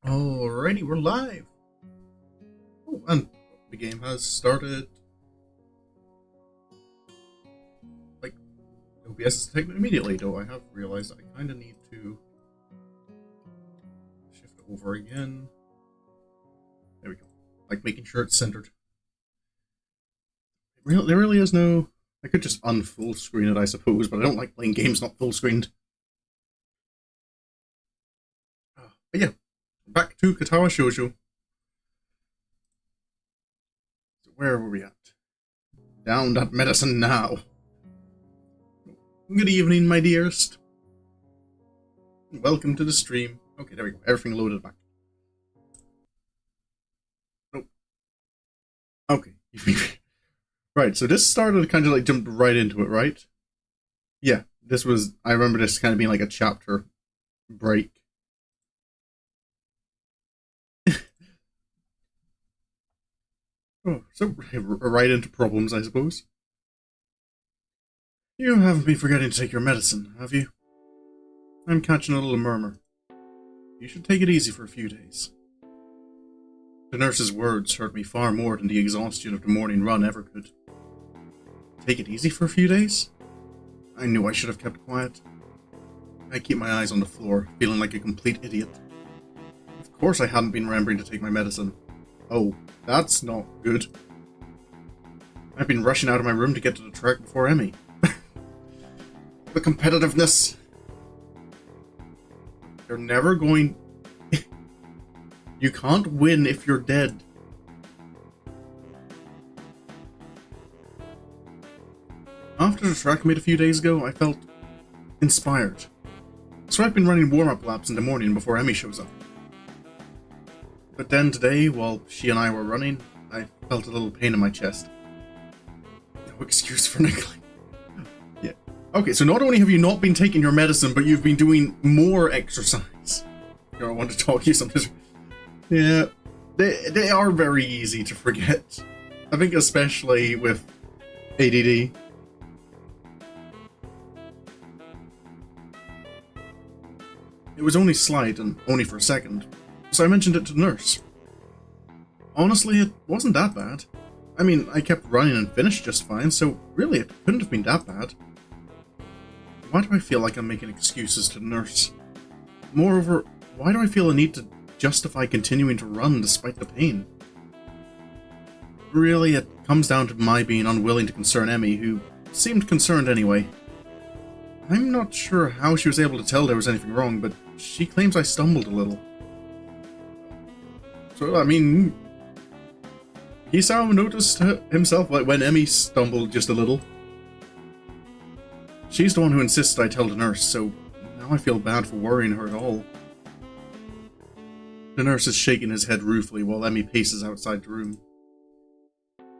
Alrighty, we're live! Oh, and the game has started. Like, OBS is detecting it immediately, though I have realized that I kind of need to shift over again. There we go. Like, making sure it's centered. There really is no... I could just unfull screen it, I suppose, but I don't like playing games not full screened. But yeah. Back to Katawa Shoujo. So where were we at? Down that medicine now. Good evening, my dearest. Welcome to the stream. Okay, there we go. Everything loaded back. Nope. Okay. Right, so this started kind of like jumped right into it, right? Yeah, this was... I remember this kind of being like a chapter break. Oh, so right into problems, I suppose. You haven't been forgetting to take your medicine, have you? I'm catching a little murmur. You should take it easy for a few days. The nurse's words hurt me far more than the exhaustion of the morning run ever could. Take it easy for a few days? I knew I should have kept quiet. I keep my eyes on the floor, feeling like a complete idiot. Of course I hadn't been remembering to take my medicine. Oh, that's not good. I've been rushing out of my room to get to the track before Emmy. The competitiveness. You're never going... You can't win if you're dead. After the track meet a few days ago, I felt inspired. So I've been running warm-up laps in the morning before Emmy shows up. But then today, while she and I were running, I felt a little pain in my chest. No excuse for neglecting. Yeah. Okay, so not only have you not been taking your medicine, but you've been doing more exercise. You know, I want to talk you something. Yeah. They are very easy to forget. I think especially with ADD. It was only slight and only for a second. So I mentioned it to the nurse. Honestly, it wasn't that bad. I mean, I kept running and finished just fine, so really it couldn't have been that bad. Why do I feel like I'm making excuses to the nurse? Moreover, why do I feel a need to justify continuing to run despite the pain? Really, it comes down to my being unwilling to concern Emmy, who seemed concerned anyway. I'm not sure how she was able to tell there was anything wrong, but she claims I stumbled a little. So, I mean, Hisao noticed himself when Emmy stumbled just a little. She's the one who insisted I tell the nurse, so now I feel bad for worrying her at all. The nurse is shaking his head ruefully while Emmy paces outside the room.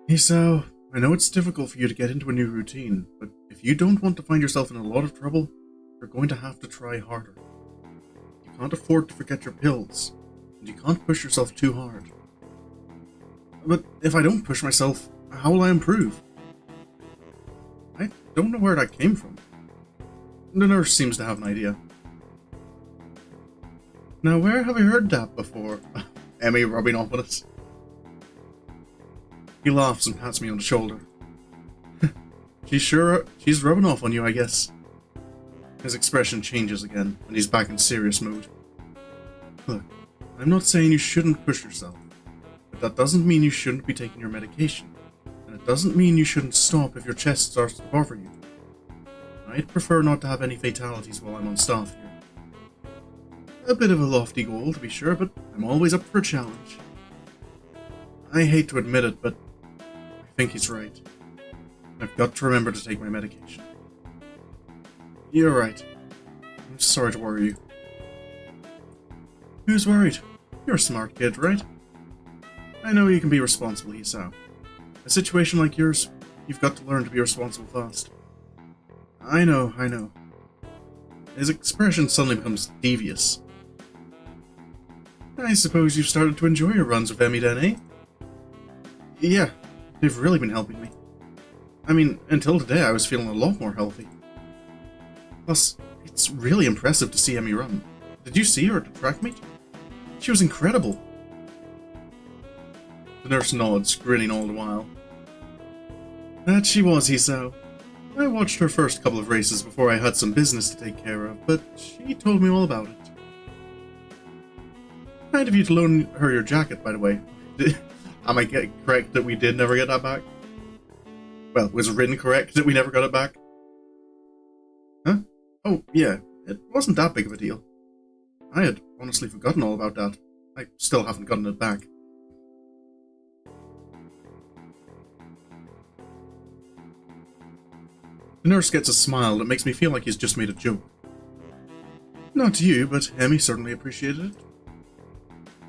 Hisao, I know it's difficult for you to get into a new routine, but if you don't want to find yourself in a lot of trouble, you're going to have to try harder. You can't afford to forget your pills, and you can't push yourself too hard. But if I don't push myself, how will I improve? I don't know where that came from. The nurse seems to have an idea. Now, where have I heard that before? Emmy rubbing off on us. He laughs and pats me on the shoulder. She's rubbing off on you, I guess. His expression changes again, and he's back in serious mode. Look, I'm not saying you shouldn't push yourself, but that doesn't mean you shouldn't be taking your medication, and it doesn't mean you shouldn't stop if your chest starts to bother you. I'd prefer not to have any fatalities while I'm on staff here. A bit of a lofty goal, to be sure, but I'm always up for a challenge. I hate to admit it, but I think he's right. I've got to remember to take my medication. You're right. I'm sorry to worry you. Who's worried? You're a smart kid, right? I know you can be responsible, Hisao. A situation like yours, you've got to learn to be responsible fast. I know. His expression suddenly becomes devious. I suppose you've started to enjoy your runs with Emmy then, eh? Yeah, they've really been helping me. I mean, until today I was feeling a lot more healthy. Plus, it's really impressive to see Emmy run. Did you see her at the track meet? She was incredible. The nurse nods, grinning all the while. That she was, Hisao. I watched her first couple of races before I had some business to take care of, but she told me all about it. Kind of you to loan her your jacket, by the way. Am I correct that we did never get that back? Well, was Rin correct that we never got it back? Huh? Oh, yeah, it wasn't that big of a deal. I had honestly forgotten all about that. I still haven't gotten it back. The nurse gets a smile that makes me feel like he's just made a joke. Not to you, but Emmy certainly appreciated it.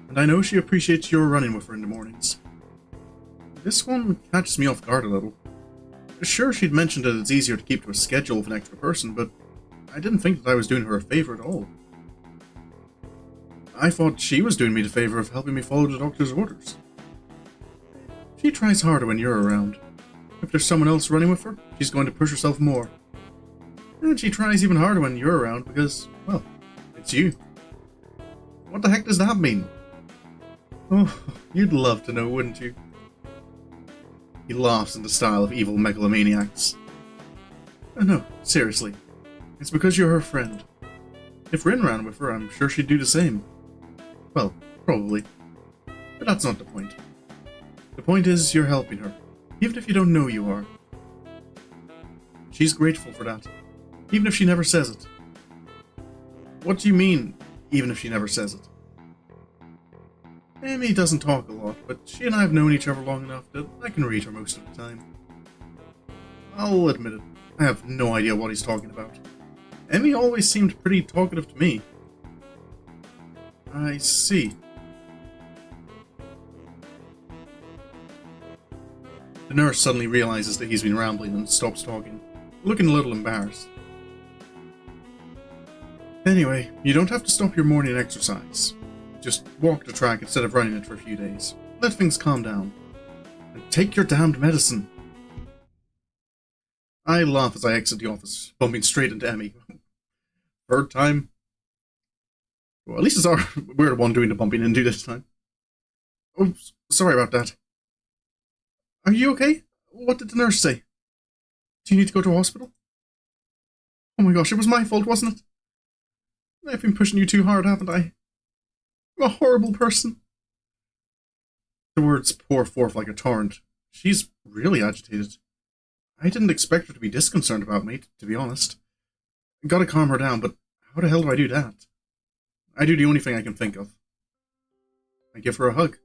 And I know she appreciates your running with her in the mornings. This one catches me off guard a little. Sure, she'd mentioned that it's easier to keep to a schedule with an extra person, but I didn't think that I was doing her a favor at all. I thought she was doing me the favor of helping me follow the doctor's orders. She tries harder when you're around. If there's someone else running with her, she's going to push herself more. And she tries even harder when you're around because, well, it's you. What the heck does that mean? Oh, you'd love to know, wouldn't you? He laughs in the style of evil megalomaniacs. Oh, no, seriously. It's because you're her friend. If Rin ran with her, I'm sure she'd do the same. Well, probably. But that's not the point. The point is you're helping her, even if you don't know you are. She's grateful for that, even if she never says it. What do you mean, even if she never says it? Amy doesn't talk a lot, but she and I have known each other long enough that I can read her most of the time. I'll admit it, I have no idea what he's talking about. Emmy always seemed pretty talkative to me. I see. The nurse suddenly realizes that he's been rambling and stops talking, looking a little embarrassed. Anyway, you don't have to stop your morning exercise. Just walk the track instead of running it for a few days. Let things calm down. And take your damned medicine. I laugh as I exit the office, bumping straight into Emmy. Third time? Well, at least we're the one doing the bumping into this time. Oh, sorry about that. Are you okay? What did the nurse say? Do you need to go to a hospital? Oh my gosh, it was my fault, wasn't it? I've been pushing you too hard, haven't I? I'm a horrible person. The words pour forth like a torrent. She's really agitated. I didn't expect her to be disconcerted about me, to be honest. Gotta calm her down, but how the hell do I do that? I do the only thing I can think of. I give her a hug.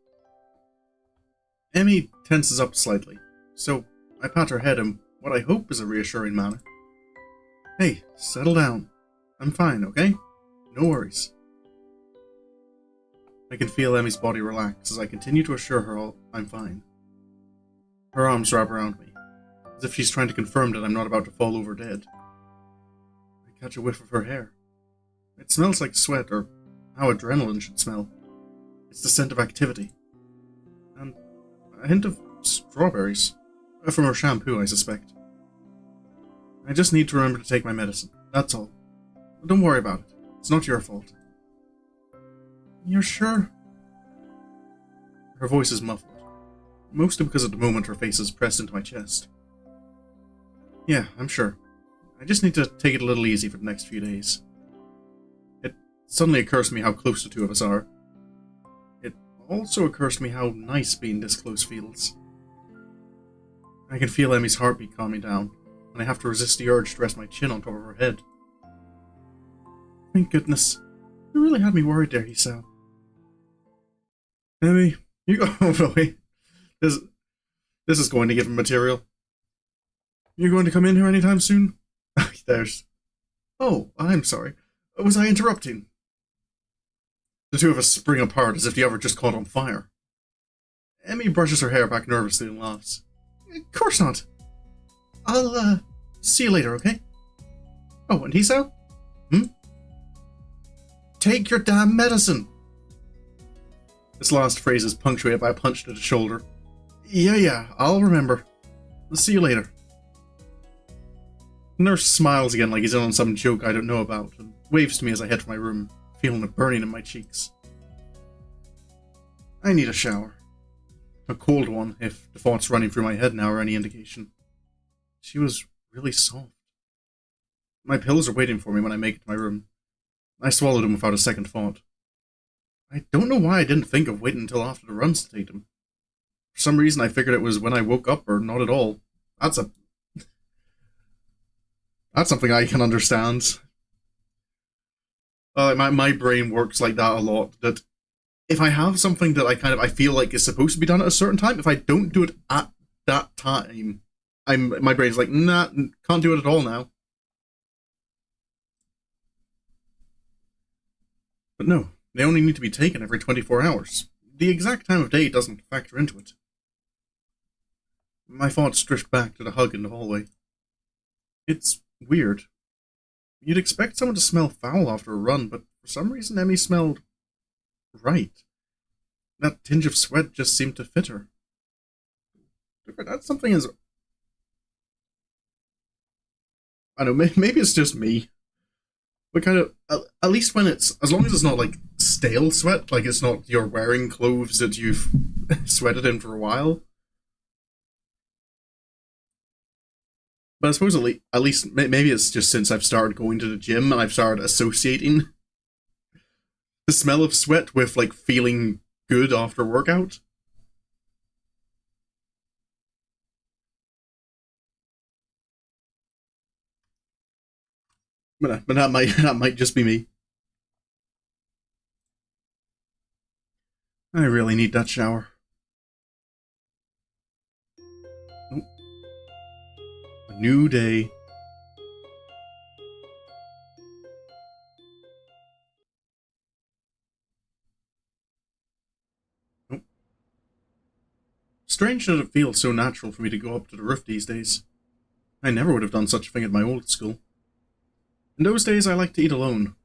Emmy tenses up slightly, so I pat her head in what I hope is a reassuring manner. Hey, settle down. I'm fine, okay? No worries. I can feel Emmy's body relax as I continue to assure her I'm fine. Her arms wrap around me, as if she's trying to confirm that I'm not about to fall over dead. I catch a whiff of her hair. It smells like sweat, or how adrenaline should smell. It's the scent of activity. And a hint of strawberries. From her shampoo, I suspect. I just need to remember to take my medicine. That's all. Don't worry about it. It's not your fault. You're sure? Her voice is muffled. Mostly because at the moment her face is pressed into my chest. Yeah, I'm sure. I just need to take it a little easy for the next few days. It suddenly occurs to me how close the two of us are. It also occurs to me how nice being this close feels. I can feel Emmy's heartbeat calming down, and I have to resist the urge to rest my chin on top of her head. Thank goodness. You really had me worried there, Hisao. Emmy, you go over away. This is going to give him material. You going to come in here anytime soon? There's... Oh, I'm sorry. Was I interrupting? The two of us spring apart as if the other just caught on fire. Emmy brushes her hair back nervously and laughs. Of course not. I'll, see you later, okay? Oh, and Hisao? Take your damn medicine! This last phrase is punctuated by a punch to the shoulder. Yeah, I'll remember. See you later. The nurse smiles again like he's in on some joke I don't know about, and waves to me as I head for my room, feeling it burning in my cheeks. I need a shower. A cold one, if the thoughts running through my head now are any indication. She was really soft. My pills are waiting for me when I make it to my room. I swallowed them without a second thought. I don't know why I didn't think of waiting until after the runs to take them. For some reason I figured it was when I woke up or not at all. That's something I can understand. My brain works like that a lot. That if I have something that I feel like is supposed to be done at a certain time, if I don't do it at that time, my brain's like, nah, can't do it at all now. But no, they only need to be taken every 24 hours. The exact time of day doesn't factor into it. My thoughts drift back to the hug in the hallway. It's weird. You'd expect someone to smell foul after a run, but for some reason Emmy smelled right. That tinge of sweat just seemed to fit her. That's something as... I don't know, maybe it's just me. But kind of, at least when it's, as long as it's not like stale sweat, like it's not you're wearing clothes that you've sweated in for a while. But I suppose at least maybe it's just since I've started going to the gym and I've started associating the smell of sweat with like feeling good after workout. But that might just be me. I really need that shower. Nope. A new day. Nope. Strange that it feels so natural for me to go up to the roof these days. I never would have done such a thing at my old school. In those days, I liked to eat alone.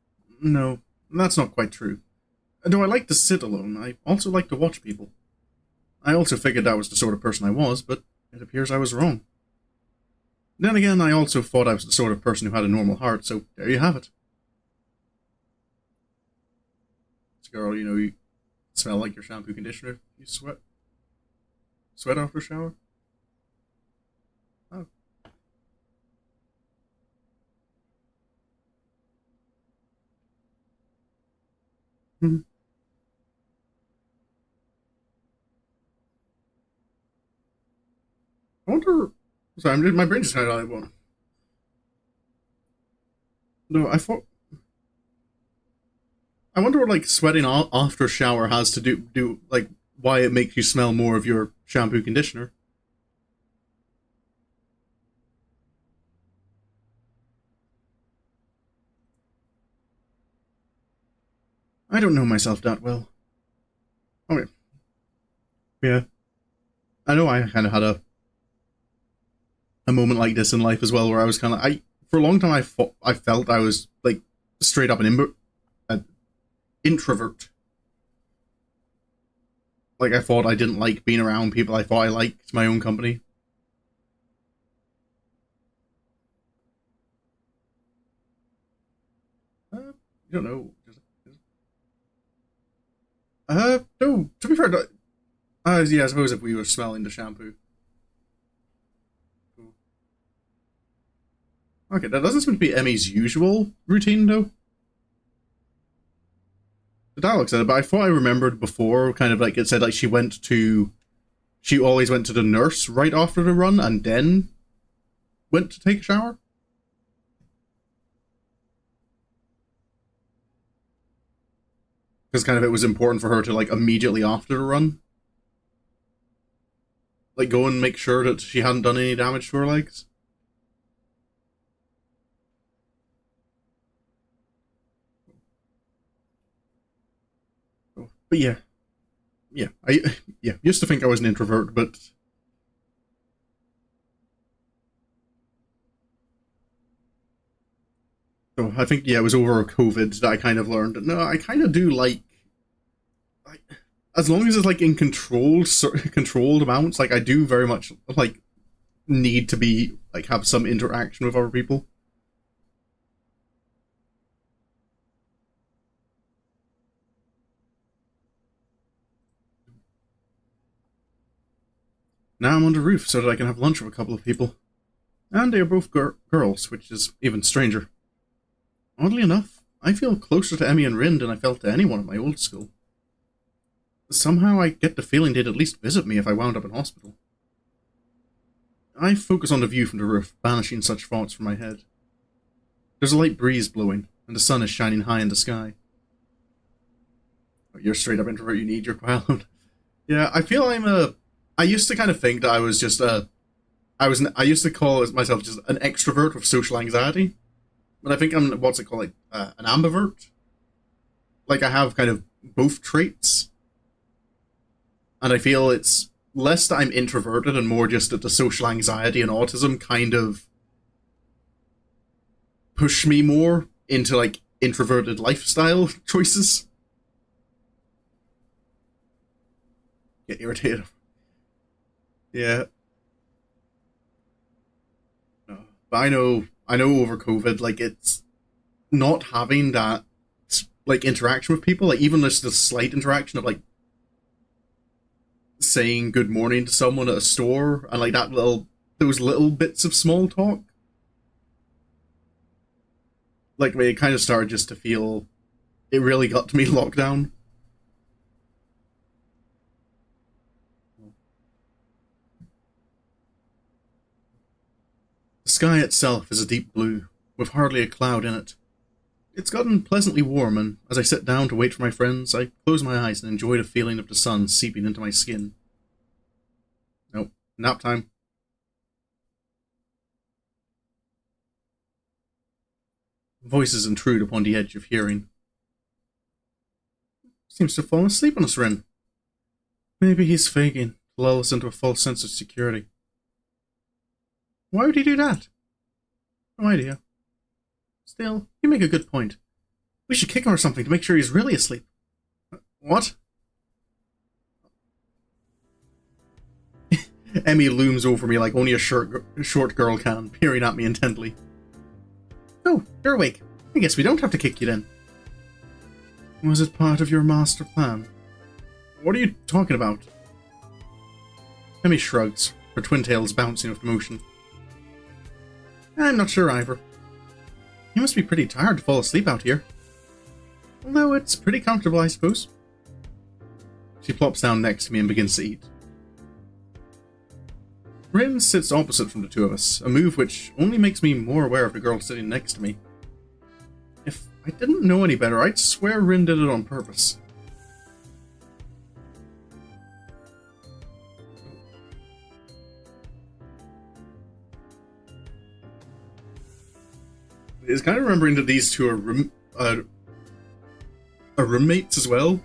No, that's not quite true. Though I like to sit alone, I also like to watch people. I also figured that was the sort of person I was, but it appears I was wrong. Then again, I also thought I was the sort of person who had a normal heart, so there you have it. This girl, you smell like your shampoo conditioner. You sweat after a shower? Mhm. I wonder. Sorry, my brain just kind of like one. No, I thought. I wonder what like sweating after a shower has to do like why it makes you smell more of your shampoo conditioner. I don't know myself that well. Okay, yeah, I know I kind of had a moment like this in life as well, where I was kind of I for a long time I felt I was like straight up an introvert. Like I thought I didn't like being around people. I thought I liked my own company. You don't know. No. To be fair, yeah, I suppose if we were smelling the shampoo. Okay, that doesn't seem to be Emmy's usual routine, though. The dialogue said it, but I thought I remembered before, kind of like it said, like she always went to the nurse right after the run, and then went to take a shower. Because kind of it was important for her to like immediately after the run, like go and make sure that she hadn't done any damage to her legs. But yeah, yeah, I yeah used to think I was an introvert, but so I think yeah, it was over COVID that I kind of learned that no, I kind of do like as long as it's like in controlled amounts. Like I do very much like need to be like have some interaction with other people. Now I'm on the roof so that I can have lunch with a couple of people, and they are both girls, which is even stranger. Oddly enough, I feel closer to Emmy and Rin than I felt to anyone at my old school. Somehow I get the feeling they'd at least visit me if I wound up in hospital. I focus on the view from the roof, banishing such thoughts from my head. There's a light breeze blowing, and the sun is shining high in the sky. Oh, you're straight up introvert, you need your cloud. Yeah, I feel I used to kind of think that I was just a. I used to call myself just an extrovert with social anxiety. But I think I'm, what's it called, like, an ambivert? Like, I have kind of both traits. And I feel it's less that I'm introverted and more just that the social anxiety and autism kind of push me more into, like, introverted lifestyle choices. Get irritated. Yeah. But I know over COVID, like, it's not having that, like, interaction with people, like, even just the slight interaction of, like, saying good morning to someone at a store and, like, those little bits of small talk. Like, it kind of started just to feel, it really got to me lockdown. The sky itself is a deep blue, with hardly a cloud in it. It's gotten pleasantly warm, and as I sit down to wait for my friends, I close my eyes and enjoy the feeling of the sun seeping into my skin. Nope, nap time. Voices intrude upon the edge of hearing. Seems to have fallen asleep on us, Ren. Maybe he's faking, to lull us into a false sense of security. Why would he do that? No idea. Still, you make a good point. We should kick him or something to make sure he's really asleep. What? Emmy looms over me like only a short girl can, peering at me intently. Oh, you're awake. I guess we don't have to kick you then. Was it part of your master plan? What are you talking about? Emmy shrugs, her twin tails bouncing with motion. I'm not sure, Ivor. You must be pretty tired to fall asleep out here. No, it's pretty comfortable, I suppose. She plops down next to me and begins to eat. Rin sits opposite from the two of us, a move which only makes me more aware of the girl sitting next to me. If I didn't know any better, I'd swear Rin did it on purpose. It's kind of remembering that these two are roommates as well.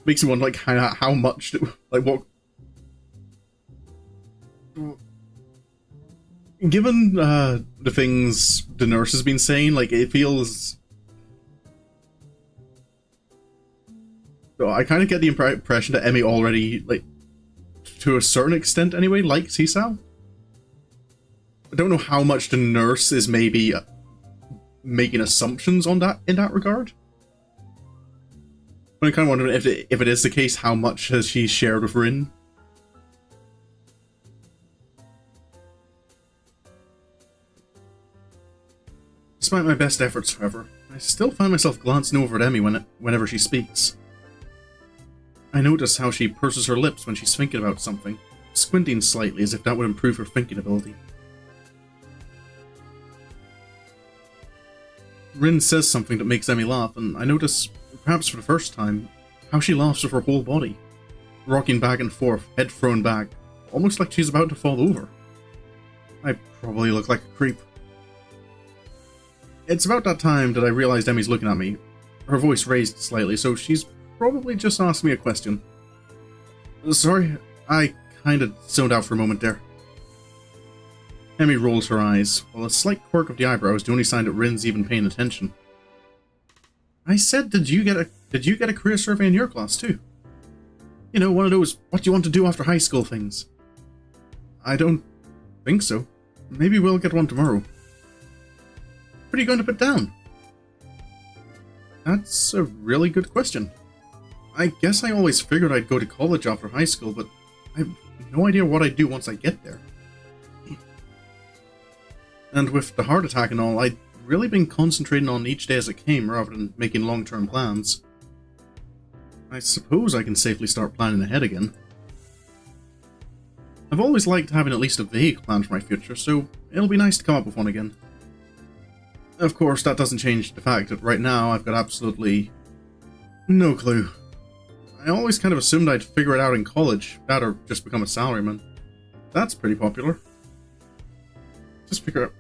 Makes me wonder, like, how much, like, what. Given the things the nurse has been saying, like, it feels. So I kind of get the impression that Emmy already, like, to a certain extent anyway, likes Hisao. I don't know how much the nurse is maybe making assumptions on that in that regard. But I'm kind of wondering if it is the case, how much has she shared with Rin? Despite my best efforts, however, I still find myself glancing over at Emmy whenever she speaks. I notice how she purses her lips when she's thinking about something, squinting slightly as if that would improve her thinking ability. Rin says something that makes Emmy laugh, and I notice, perhaps for the first time, how she laughs with her whole body, rocking back and forth, head thrown back, almost like she's about to fall over. I probably look like a creep. It's about that time that I realized Emmy's looking at me, her voice raised slightly, so she's probably just asked me a question. Sorry, I kinda zoned out for a moment there. Emmy rolls her eyes, while a slight quirk of the eyebrow is the only sign that Rin's even paying attention. I said, did you get a career survey in your class too? You know, one of those what you want to do after high school things. I don't think so. Maybe we'll get one tomorrow. What are you going to put down? That's a really good question. I guess I always figured I'd go to college after high school, but I have no idea what I'd do once I get there. And with the heart attack and all, I'd really been concentrating on each day as it came rather than making long-term plans. I suppose I can safely start planning ahead again. I've always liked having at least a vague plan for my future, so it'll be nice to come up with one again. Of course, that doesn't change the fact that right now I've got absolutely no clue. I always kind of assumed I'd figure it out in college, that or just become a salaryman. That's pretty popular. Just figure out,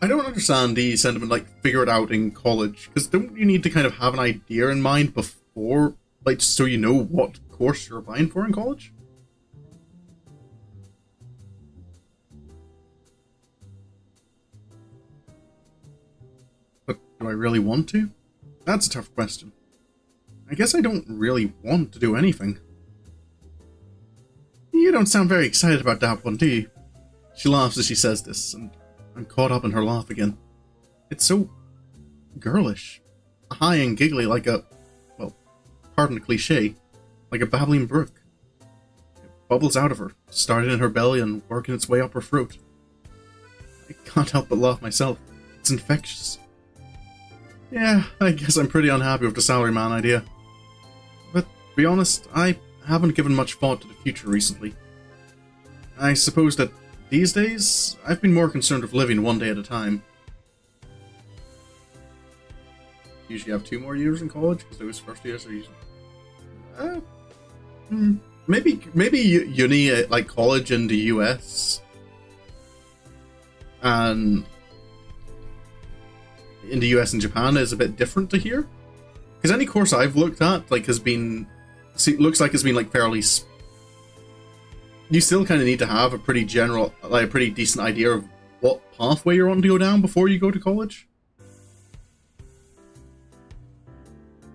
I don't understand the sentiment, like, figure it out in college, because don't you need to kind of have an idea in mind before, like, so you know what course you're applying for in college? But do I really want to? That's a tough question. I guess I don't really want to do anything. You don't sound very excited about that one, do you? She laughs as she says this, and I'm caught up in her laugh again. It's so girlish. High and giggly like a, well, pardon the cliche, like a babbling brook. It bubbles out of her, starting in her belly and working its way up her throat. I can't help but laugh myself. It's infectious. Yeah, I guess I'm pretty unhappy with the salaryman idea. But to be honest, I haven't given much thought to the future recently. I suppose that these days, I've been more concerned with living one day at a time. Usually have 2 more years in college, because those first years are usually... maybe uni, like college in the US. And in the US and Japan is a bit different to here. Because any course I've looked at, like, has been... looks like it's been, like, fairly... You still kind of need to have a pretty general, like, a pretty decent idea of what pathway you're on to go down before you go to college.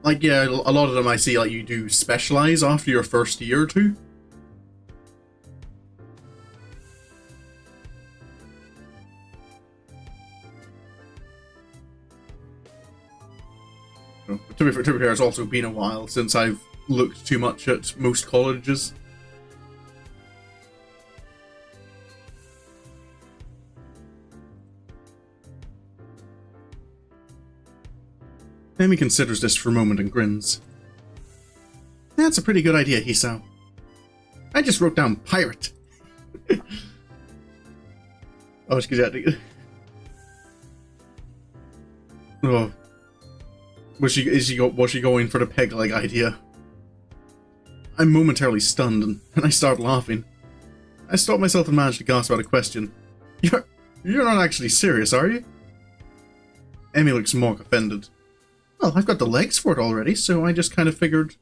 Like, yeah, a lot of them I see, like, you do specialize after your first year or two. To be fair, it's also been a while since I've looked too much at most colleges. Emi considers this for a moment and grins. That's a pretty good idea, Hisao. I just wrote down pirate. Oh, oh. Was she going for the peg-leg idea? I'm momentarily stunned, and I start laughing. I stop myself and manage to gasp out a question. You're not actually serious, are you? Emi looks mock offended. Well, I've got the legs for it already, so I just kind of figured...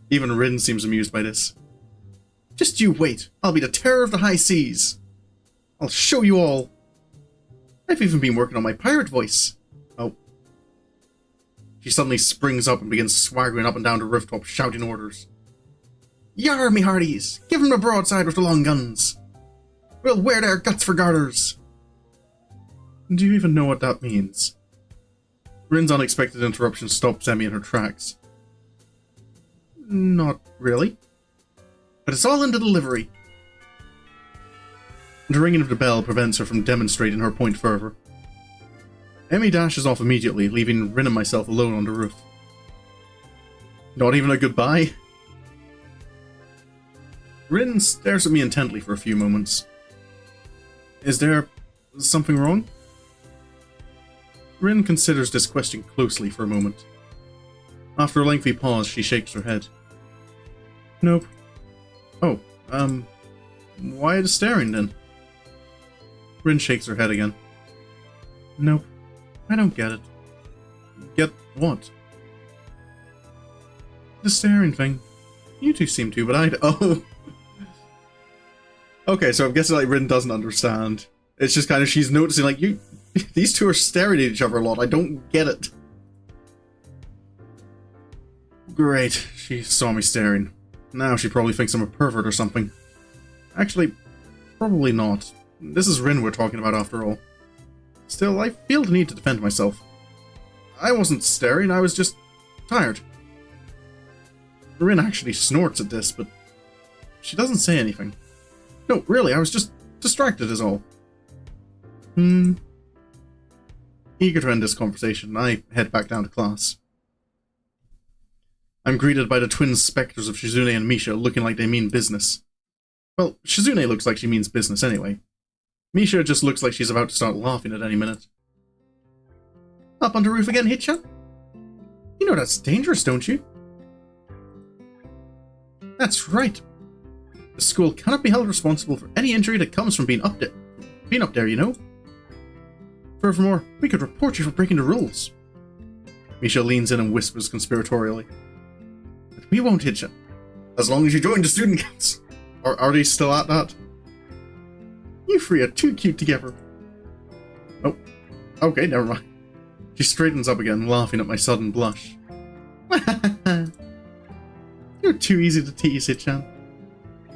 Even Rin seems amused by this. Just you wait. I'll be the terror of the high seas. I'll show you all. I've even been working on my pirate voice. Oh. She suddenly springs up and begins swaggering up and down the rooftop, shouting orders. Yar, me hearties! Give 'em a broadside with the long guns! We'll wear their guts for garters! Do you even know what that means? Rin's unexpected interruption stops Emi in her tracks. Not really. But it's all in the delivery. The ringing of the bell prevents her from demonstrating her point further. Emi dashes off immediately, leaving Rin and myself alone on the roof. Not even a goodbye? Rin stares at me intently for a few moments. Is there something wrong? Rin considers this question closely for a moment. After a lengthy pause, she shakes her head. Nope. Oh, why the staring then? Rin shakes her head again. Nope. I don't get it. Get what? The staring thing. You two seem to, but oh. Okay, so I'm guessing like Rin doesn't understand. It's just kind of she's noticing like these two are staring at each other a lot. I don't get it. Great, she saw me staring. Now she probably thinks I'm a pervert or something. Actually, probably not. This is Rin we're talking about after all. Still, I feel the need to defend myself. I wasn't staring, I was just tired. Rin actually snorts at this, but she doesn't say anything. No, really, I was just distracted is all. Eager to end this conversation, I head back down to class. I'm greeted by the twin specters of Shizune and Misha looking like they mean business. Well, Shizune looks like she means business anyway. Misha just looks like she's about to start laughing at any minute. Up on the roof again, Hitchan? You know that's dangerous, don't you? That's right. The school cannot be held responsible for any injury that comes from being up there, you know? Furthermore, we could report you for breaking the rules. Misha leans in and whispers conspiratorially. But we won't, Hitchan. As long as you join the student council. Or are they still at that? You three are too cute together. Oh, okay, never mind. She straightens up again, laughing at my sudden blush. You're too easy to tease, Hitchan.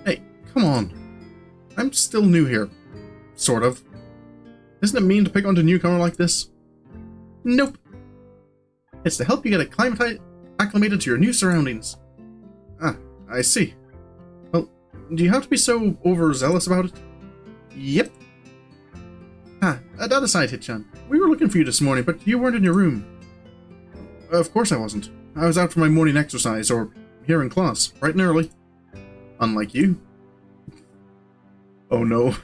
Hey, come on. I'm still new here. Sort of. Isn't it mean to pick on a newcomer like this? Nope. It's to help you get acclimated to your new surroundings. Ah, I see. Well, do you have to be so overzealous about it? Yep. That aside, Hitchan, we were looking for you this morning, but you weren't in your room. Of course I wasn't. I was out for my morning exercise, or here in class, bright and early. Unlike you. Oh no.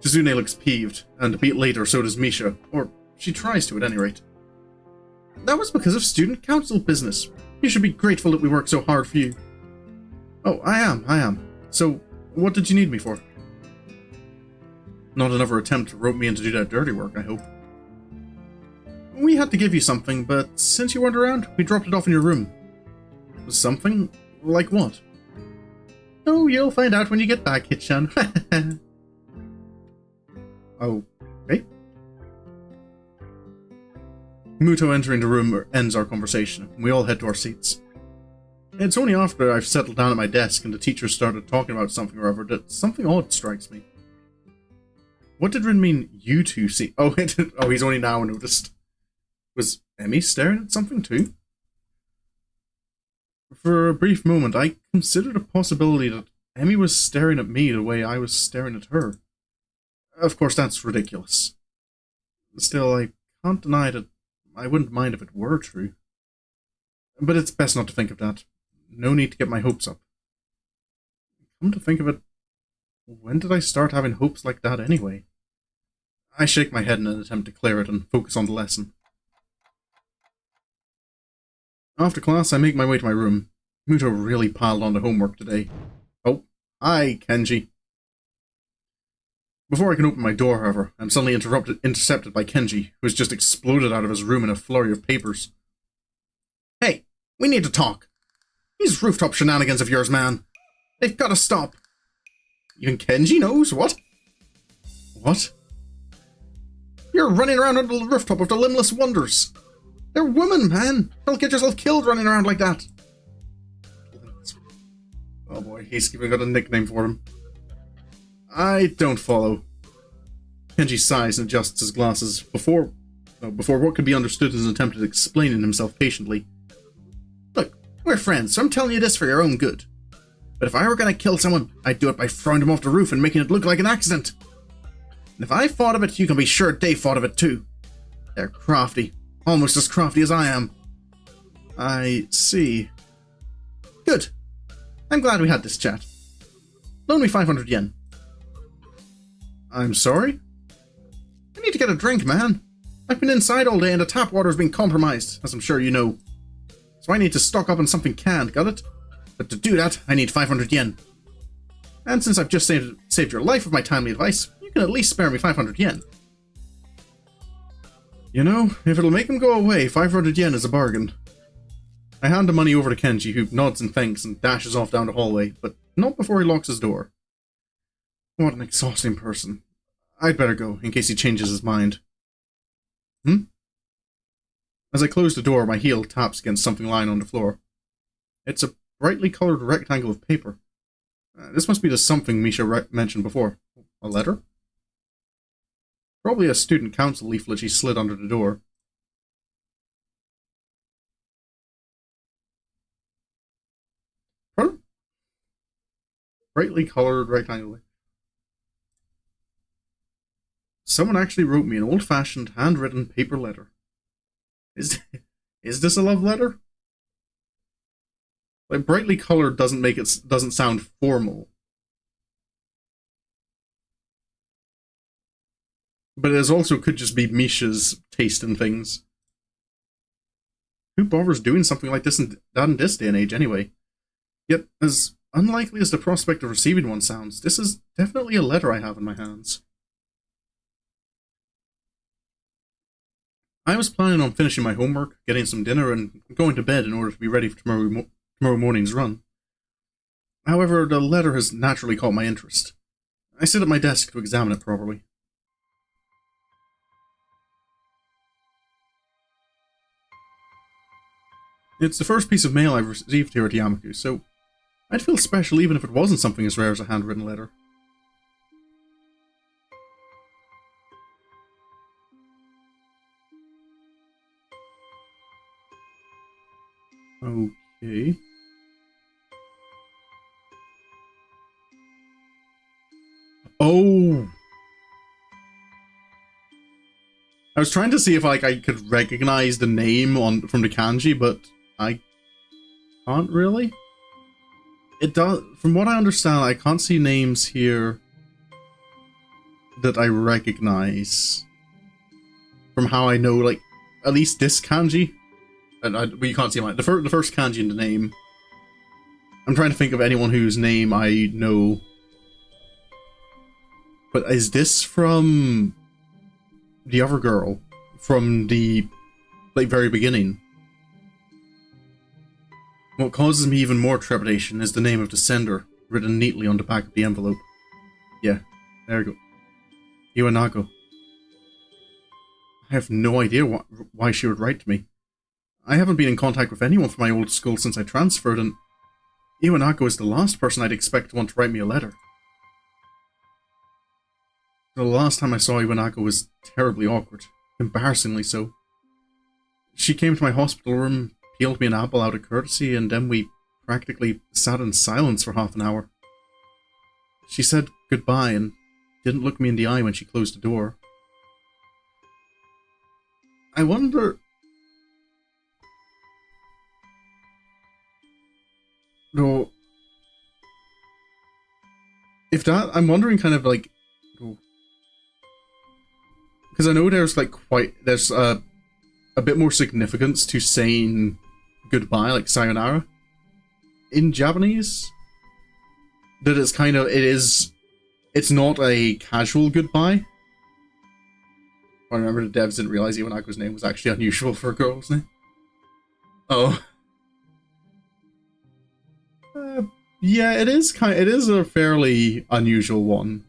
Shizune looks peeved, and a beat later so does Misha, or she tries to at any rate. That was because of student council business. You should be grateful that we worked so hard for you. Oh, I am. So, what did you need me for? Not another attempt to rope me in to do that dirty work, I hope. We had to give you something, but since you weren't around, we dropped it off in your room. Something? Like what? Oh, you'll find out when you get back, Hitchan. Oh, okay. Muto entering the room ends our conversation, and we all head to our seats. It's only after I've settled down at my desk and the teacher started talking about something or other that something odd strikes me. What did Rin mean, you two see? Oh, he's only now noticed. Was Emi staring at something too? For a brief moment, I considered a possibility that Emi was staring at me the way I was staring at her. Of course, that's ridiculous. Still, I can't deny that I wouldn't mind if it were true. But it's best not to think of that. No need to get my hopes up. Come to think of it, when did I start having hopes like that anyway? I shake my head in an attempt to clear it and focus on the lesson. After class, I make my way to my room. Muto really piled on the homework today. Oh, hi, Kenji. Before I can open my door, however, I'm suddenly intercepted by Kenji, who has just exploded out of his room in a flurry of papers. Hey, we need to talk. These rooftop shenanigans of yours, man. They've got to stop. Even Kenji knows? What? What? You're running around under the rooftop of the limbless wonders. They're women, man. Don't get yourself killed running around like that. Oh boy, he's even got a nickname for him. I don't follow. Kenji sighs and adjusts his glasses before what could be understood as an attempt at explaining himself patiently. Look, we're friends, so I'm telling you this for your own good. But if I were going to kill someone, I'd do it by throwing them off the roof and making it look like an accident. And if I thought of it, you can be sure they thought of it too. They're crafty. Almost as crafty as I am. I see. Good. I'm glad we had this chat. Loan me 500 yen. I'm sorry? I need to get a drink, man. I've been inside all day and the tap water's been compromised, as I'm sure you know. So I need to stock up on something canned, got it? But to do that, I need 500 yen. And since I've just saved your life with my timely advice, you can at least spare me 500 yen. You know, if it'll make him go away, 500 yen is a bargain. I hand the money over to Kenji, who nods and thanks and dashes off down the hallway, but not before he locks his door. What an exhausting person. I'd better go, in case he changes his mind. As I close the door, my heel taps against something lying on the floor. It's a brightly coloured rectangle of paper. This must be the something Misha mentioned before. A letter? Probably a student council leaflet she slid under the door. Pardon? Brightly coloured rectangle. Someone actually wrote me an old-fashioned, handwritten paper letter. Is this a love letter? Like, brightly coloured doesn't sound formal. But it also could just be Misha's taste in things. Who bothers doing something like this in this day and age anyway? Yet, as unlikely as the prospect of receiving one sounds, this is definitely a letter I have in my hands. I was planning on finishing my homework, getting some dinner, and going to bed in order to be ready for tomorrow morning's run. However, the letter has naturally caught my interest. I sit at my desk to examine it properly. It's the first piece of mail I've received here at Yamaku, so I'd feel special even if it wasn't something as rare as a handwritten letter. Okay. Oh! I was trying to see if I could recognize the name from the kanji, but I can't really. It does. From what I understand, I can't see names here that I recognize. From how I know, like, at least this kanji. But you can't see mine. The first kanji in the name. I'm trying to think of anyone whose name I know. But is this from the other girl? From the, like, very beginning? What causes me even more trepidation is the name of the sender, written neatly on the back of the envelope. Yeah, there we go. Iwanago. I have no idea why she would write to me. I haven't been in contact with anyone from my old school since I transferred, and Iwanago is the last person I'd expect to want to write me a letter. The last time I saw Iwanago was terribly awkward, embarrassingly so. She came to my hospital room, peeled me an apple out of courtesy, and then we practically sat in silence for half an hour. She said goodbye and didn't look me in the eye when she closed the door. I wonder No, if that, I'm wondering kind of like, because I know there's like there's a bit more significance to saying goodbye, like sayonara, in Japanese. That it's kind of, it's not a casual goodbye. I remember the devs didn't realize Yamaku's name was actually unusual for a girl's name. Oh. Yeah, it is a fairly unusual one.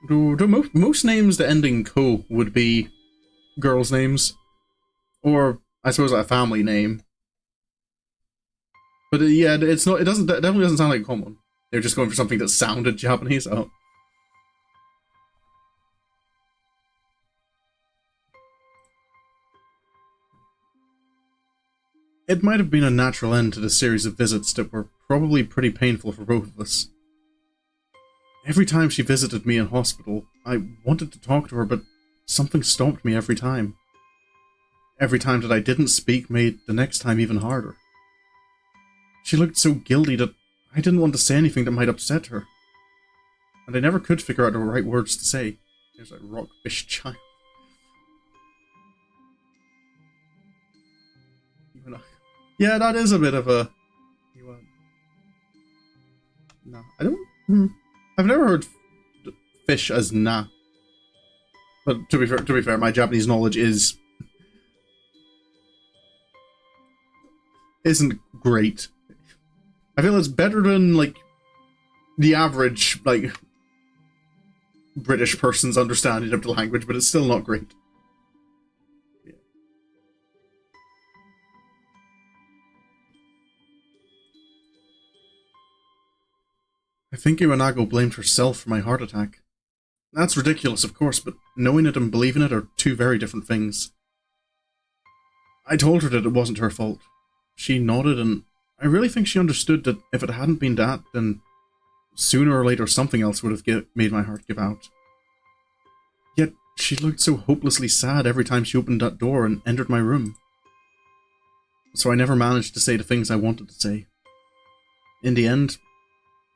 Most names that end in ko would be girls' names, or I suppose a family name. But yeah, it's not. It definitely doesn't sound like a common one. They're just going for something that sounded Japanese. Oh. It might have been a natural end to the series of visits that were probably pretty painful for both of us. Every time she visited me in hospital, I wanted to talk to her, but something stopped me every time. Every time that I didn't speak made the next time even harder. She looked so guilty that I didn't want to say anything that might upset her. And I never could figure out the right words to say. There's a rockfish child. Yeah, that is a bit of a... No, I don't... I've never heard fish as na. But to be fair, my Japanese knowledge isn't great. I feel it's better than, like, the average, like, British person's understanding of the language, but it's still not great. Yeah. I think Iwanago blamed herself for my heart attack. That's ridiculous, of course, but knowing it and believing it are two very different things. I told her that it wasn't her fault. She nodded, and I really think she understood that if it hadn't been that, then sooner or later something else would have made my heart give out. Yet she looked so hopelessly sad every time she opened that door and entered my room. So I never managed to say the things I wanted to say. In the end,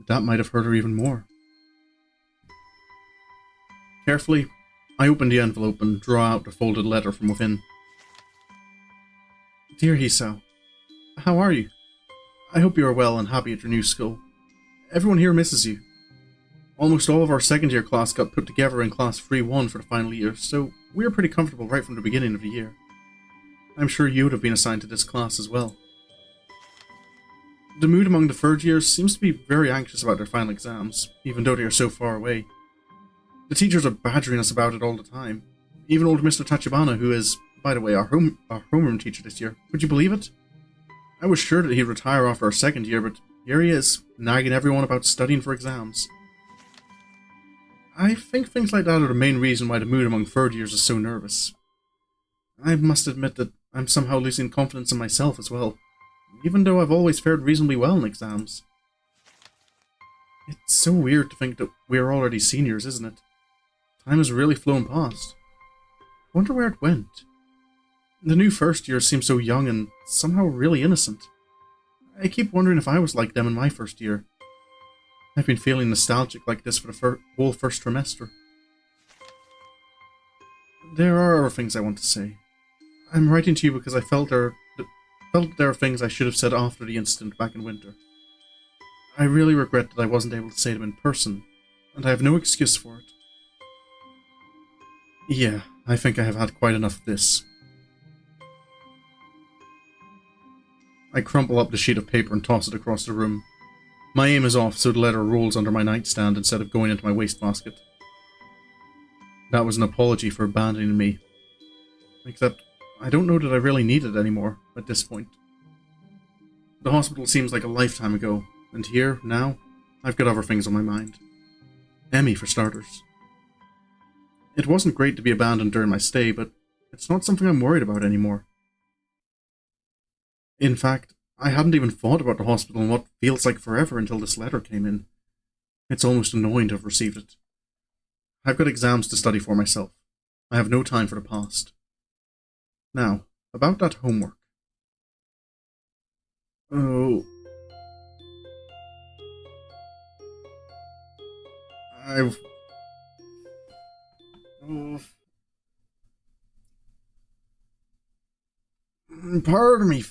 that might have hurt her even more. Carefully, I opened the envelope and drew out the folded letter from within. Dear Hisao, how are you? I hope you are well and happy at your new school. Everyone here misses you. Almost all of our second year class got put together in class 3-1 for the final year, so we were pretty comfortable right from the beginning of the year. I'm sure you would have been assigned to this class as well. The mood among the third years seems to be very anxious about their final exams, even though they are so far away. The teachers are badgering us about it all the time. Even old Mr. Tachibana, who is, by the way, our homeroom teacher this year. Would you believe it? I was sure that he'd retire after our second year, but here he is, nagging everyone about studying for exams. I think things like that are the main reason why the mood among third years is so nervous. I must admit that I'm somehow losing confidence in myself as well, even though I've always fared reasonably well in exams. It's so weird to think that we're already seniors, isn't it? Time has really flown past. I wonder where it went. The new first year seems so young and somehow really innocent. I keep wondering if I was like them in my first year. I've been feeling nostalgic like this for the whole first trimester. There are other things I want to say. I'm writing to you because I felt there are things I should have said after the incident back in winter. I really regret that I wasn't able to say them in person, and I have no excuse for it. Yeah, I think I have had quite enough of this. I crumple up the sheet of paper and toss it across the room. My aim is off, so the letter rolls under my nightstand instead of going into my wastebasket. That was an apology for abandoning me. Except, I don't know that I really need it anymore, at this point. The hospital seems like a lifetime ago, and here, now, I've got other things on my mind. Emmy, for starters. It wasn't great to be abandoned during my stay, but it's not something I'm worried about anymore. In fact, I hadn't even thought about the hospital and what feels like forever until this letter came in. It's almost annoying to have received it. I've got exams to study for myself. I have no time for the past. Now, about that homework. Oh... I've... Oh... Part of me...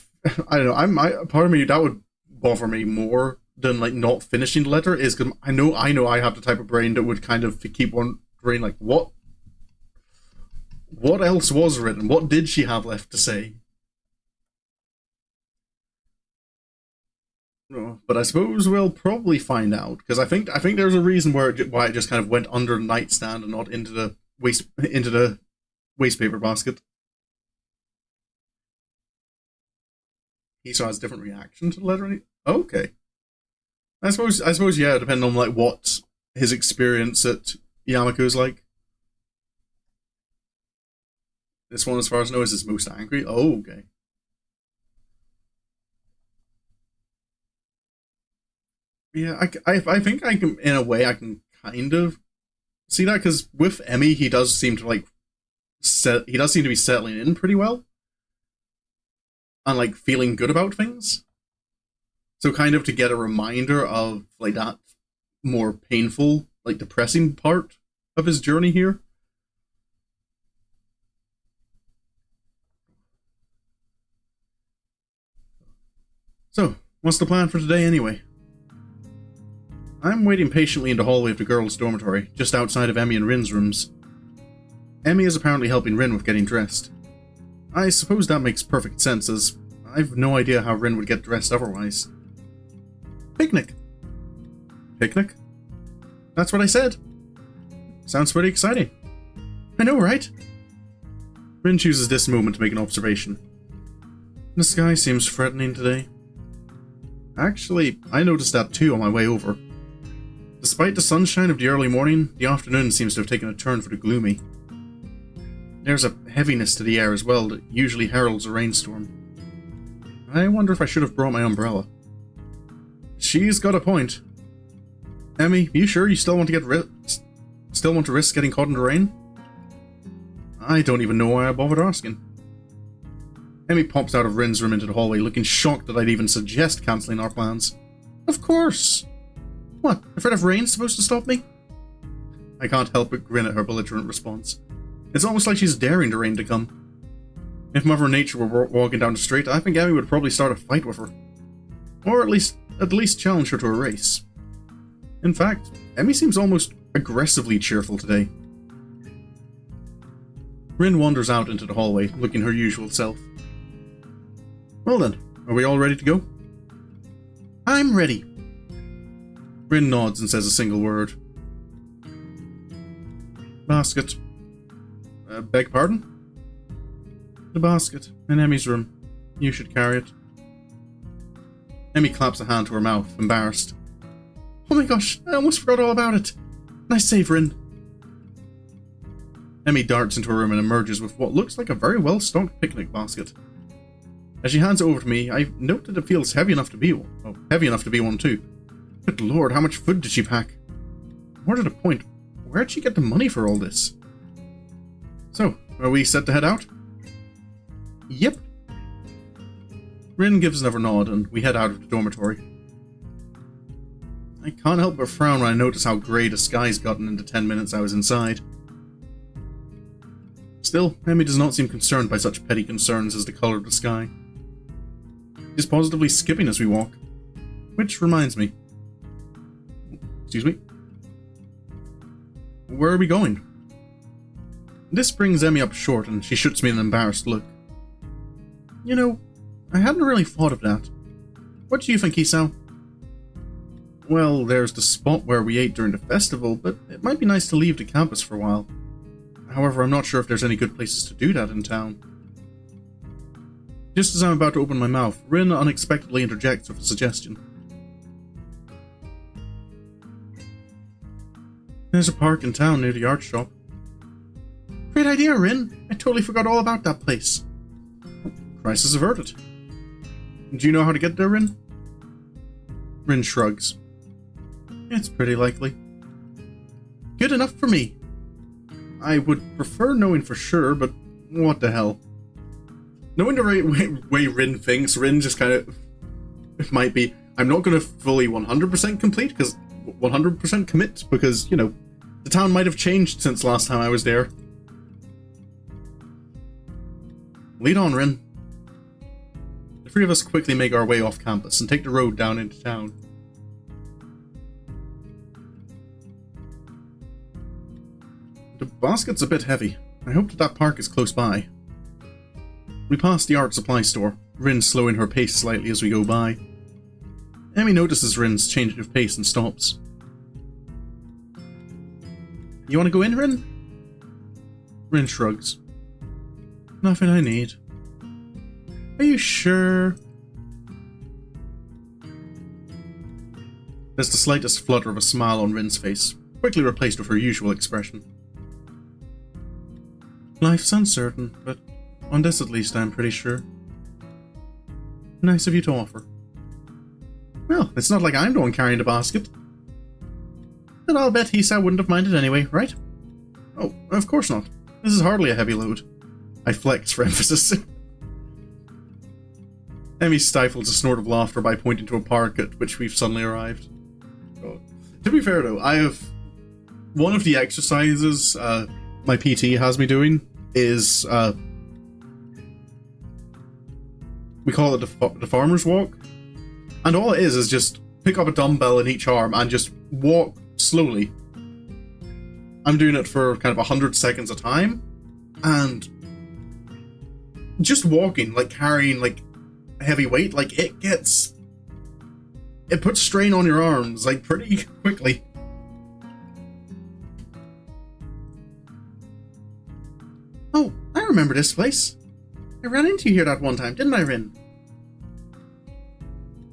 I don't know, part of me, that would bother me more than, like, not finishing the letter, is because I know I have the type of brain that would kind of keep wondering, like, what else was written? What did she have left to say? No, but I suppose we'll probably find out, because I think there's a reason why it just kind of went under the nightstand and not into the waste paper basket. He saw his different reaction to the letter. Okay, I suppose yeah, depending on like what his experience at Yamaku is like. This one, as far as I know, is his most angry. Oh, okay. Yeah, I think I can, in a way, I can kind of see that, because with Emmy, he does seem to be settling in pretty well and like feeling good about things. So kind of to get a reminder of like that more painful, like depressing part of his journey here. So, what's the plan for today anyway? I'm waiting patiently in the hallway of the girls' dormitory, just outside of Emmy and Rin's rooms. Emmy is apparently helping Rin with getting dressed. I suppose that makes perfect sense, as I've no idea how Rin would get dressed otherwise. Picnic! Picnic? That's what I said! Sounds pretty exciting. I know, right? Rin chooses this moment to make an observation. The sky seems threatening today. Actually, I noticed that too on my way over. Despite the sunshine of the early morning, the afternoon seems to have taken a turn for the gloomy. There's a heaviness to the air as well that usually heralds a rainstorm. I wonder if I should have brought my umbrella. She's got a point. Emmy, you sure you still want to risk getting caught in the rain? I don't even know why I bothered asking. Emmy pops out of Rin's room into the hallway, looking shocked that I'd even suggest cancelling our plans. Of course! What, a threat of rain supposed to stop me? I can't help but grin at her belligerent response. It's almost like she's daring the rain to come. If Mother Nature were walking down the street, I think Emmy would probably start a fight with her. Or at least challenge her to a race. In fact, Emmy seems almost aggressively cheerful today. Rin wanders out into the hallway, looking her usual self. Well then, are we all ready to go? I'm ready. Rin nods and says a single word. Basket. Beg pardon? The basket, in Emmy's room. You should carry it. Emmy claps a hand to her mouth, embarrassed. Oh my gosh, I almost forgot all about it. Nice save, Rin. Emmy darts into her room and emerges with what looks like a very well-stocked picnic basket. As she hands it over to me, I note that it feels heavy enough to be one too. Good lord, how much food did she pack? More to the point, where'd she get the money for all this? So, are we set to head out? Yep. Rin gives another nod, and we head out of the dormitory. I can't help but frown when I notice how grey the sky's gotten in the 10 minutes I was inside. Still, Emmy does not seem concerned by such petty concerns as the colour of the sky. She's positively skipping as we walk. Which reminds me. Excuse me? Where are we going? This brings Emmy up short, and she shoots me an embarrassed look. You know, I hadn't really thought of that. What do you think, Isao? Well, there's the spot where we ate during the festival, but it might be nice to leave the campus for a while. However, I'm not sure if there's any good places to do that in town. Just as I'm about to open my mouth, Rin unexpectedly interjects with a suggestion. There's a park in town near the art shop. Great idea, Rin! I totally forgot all about that place. Crisis averted. Do you know how to get there, Rin? Rin shrugs. It's pretty likely. Good enough for me. I would prefer knowing for sure, but what the hell. Knowing the way Rin thinks, Rin just kind of might be, I'm not going to fully 100% complete, because 100% commit, because, you know, the town might have changed since last time I was there. Lead on, Rin. The three of us quickly make our way off campus and take the road down into town. The basket's a bit heavy. I hope that park is close by. We pass the art supply store, Rin slowing her pace slightly as we go by. Emmy notices Rin's change of pace and stops. You want to go in, Rin? Rin shrugs. Nothing I need. Are you sure? There's the slightest flutter of a smile on Rin's face, quickly replaced with her usual expression. Life's uncertain, but on this at least I'm pretty sure. Nice of you to offer. Well, it's not like I'm the one carrying the basket. But I'll bet Hisa wouldn't have minded anyway, right? Oh, of course not. This is hardly a heavy load. I flex for emphasis. Emmy stifles a snort of laughter by pointing to a park at which we've suddenly arrived. Oh. To be fair though, I have... One of the exercises my PT has me doing is... we call it the farmer's walk. And all it is just pick up a dumbbell in each arm and just walk slowly. I'm doing it for kind of 100 seconds a time. And just walking, like carrying like heavy weight, like it puts strain on your arms like pretty quickly. Oh, I remember this place. I ran into you here that one time, didn't I, Rin?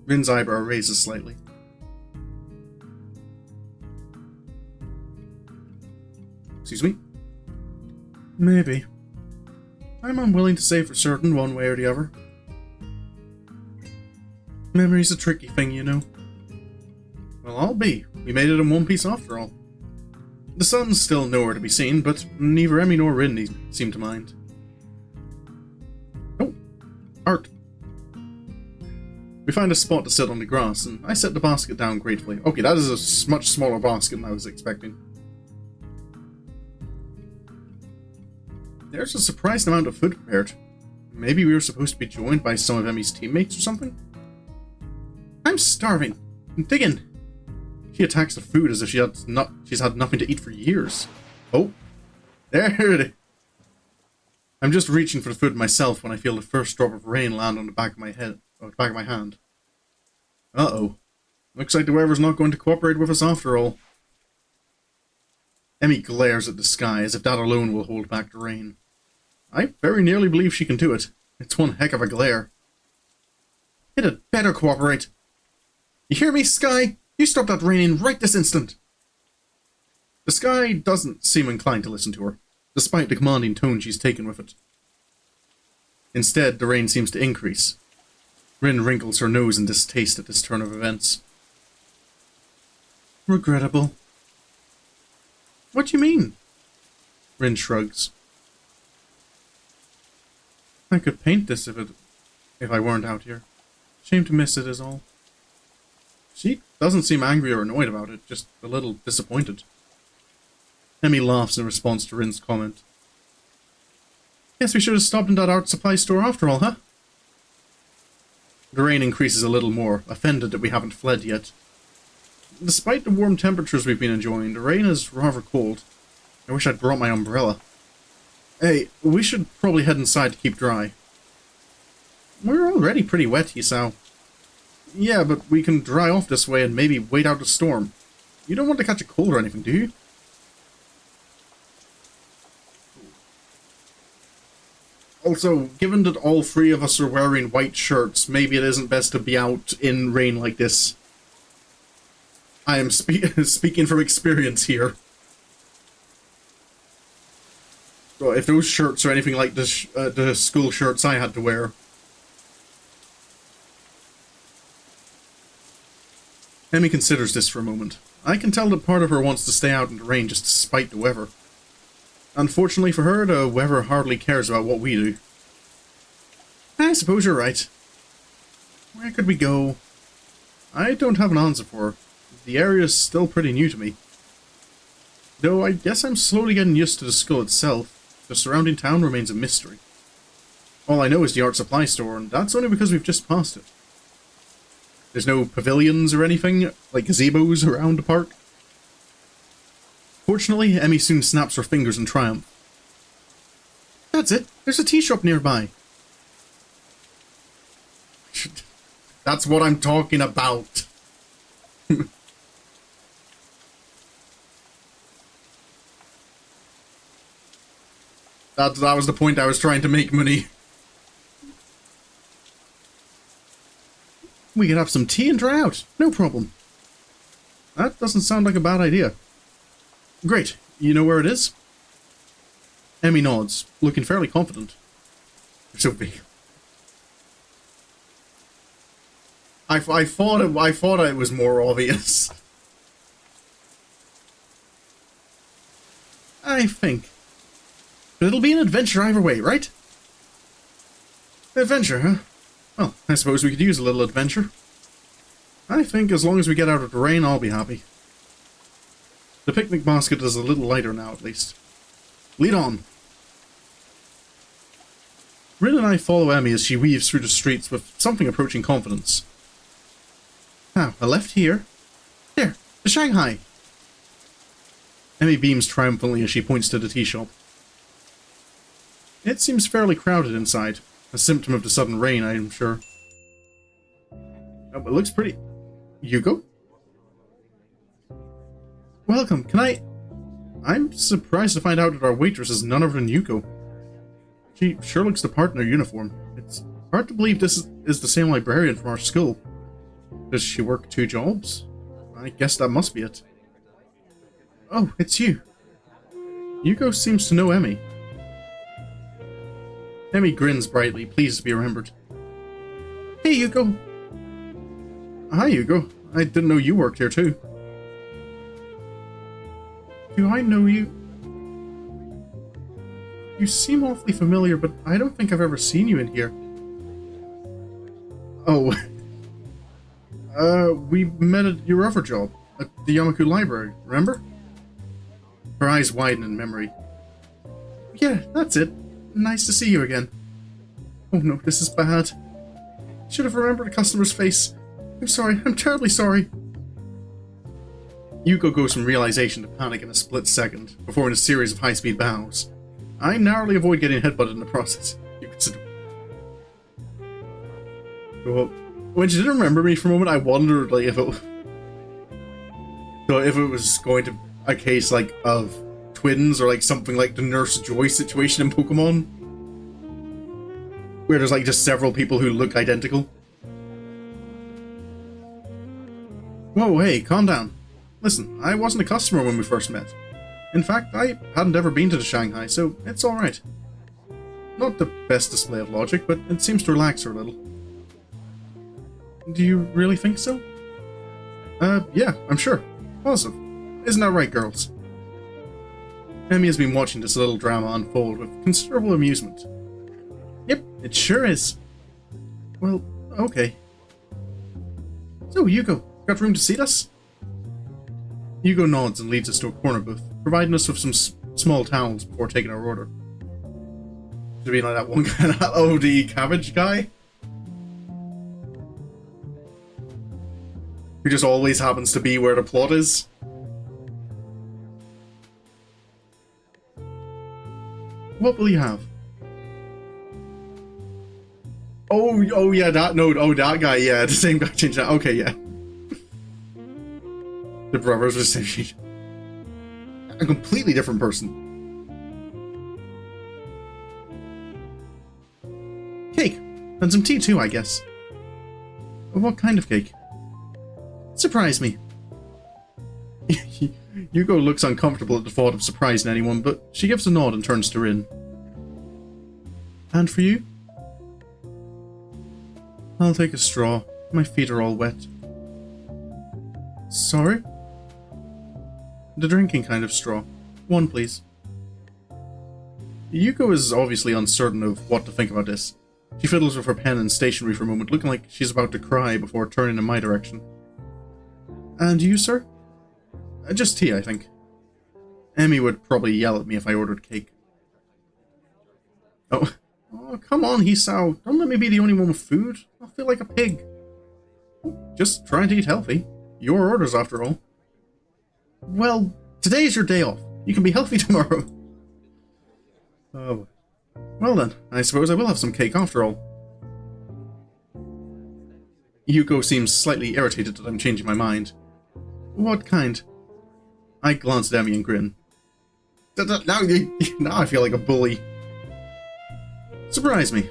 Rin's eyebrow raises slightly. Excuse me? Maybe. I'm unwilling to say for certain one way or the other. Memory's a tricky thing, you know. Well, I'll be. We made it in one piece after all. The sun's still nowhere to be seen, but neither Emmy nor Rin seem to mind. Oh, art. We find a spot to sit on the grass, and I set the basket down gratefully. Okay, that is a much smaller basket than I was expecting. There's a surprising amount of food prepared. Maybe we were supposed to be joined by some of Emmy's teammates or something? I'm starving. Dig in. She attacks the food as if she's had nothing to eat for years. Oh, there it is. I'm just reaching for the food myself when I feel the first drop of rain land on the back of my head, or the back of my hand. Uh-oh. Looks like the weather's not going to cooperate with us after all. Emmy glares at the sky as if that alone will hold back the rain. I very nearly believe she can do it. It's one heck of a glare. It had better cooperate. You hear me, Sky? You stop that raining right this instant. The Sky doesn't seem inclined to listen to her, despite the commanding tone she's taken with it. Instead, the rain seems to increase. Rin wrinkles her nose in distaste at this turn of events. Regrettable. What do you mean? Rin shrugs. I could paint this if I weren't out here. Shame to miss it is all. She doesn't seem angry or annoyed about it, just a little disappointed. Emmy laughs in response to Rin's comment. Guess we should have stopped in that art supply store after all, huh? The rain increases a little more, offended that we haven't fled yet. Despite the warm temperatures we've been enjoying, the rain is rather cold. I wish I'd brought my umbrella. Hey, we should probably head inside to keep dry. We're already pretty wet, Hisao. Yeah, but we can dry off this way and maybe wait out the storm. You don't want to catch a cold or anything, do you? Also, given that all three of us are wearing white shirts, maybe it isn't best to be out in rain like this. I am speaking from experience here. So if those shirts are anything like the school shirts I had to wear. Emmy considers this for a moment. I can tell that part of her wants to stay out in the rain just to spite the weather. Unfortunately for her, the weather hardly cares about what we do. I suppose you're right. Where could we go? I don't have an answer for her. The area's still pretty new to me. Though I guess I'm slowly getting used to the skull itself. The surrounding town remains a mystery. All I know is the art supply store, and that's only because we've just passed it. There's no pavilions or anything, like gazebos around the park. Fortunately, Emmy soon snaps her fingers in triumph. That's it. There's a tea shop nearby. That's what I'm talking about. That was the point I was trying to make, Mooney. We can have some tea and dry out. No problem. That doesn't sound like a bad idea. Great. You know where it is? Emmy nods, looking fairly confident. You're so big. I thought it was more obvious. I think. But it'll be an adventure either way, right? Adventure, huh? Well, I suppose we could use a little adventure. I think as long as we get out of the rain, I'll be happy. The picnic basket is a little lighter now, at least. Lead on. Rin and I follow Emmy as she weaves through the streets with something approaching confidence. Now, a left here. There, the Shanghai. Emmy beams triumphantly as she points to the tea shop. It seems fairly crowded inside. A symptom of the sudden rain, I'm sure. Oh, it looks pretty... Yuko? Welcome, I'm surprised to find out that our waitress is none other than Yuko. She sure looks the part in her uniform. It's hard to believe this is the same librarian from our school. Does she work 2 jobs? I guess that must be it. Oh, it's you. Yuko seems to know Emmy. Emmy grins brightly, pleased to be remembered. Hey, Yuko. Hi, Yuko. I didn't know you worked here, too. Do I know you? You seem awfully familiar, but I don't think I've ever seen you in here. Oh. We met at your other job, at the Yamaku library, remember? Her eyes widen in memory. Yeah, that's it. Nice to see you again. Oh no, this is bad. Should have remembered a customer's face. I'm sorry, I'm terribly sorry. Yuko goes from realization to panic in a split second, performing a series of high-speed bows. I narrowly avoid getting headbutted in the process. Well, when she didn't remember me for a moment, I wondered like if it was going to a case like of twins or like something like the Nurse Joy situation in Pokemon, where there's like just several people who look identical. Whoa, hey, calm down. Listen, I wasn't a customer when we first met. In fact, I hadn't ever been to the Shanghai, so it's alright. Not the best display of logic, but it seems to relax her a little. Do you really think so? Yeah, I'm sure. Positive. Isn't that right, girls? Emmy has been watching this little drama unfold with considerable amusement. Yep, it sure is. Well, okay. So, Yuko, got room to seat us? Yuko nods and leads us to a corner booth, providing us with some small towels before taking our order. To be like that one guy, that OD cabbage guy? Who just always happens to be where the plot is. What will you have? Oh yeah, that note. Oh, that guy. Yeah, the same guy changed that. Okay, yeah. The brothers were the same shit. A completely different person. Cake, and some tea too, I guess. What kind of cake? Surprise me. Yuko looks uncomfortable at the thought of surprising anyone, but she gives a nod and turns to Rin. And for you? I'll take a straw. My feet are all wet. Sorry? The drinking kind of straw. One, please. Yuko is obviously uncertain of what to think about this. She fiddles with her pen and stationery for a moment, looking like she's about to cry before turning in my direction. And you, sir? Just tea, I think. Emmy would probably yell at me if I ordered cake. Oh, come on, Hisao. Don't let me be the only one with food. I'll feel like a pig. Just trying to eat healthy. Your orders, after all. Well, today's your day off. You can be healthy tomorrow. Oh. Well then, I suppose I will have some cake after all. Yuko seems slightly irritated that I'm changing my mind. What kind? I glance at Emmy and grin. Now I feel like a bully. Surprise me.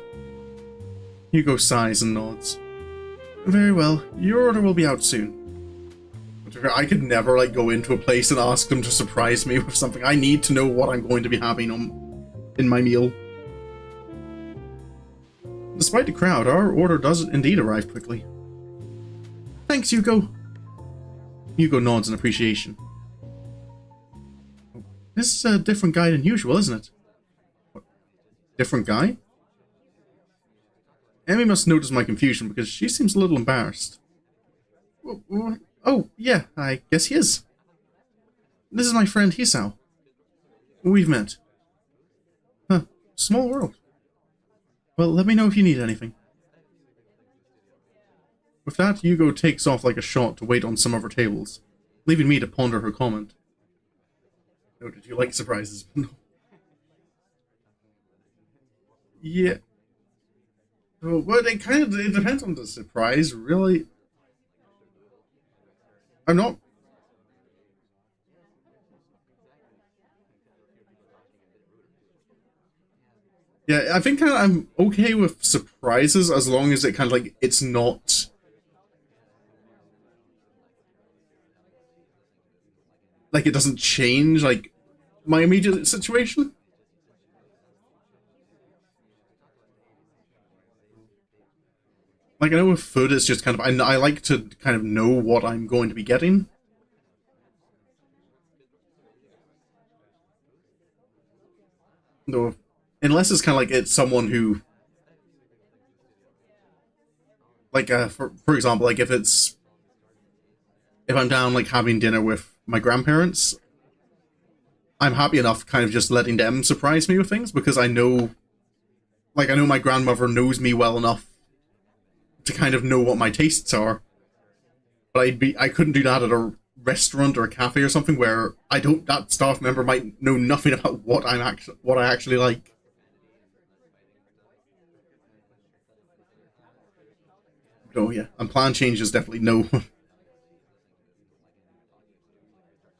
Yuko sighs and nods. Very well, your order will be out soon. I could never, like, go into a place and ask them to surprise me with something. I need to know what I'm going to be having in my meal. Despite the crowd, our order does indeed arrive quickly. Thanks, Yuko. Yuko nods in appreciation. This is a different guy than usual, isn't it? What? Different guy? Emmy must notice my confusion because she seems a little embarrassed. Oh, yeah, I guess he is. This is my friend Hisao. We've met. Huh, small world. Well, let me know if you need anything. With that, Yugo takes off like a shot to wait on some of her tables, leaving me to ponder her comment. Oh, did you like surprises? No. Yeah. Well, it depends on the surprise, really. I'm not... Yeah, I think I'm okay with surprises as long as it kind of like, it's not... Like, it doesn't change, like, my immediate situation. Like, I know with food, it's just kind of... I like to kind of know what I'm going to be getting. No, unless it's kind of like it's someone who... Like, for example, like, if it's... If I'm down, like, having dinner with my grandparents, I'm happy enough kind of just letting them surprise me with things, because I know... Like, I know my grandmother knows me well enough to kind of know what my tastes are. But I couldn't do that at a restaurant or a cafe or something where that staff member might know nothing about what I actually like. Oh yeah, and plan changes definitely no.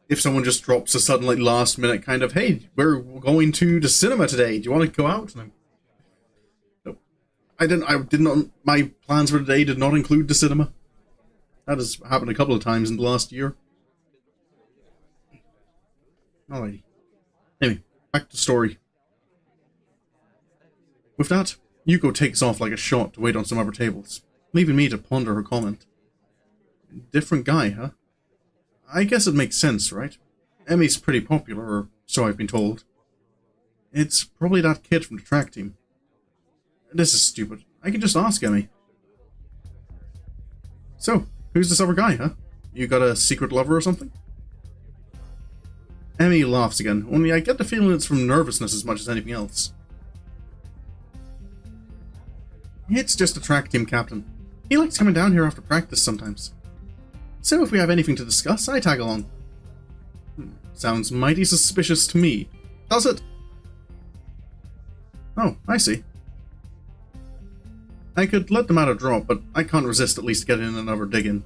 If someone just drops a sudden, like, last minute kind of, hey, we're going to the cinema today, do you want to go out? And I did not, my plans for today did not include the cinema. That has happened a couple of times in the last year. Alrighty. Anyway, back to the story. With that, Yuko takes off like a shot to wait on some other tables, leaving me to ponder her comment. Different guy, huh? I guess it makes sense, right? Emmy's pretty popular, or so I've been told. It's probably that kid from the track team. This is stupid. I can just ask Emmy. So, who's this other guy, huh? You got a secret lover or something? Emmy laughs again, only I get the feeling it's from nervousness as much as anything else. It's just a track team captain. He likes coming down here after practice sometimes. So if we have anything to discuss, I tag along. Sounds mighty suspicious to me. Does it? Oh, I see. I could let the matter drop, but I can't resist at least getting in another dig in.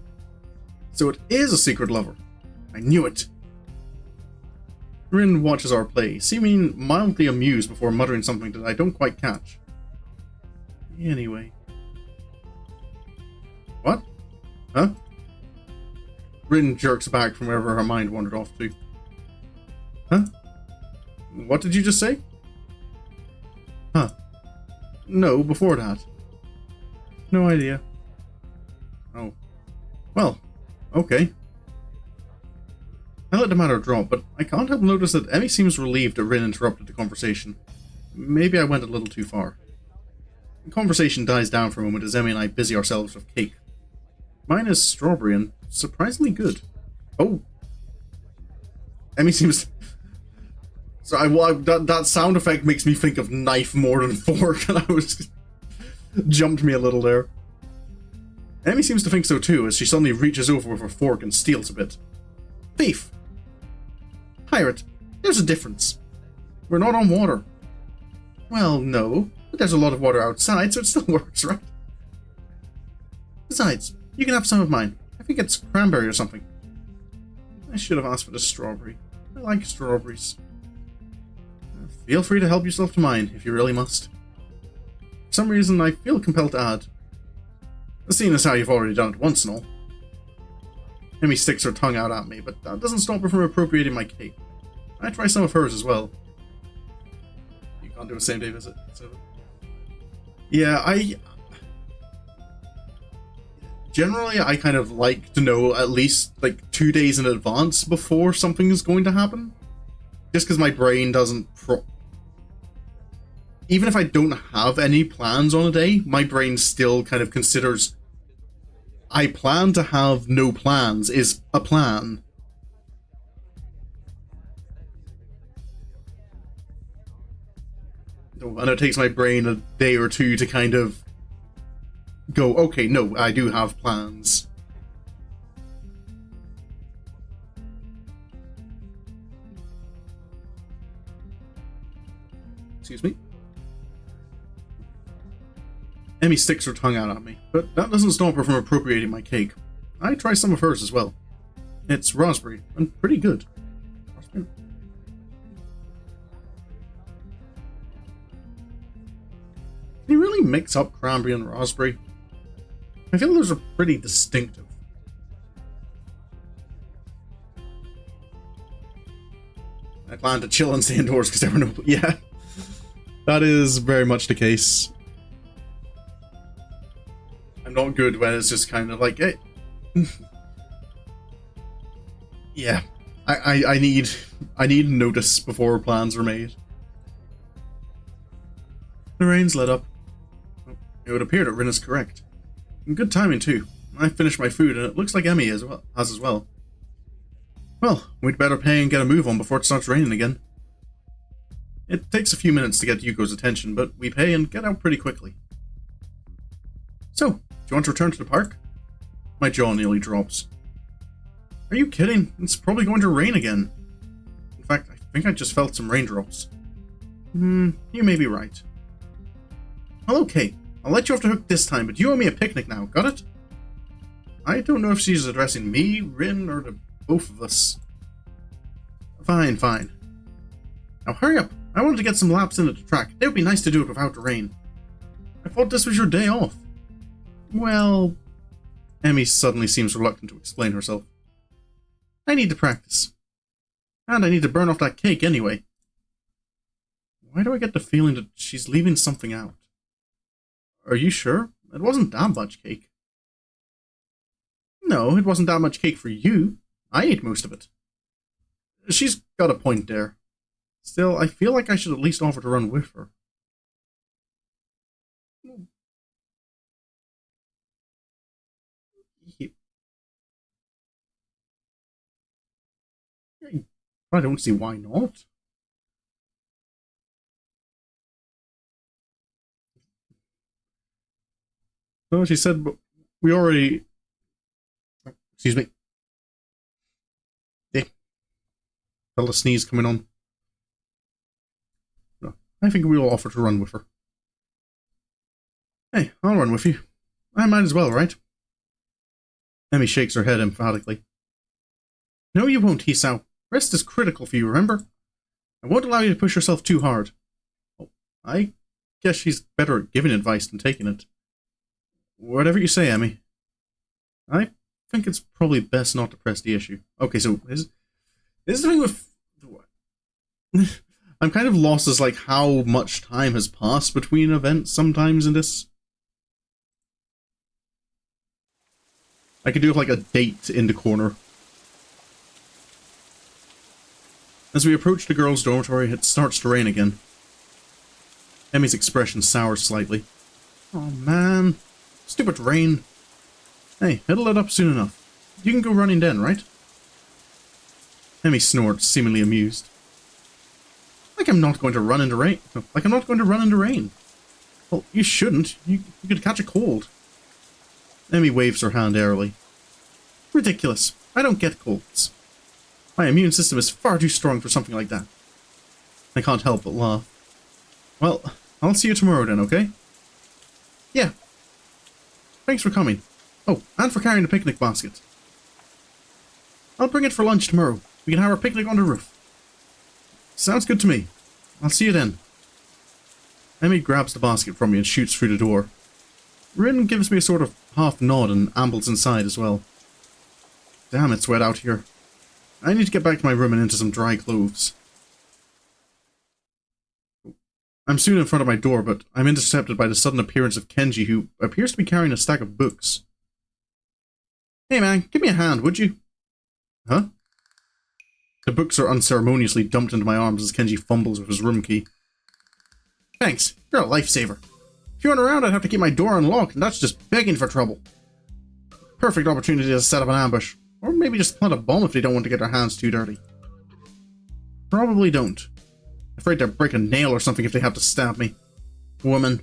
So it is a secret lover. I knew it. Rin watches our play, seeming mildly amused before muttering something that I don't quite catch. Anyway. What? Huh? Rin jerks back from wherever her mind wandered off to. Huh? What did you just say? Huh. No, before that. No idea. Oh. Well, okay. I let the matter drop, but I can't help notice that Emmy seems relieved that Rin interrupted the conversation. Maybe I went a little too far. The conversation dies down for a moment as Emmy and I busy ourselves with cake. Mine is strawberry and surprisingly good. Oh. Emmy seems... Sorry, that sound effect makes me think of knife more than fork, and I was... jumped me a little there. Emmy seems to think so too, as she suddenly reaches over with her fork and steals a bit. Thief! Pirate, there's a difference. We're not on water. Well, no, but there's a lot of water outside, so it still works, right? Besides, you can have some of mine. I think it's cranberry or something. I should have asked for the strawberry. I like strawberries. Feel free to help yourself to mine, if you really must. For some reason, I feel compelled to add. Seeing as how you've already done it once and all. Emmy sticks her tongue out at me, but that doesn't stop her from appropriating my cake. I try some of hers as well. You can't do a same-day visit, so... Yeah, generally, I kind of like to know at least, like, 2 days in advance before something is going to happen. Just because my brain doesn't even if I don't have any plans on a day, my brain still kind of considers I plan to have no plans is a plan. And it takes my brain a day or two to kind of go, okay, no, I do have plans. Excuse me. Emmy sticks her tongue out at me, but that doesn't stop her from appropriating my cake. I try some of hers as well. It's raspberry, and pretty good. Raspberry. Can you really mix up cranberry and raspberry? I feel those are pretty distinctive. I plan to chill and stay indoors because there were no... Yeah, that is very much the case. I'm not good when it's just kind of like, hey. Yeah, I need notice before plans are made. The rain's let up. It would appear that Rin is correct. Good timing too. I finished my food and it looks like Emmy has as well. Well, we'd better pay and get a move on before it starts raining again. It takes a few minutes to get Yuko's attention, but we pay and get out pretty quickly. So, do you want to return to the park? My jaw nearly drops. Are you kidding? It's probably going to rain again. In fact, I think I just felt some raindrops. You may be right. Well, okay. I'll let you off the hook this time, but you owe me a picnic now, got it? I don't know if she's addressing me, Rin, or the both of us. Fine, fine. Now hurry up. I wanted to get some laps in at the track. It would be nice to do it without the rain. I thought this was your day off. Well... Emmy suddenly seems reluctant to explain herself. I need to practice. And I need to burn off that cake anyway. Why do I get the feeling that she's leaving something out? Are you sure? It wasn't that much cake. No, it wasn't that much cake for you. I ate most of it. She's got a point there. Still, I feel like I should at least offer to run with her. I don't see why not. No, she said, but we already... Excuse me. Yeah. Felt a sneeze coming on. No, I think we will offer to run with her. Hey, I'll run with you. I might as well, right? Emmy shakes her head emphatically. No, you won't, Hisao. Rest is critical for you, remember? I won't allow you to push yourself too hard. Oh, I guess she's better at giving advice than taking it. Whatever you say, Emmy. I think it's probably best not to press the issue. Okay, so this is the thing with... I'm kind of lost as like how much time has passed between events sometimes in this. I could do like a date in the corner. As we approach the girls' dormitory, it starts to rain again. Emmy's expression sours slightly. Oh man. Stupid rain. Hey, it'll let up soon enough. You can go running then, right? Emmy snorts, seemingly amused. Like I'm not going to run into rain. Like I'm not going to run into rain. Well, you shouldn't. You could catch a cold. Emmy waves her hand airily. Ridiculous. I don't get colds. My immune system is far too strong for something like that. I can't help but laugh. Well, I'll see you tomorrow then, okay? Yeah. Thanks for coming. Oh, and for carrying the picnic basket. I'll bring it for lunch tomorrow. We can have our picnic on the roof. Sounds good to me. I'll see you then. Emmy grabs the basket from me and shoots through the door. Rin gives me a sort of half nod and ambles inside as well. Damn, it's wet out here. I need to get back to my room and into some dry clothes. I'm soon in front of my door, but I'm intercepted by the sudden appearance of Kenji, who appears to be carrying a stack of books. Hey man, give me a hand, would you? Huh? The books are unceremoniously dumped into my arms as Kenji fumbles with his room key. Thanks, you're a lifesaver. If you weren't around, I'd have to keep my door unlocked, and that's just begging for trouble. Perfect opportunity to set up an ambush. Or maybe just plant a bomb if they don't want to get their hands too dirty. Probably don't. Afraid to break a nail or something if they have to stab me. Woman.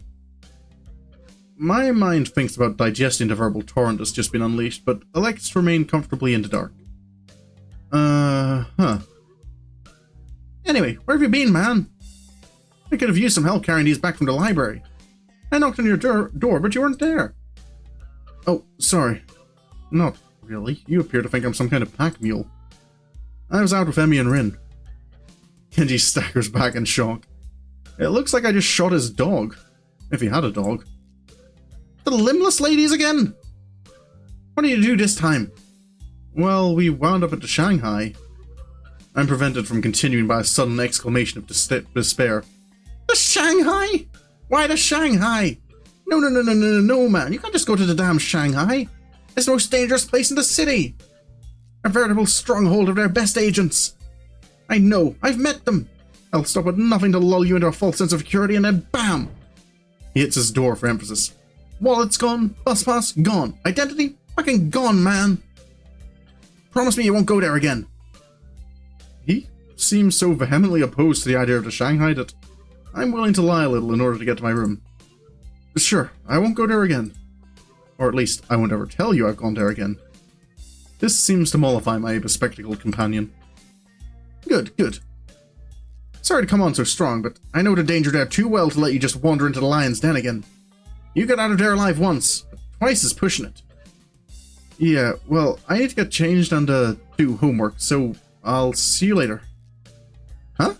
My mind thinks about digesting the verbal torrent that's just been unleashed, but elects to remain comfortably in the dark. Huh. Anyway, where have you been, man? I could have used some help carrying these back from the library. I knocked on your door, but you weren't there. Oh, sorry. Not really. You appear to think I'm some kind of pack mule. I was out with Emmy and Rin. Kenji staggers back in shock. It looks like I just shot his dog. If he had a dog. The limbless ladies again? What did you do this time? Well, we wound up at the Shanghai. I'm prevented from continuing by a sudden exclamation of despair. The Shanghai? Why the Shanghai? No, man. You can't just go to the damn Shanghai. It's the most dangerous place in the city. A veritable stronghold of their best agents. I know. I've met them. I'll stop at nothing to lull you into a false sense of security, and then BAM! He hits his door for emphasis. Wallet's gone. Bus pass gone. Identity fucking gone, man. Promise me you won't go there again. He seems so vehemently opposed to the idea of the Shanghai that I'm willing to lie a little in order to get to my room. Sure, I won't go there again. Or at least, I won't ever tell you I've gone there again. This seems to mollify my bespectacled companion. Good. Sorry to come on so strong, but I know the danger there too well to let you just wander into the lion's den again. You got out of there alive once, but twice is pushing it. Yeah, well, I need to get changed and do homework, so I'll see you later. Huh?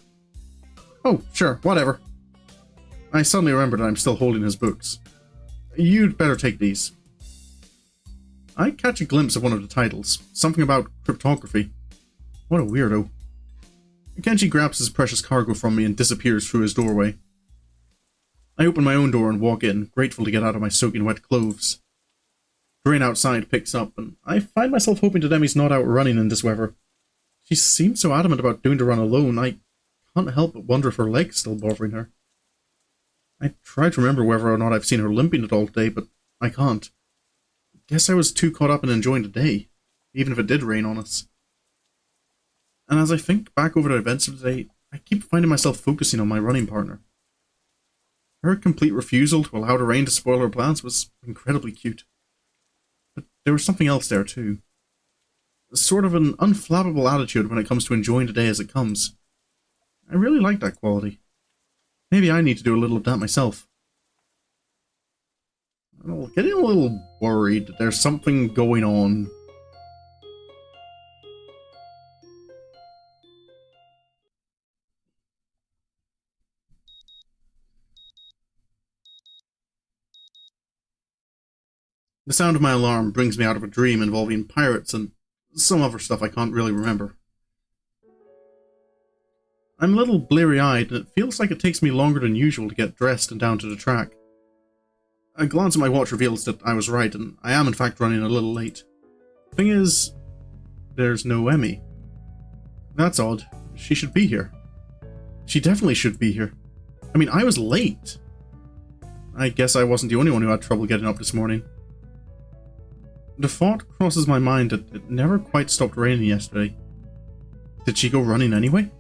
Oh, sure, whatever. I suddenly remembered that I'm still holding his books. You'd better take these. I catch a glimpse of one of the titles, something about cryptography. What a weirdo. Kenji grabs his precious cargo from me and disappears through his doorway. I open my own door and walk in, grateful to get out of my soaking wet clothes. The rain outside picks up, and I find myself hoping that Emmy's not out running in this weather. She seems so adamant about doing the run alone, I can't help but wonder if her leg's still bothering her. I try to remember whether or not I've seen her limping at all today, but I can't. Guess I was too caught up in enjoying the day, even if it did rain on us. And as I think back over the events of the day, I keep finding myself focusing on my running partner. Her complete refusal to allow the rain to spoil her plans was incredibly cute. But there was something else there too. Sort of an unflappable attitude when it comes to enjoying the day as it comes. I really like that quality. Maybe I need to do a little of that myself. I'm getting a little worried that there's something going on. The sound of my alarm brings me out of a dream involving pirates and some other stuff I can't really remember. I'm a little bleary-eyed, and it feels like it takes me longer than usual to get dressed and down to the track. A glance at my watch reveals that I was right, and I am in fact running a little late. The thing is, there's no Emmy. That's odd. She should be here. She definitely should be here. I mean, I was late. I guess I wasn't the only one who had trouble getting up this morning. The thought crosses my mind that it never quite stopped raining yesterday. Did she go running anyway?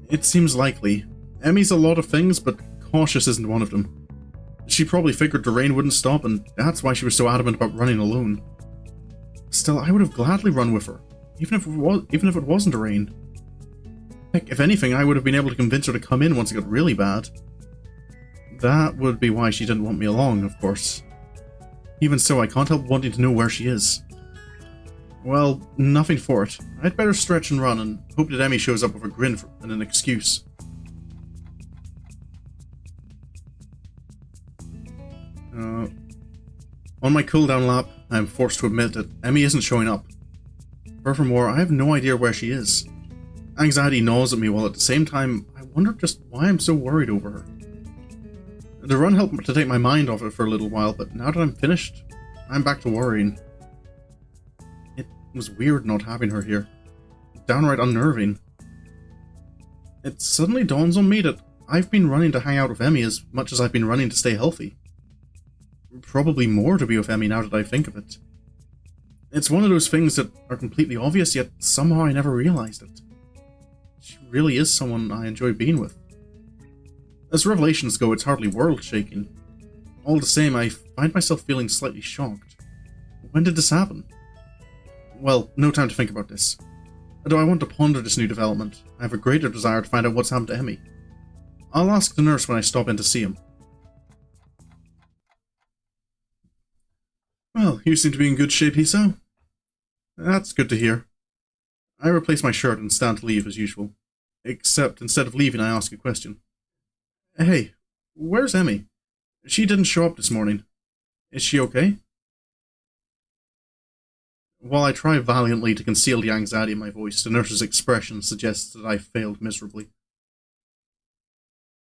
It seems likely. Emmy's a lot of things, but cautious isn't one of them. She probably figured the rain wouldn't stop, and that's why she was so adamant about running alone. Still, I would have gladly run with her, even if it wasn't a rain. Heck, if anything, I would have been able to convince her to come in once it got really bad. That would be why she didn't want me along, of course. Even so, I can't help wanting to know where she is. Well, nothing for it. I'd better stretch and run and hope that Emmy shows up with a grin and an excuse. On my cooldown lap, I am forced to admit that Emmy isn't showing up. Furthermore, I have no idea where she is. Anxiety gnaws at me while at the same time, I wonder just why I'm so worried over her. The run helped to take my mind off it for a little while, but now that I'm finished, I'm back to worrying. It was weird not having her here. Downright unnerving. It suddenly dawns on me that I've been running to hang out with Emmy as much as I've been running to stay healthy. Probably more to be with Emmy now that I think of it. It's one of those things that are completely obvious, yet somehow I never realized it. She really is someone I enjoy being with. As revelations go, it's hardly world-shaking. All the same, I find myself feeling slightly shocked. When did this happen? Well, no time to think about this. Though I want to ponder this new development, I have a greater desire to find out what's happened to Emmy. I'll ask the nurse when I stop in to see him. Well, you seem to be in good shape, Hisao. That's good to hear. I replace my shirt and stand to leave as usual. Except, instead of leaving, I ask a question. Hey, where's Emmy? She didn't show up this morning. Is she okay? While I try valiantly to conceal the anxiety in my voice, the nurse's expression suggests that I failed miserably.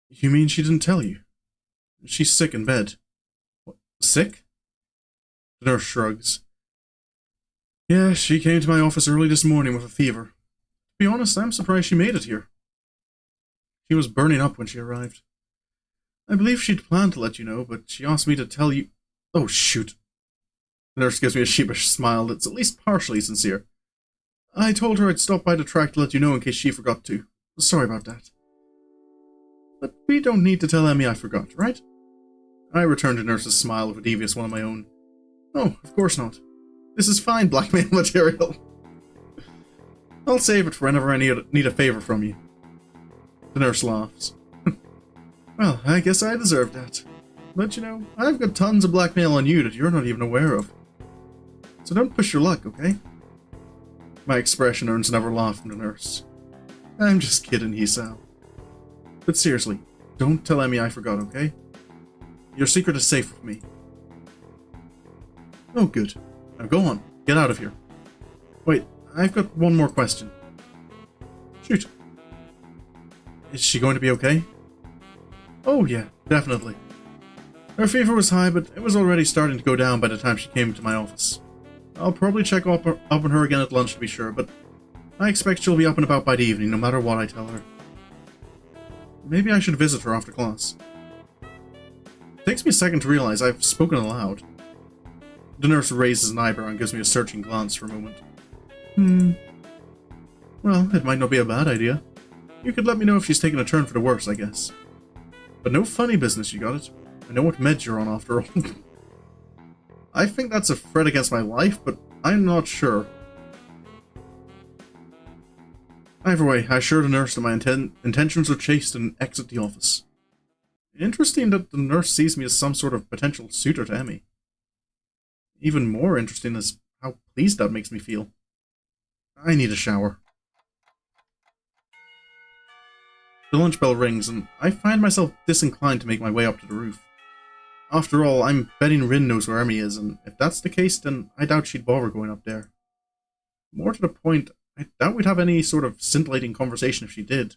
You mean she didn't tell you? She's sick in bed. What, sick? The nurse shrugs. Yeah, she came to my office early this morning with a fever. To be honest, I'm surprised she made it here. She was burning up when she arrived. I believe she'd planned to let you know, but she asked me to tell you... Oh, shoot. The nurse gives me a sheepish smile that's at least partially sincere. I told her I'd stop by the track to let you know in case she forgot to. Sorry about that. But we don't need to tell Emmy I forgot, right? I returned the nurse's smile with a devious one of my own. Oh, of course not. This is fine blackmail material. I'll save it for whenever I need a favor from you. The nurse laughs. Well, I guess I deserve that. But you know, I've got tons of blackmail on you that you're not even aware of. So don't push your luck, okay? My expression earns another laugh from the nurse. I'm just kidding, Hisao. But seriously, don't tell Emmy I forgot, okay? Your secret is safe with me. Oh, good. Now go on, get out of here. Wait, I've got one more question. Shoot. Is she going to be okay? Oh yeah, definitely. Her fever was high, but it was already starting to go down by the time she came to my office. I'll probably check up on her again at lunch to be sure, but I expect she'll be up and about by the evening, no matter what I tell her. Maybe I should visit her after class. It takes me a second to realize I've spoken aloud. The nurse raises an eyebrow and gives me a searching glance for a moment. Well, it might not be a bad idea. You could let me know if she's taken a turn for the worse, I guess. But no funny business, you got it? I know what meds you're on after all. I think that's a threat against my life, but I'm not sure. Either way, I assure the nurse that my intentions are chaste and exit the office. Interesting that the nurse sees me as some sort of potential suitor to Emmy. Even more interesting is how pleased that makes me feel. I need a shower. The lunch bell rings, and I find myself disinclined to make my way up to the roof. After all, I'm betting Rin knows where Emmy is, and if that's the case, then I doubt she'd bother going up there. More to the point, I doubt we'd have any sort of scintillating conversation if she did.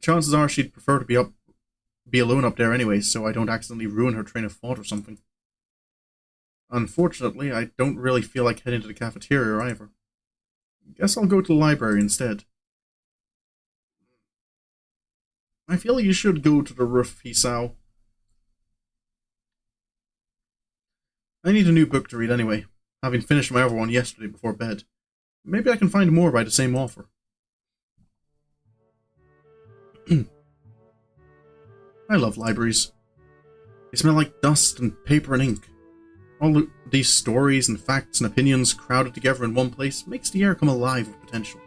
Chances are she'd prefer to be alone up there anyway, so I don't accidentally ruin her train of thought or something. Unfortunately, I don't really feel like heading to the cafeteria either. Guess I'll go to the library instead. I feel like you should go to the roof, Hisao. I need a new book to read anyway, having finished my other one yesterday before bed. Maybe I can find more by the same author. I love libraries. They smell like dust and paper and ink. All these stories and facts and opinions crowded together in one place makes the air come alive with potential.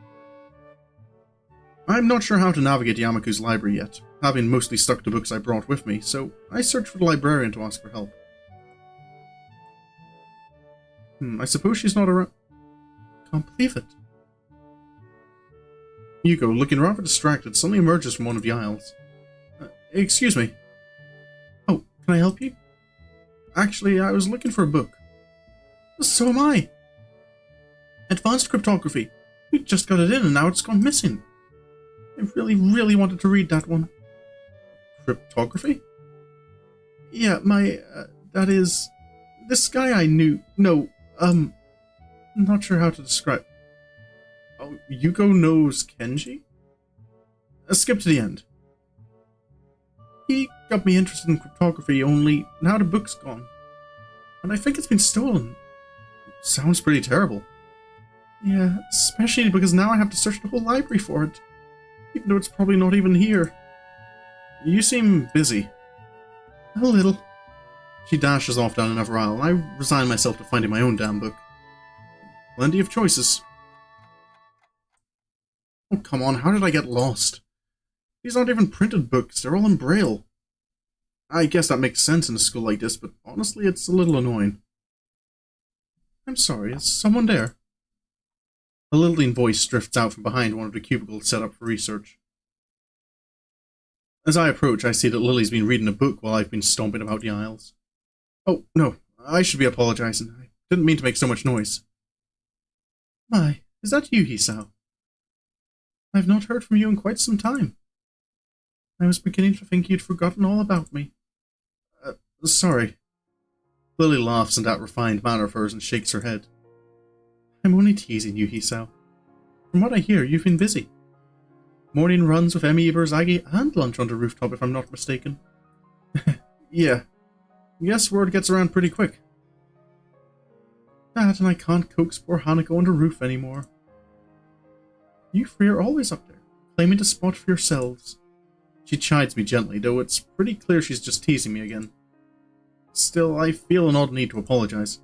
I'm not sure how to navigate Yamaku's library yet, having mostly stuck to books I brought with me, so I searched for the librarian to ask for help. I suppose she's not around. Can't believe it. Yuko, looking rather distracted, suddenly emerges from one of the aisles. Excuse me. Oh, can I help you? Actually, I was looking for a book. So am I. Advanced Cryptography. We just got it in and now it's gone missing. I really wanted to read that one. Cryptography? Yeah, that is... This guy I knew... No, I'm not sure how to describe... Oh, Yuko knows Kenji? Skip to the end. He got me interested in cryptography, only now the book's gone. And I think it's been stolen. Sounds pretty terrible. Yeah, especially because now I have to search the whole library for it. Even though it's probably not even here. You seem busy. A little. She dashes off down another aisle, and I resign myself to finding my own damn book. Plenty of choices. Oh, come on, how did I get lost? These aren't even printed books, they're all in Braille. I guess that makes sense in a school like this, but honestly, it's a little annoying. I'm sorry, is someone there? A littling voice drifts out from behind one of the cubicles set up for research. As I approach, I see that Lily's been reading a book while I've been stomping about the aisles. Oh, no, I should be apologizing. I didn't mean to make so much noise. My, is that you, Hisao? I've not heard from you in quite some time. I was beginning to think you'd forgotten all about me. Sorry. Lily laughs in that refined manner of hers and shakes her head. I'm only teasing you, Hisao. From what I hear, you've been busy. Morning runs with Emi Ibarazagi and lunch on the rooftop, if I'm not mistaken. Yeah. Guess word gets around pretty quick. That, and I can't coax poor Hanako on the roof anymore. You three are always up there, claiming the spot for yourselves. She chides me gently, though it's pretty clear she's just teasing me again. Still, I feel an odd need to apologize.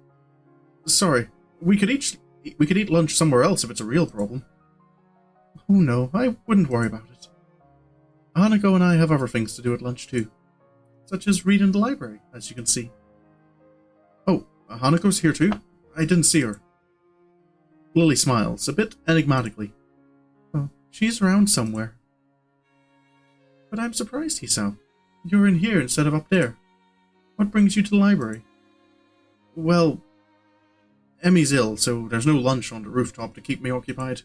Sorry, we could eat lunch somewhere else if it's a real problem. Oh no, I wouldn't worry about it. Hanako and I have other things to do at lunch too, such as read in the library, as you can see. Oh, Hanako's here too? I didn't see her. Lily smiles, a bit enigmatically. Oh, she's around somewhere. But I'm surprised, Hisao. You're in here instead of up there. What brings you to the library? Well, Emmy's ill, so there's no lunch on the rooftop to keep me occupied.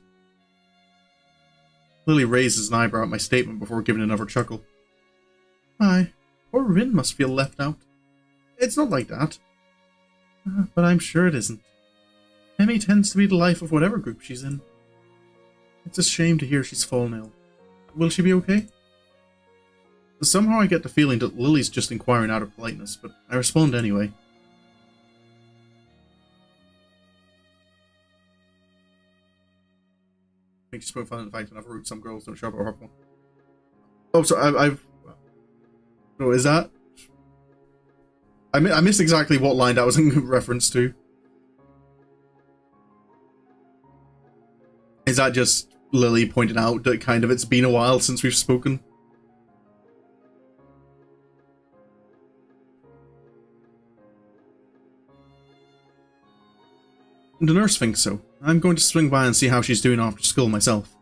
Lily raises an eyebrow at my statement before giving another chuckle. Aye, poor Rin must feel left out. It's not like that. But I'm sure it isn't. Emmy tends to be the life of whatever group she's in. It's a shame to hear she's fallen ill. Will she be okay? Somehow I get the feeling that Lily's just inquiring out of politeness, but I respond anyway. I think she's profiling the fact that I've heard some girls don't show up at her point. Oh, so I've... Oh, is that? I missed exactly what line that was in reference to. Is that just Lily pointing out that kind of it's been a while since we've spoken? The nurse thinks so. I'm going to swing by and see how she's doing after school myself.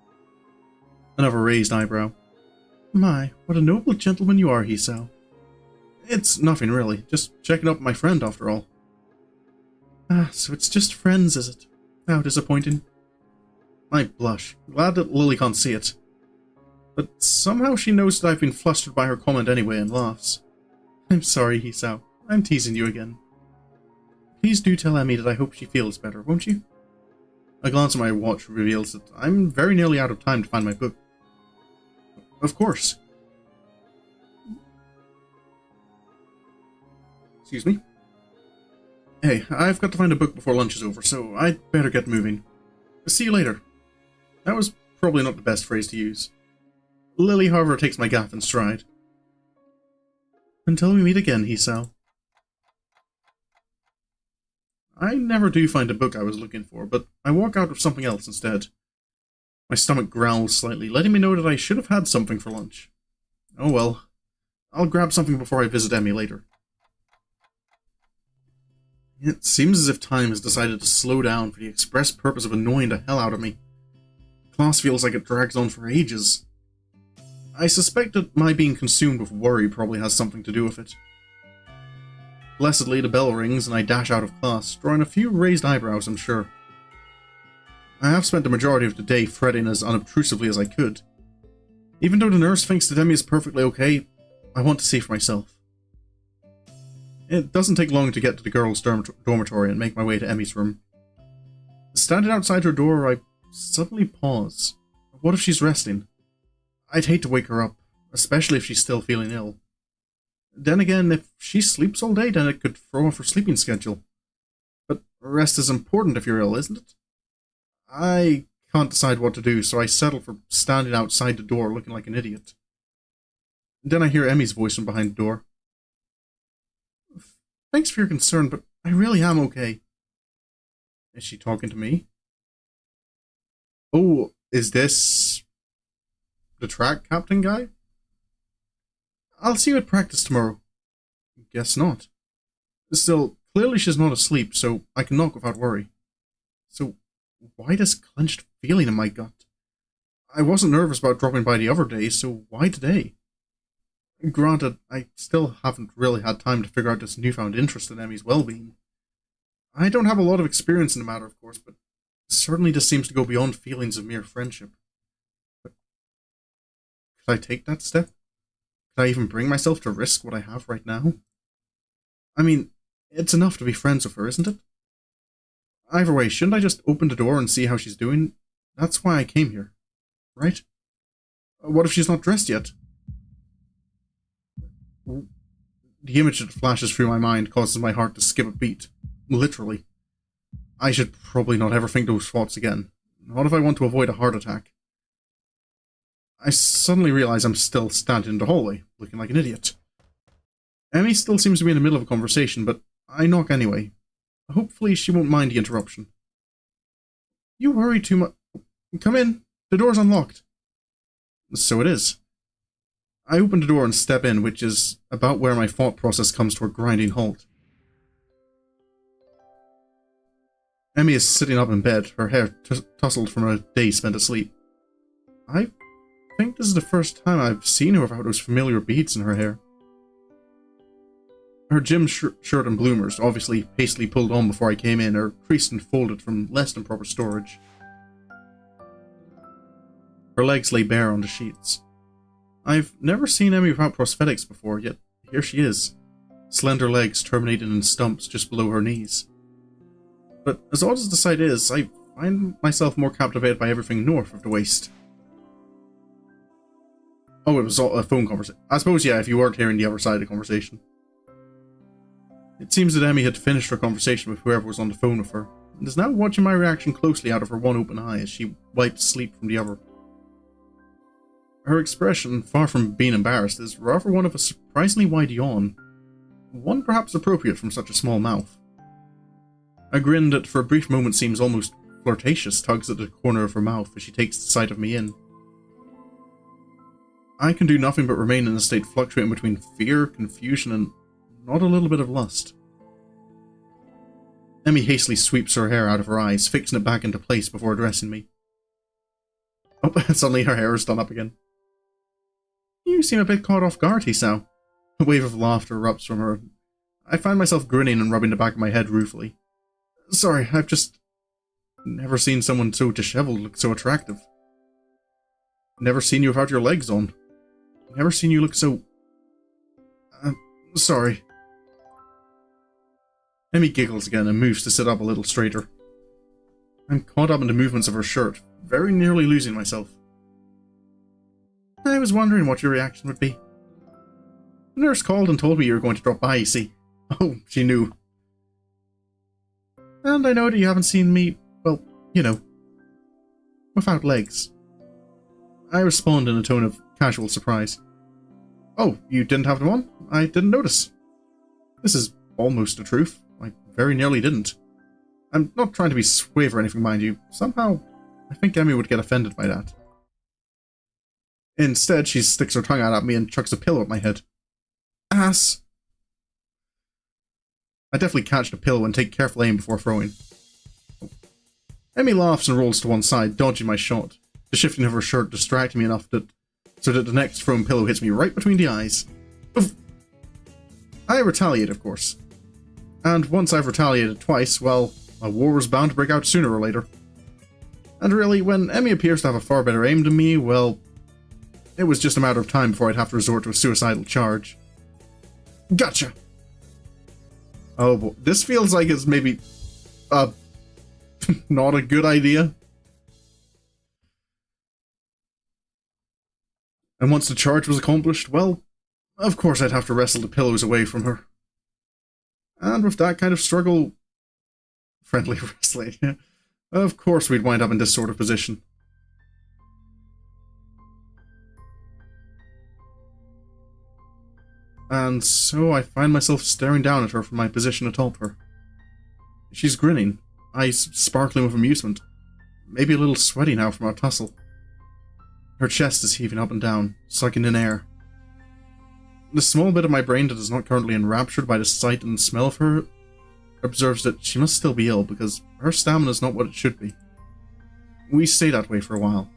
Another raised eyebrow. My, what a noble gentleman you are, Hisao. It's nothing really, just checking up on my friend after all. Ah, so it's just friends, is it? How disappointing. I blush, glad that Lily can't see it. But somehow she knows that I've been flustered by her comment anyway and laughs. I'm sorry, Hisao. I'm teasing you again. Please do tell Emmy that I hope she feels better, won't you? A glance at my watch reveals that I'm very nearly out of time to find my book. Of course. Excuse me. Hey, I've got to find a book before lunch is over, so I'd better get moving. See you later. That was probably not the best phrase to use. Lily, however, takes my gaffe in stride. Until we meet again, Hisao. I never do find a book I was looking for, but I walk out with something else instead. My stomach growls slightly, letting me know that I should have had something for lunch. Oh well. I'll grab something before I visit Emmy later. It seems as if time has decided to slow down for the express purpose of annoying the hell out of me. Class feels like it drags on for ages. I suspect that my being consumed with worry probably has something to do with it. Blessedly, the bell rings and I dash out of class, drawing a few raised eyebrows, I'm sure. I have spent the majority of the day fretting as unobtrusively as I could. Even though the nurse thinks that Emmy is perfectly okay, I want to see for myself. It doesn't take long to get to the girls' dormitory and make my way to Emmy's room. Standing outside her door, I suddenly pause. What if she's resting? I'd hate to wake her up, especially if she's still feeling ill. Then again, if she sleeps all day, then it could throw off her sleeping schedule. But rest is important if you're ill, isn't it? I can't decide what to do, so I settle for standing outside the door looking like an idiot. Then I hear Emmy's voice from behind the door. Thanks for your concern, but I really am okay. Is she talking to me? Oh, is this the track captain guy? I'll see you at practice tomorrow. Guess not. Still, clearly she's not asleep, so I can knock without worry. So, why this clenched feeling in my gut? I wasn't nervous about dropping by the other day, so why today? Granted, I still haven't really had time to figure out this newfound interest in Emmy's well-being. I don't have a lot of experience in the matter, of course, but certainly this seems to go beyond feelings of mere friendship. But could I take that step? Could I even bring myself to risk what I have right now? I mean, it's enough to be friends with her, isn't it? Either way, shouldn't I just open the door and see how she's doing? That's why I came here, right? What if she's not dressed yet? The image that flashes through my mind causes my heart to skip a beat. Literally. I should probably not ever think those thoughts again. Not if I want to avoid a heart attack. I suddenly realize I'm still standing in the hallway, looking like an idiot. Emmy still seems to be in the middle of a conversation, but I knock anyway. Hopefully she won't mind the interruption. You worry too much. Come in. The door's unlocked. So it is. I open the door and step in, which is about where my thought process comes to a grinding halt. Emmy is sitting up in bed, her hair tousled from a day spent asleep. I think this is the first time I've seen her without those familiar beads in her hair. Her gym shirt and bloomers, obviously hastily pulled on before I came in, are creased and folded from less than proper storage. Her legs lay bare on the sheets. I've never seen Emmy without prosthetics before, yet here she is. Slender legs terminating in stumps just below her knees. But as odd as the sight is, I find myself more captivated by everything north of the waist. Oh, it was a phone conversation. I suppose, yeah, if you weren't hearing the other side of the conversation. It seems that Emmy had finished her conversation with whoever was on the phone with her, and is now watching my reaction closely out of her one open eye as she wiped sleep from the other. Her expression, far from being embarrassed, is rather one of a surprisingly wide yawn, one perhaps appropriate from such a small mouth. A grin that for a brief moment seems almost flirtatious tugs at the corner of her mouth as she takes the sight of me in. I can do nothing but remain in a state fluctuating between fear, confusion, and not a little bit of lust. Emmy hastily sweeps her hair out of her eyes, fixing it back into place before addressing me. Oh, suddenly her hair is done up again. You seem a bit caught off guard, Hisao. A wave of laughter erupts from her. I find myself grinning and rubbing the back of my head ruefully. Sorry, I've just never seen someone so disheveled look so attractive. Never seen you without your legs on. Never seen you look so... sorry. Emmy giggles again and moves to sit up a little straighter. I'm caught up in the movements of her shirt, very nearly losing myself. I was wondering what your reaction would be. The nurse called and told me you were going to drop by, you see. Oh, she knew. And I know that you haven't seen me, well, you know, without legs. I respond in a tone of casual surprise. Oh, you didn't have them on? I didn't notice. This is almost the truth. I very nearly didn't. I'm not trying to be suave or anything, mind you. Somehow, I think Emmy would get offended by that. Instead, she sticks her tongue out at me and chucks a pillow at my head. Ass! I definitely catch the pillow and take careful aim before throwing. Emmy laughs and rolls to one side, dodging my shot. The shifting of her shirt distracted me enough so that the next thrown pillow hits me right between the eyes. Oof. I retaliate, of course. And once I've retaliated twice, well, a war is bound to break out sooner or later. And really, when Emmy appears to have a far better aim than me, well, it was just a matter of time before I'd have to resort to a suicidal charge. Gotcha! Oh boy, this feels like it's maybe, not a good idea. And once the charge was accomplished, well, of course I'd have to wrestle the pillows away from her. And with that kind of struggle, friendly wrestling, of course we'd wind up in this sort of position. And so I find myself staring down at her from my position atop her. She's grinning, eyes sparkling with amusement, maybe a little sweaty now from our tussle. Her chest is heaving up and down, sucking in air. The small bit of my brain that is not currently enraptured by the sight and smell of her observes that she must still be ill because her stamina is not what it should be. We stay that way for a while.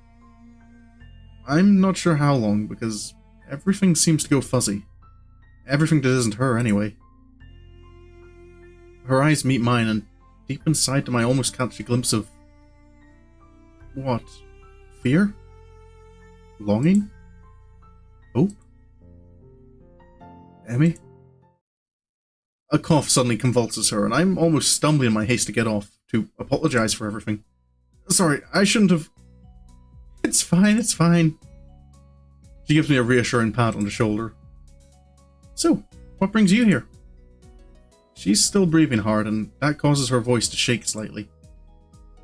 I'm not sure how long because everything seems to go fuzzy. Everything that isn't her, anyway. Her eyes meet mine, and deep inside them I almost catch a glimpse of... what? Fear? Longing? Hope? Emmy? A cough suddenly convulses her, and I'm almost stumbling in my haste to get off, to apologize for everything. Sorry, I shouldn't have... It's fine, it's fine. She gives me a reassuring pat on the shoulder. So, what brings you here? She's still breathing hard, and that causes her voice to shake slightly.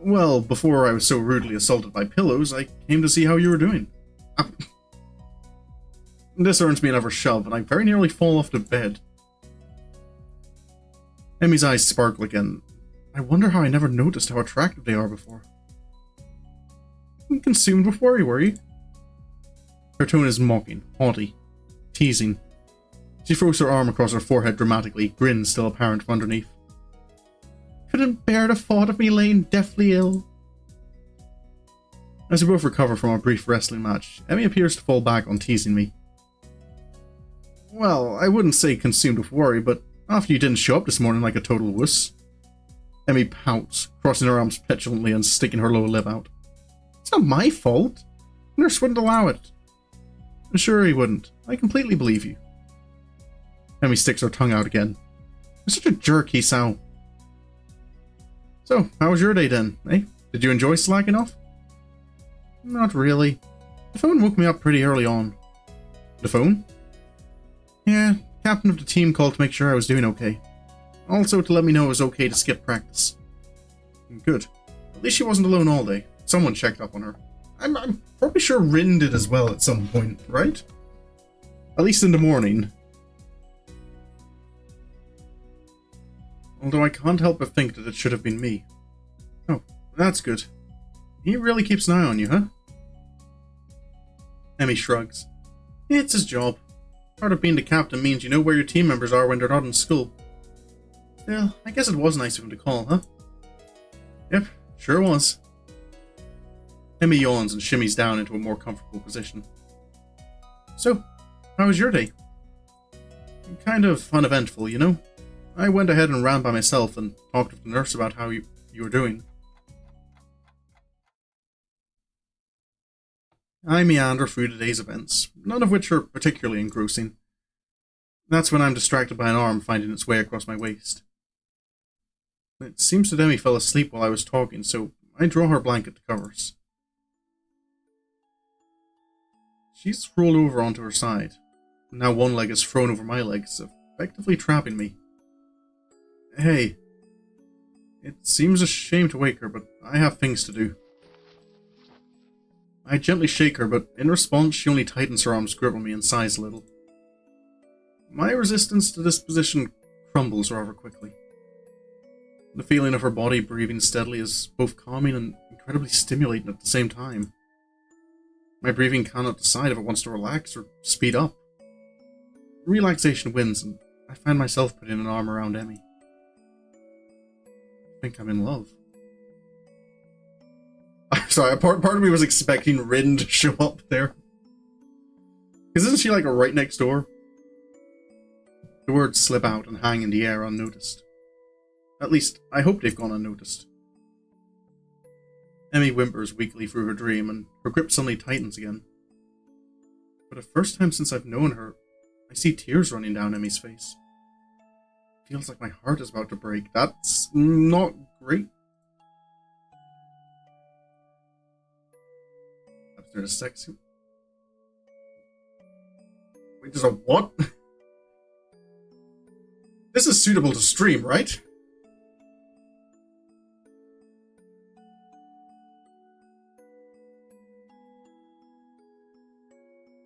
Well, before I was so rudely assaulted by pillows, I came to see how you were doing. This earns me another shove, and I very nearly fall off the bed. Emmy's eyes sparkle again. I wonder how I never noticed how attractive they are before. Consumed with worry, were you? Her tone is mocking, haughty, teasing. She throws her arm across her forehead dramatically, grin still apparent from underneath. Couldn't bear the thought of me laying deathly ill. As we both recover from our brief wrestling match, Emmy appears to fall back on teasing me. Well, I wouldn't say consumed with worry, but after you didn't show up this morning like a total wuss. Emmy pouts, crossing her arms petulantly and sticking her lower lip out. It's not my fault. Nurse wouldn't allow it. Sure he wouldn't. I completely believe you. Emmy sticks her tongue out again. You're such a jerk, Hisao. So, how was your day then, eh? Did you enjoy slacking off? Not really. The phone woke me up pretty early on. The phone? Yeah, captain of the team called to make sure I was doing okay. Also to let me know it was okay to skip practice. Good. At least she wasn't alone all day. Someone checked up on her. I'm probably sure Rin did as well at some point, right? At least in the morning. Although I can't help but think that it should have been me. Oh, that's good. He really keeps an eye on you, huh? Emmy shrugs. It's his job. Part of being the captain means you know where your team members are when they're not in school. Still, I guess it was nice of him to call, huh? Yep, sure was. Emmy yawns and shimmies down into a more comfortable position. So, how was your day? Kind of uneventful, you know? I went ahead and ran by myself and talked with the nurse about how you were doing. I meander through the day's events, none of which are particularly engrossing. That's when I'm distracted by an arm finding its way across my waist. It seems that Emmy fell asleep while I was talking, so I draw her blanket to covers. She's rolled over onto her side. Now one leg is thrown over my legs, effectively trapping me. Hey. It seems a shame to wake her, but I have things to do. I gently shake her, but in response she only tightens her arms grip on me and sighs a little. My resistance to this position crumbles rather quickly. The feeling of her body breathing steadily is both calming and incredibly stimulating at the same time. My breathing cannot decide if it wants to relax or speed up. Relaxation wins, and I find myself putting an arm around Emmy. I think I'm in love. I'm sorry, part of me was expecting Rin to show up there. Because isn't she like right next door? The words slip out and hang in the air unnoticed. At least, I hope they've gone unnoticed. Emmy whimpers weakly through her dream, and her grip suddenly tightens again. For the first time since I've known her, I see tears running down Emmy's face. It feels like my heart is about to break. That's not great. After the sex... Wait, there's a what? This is suitable to stream, right?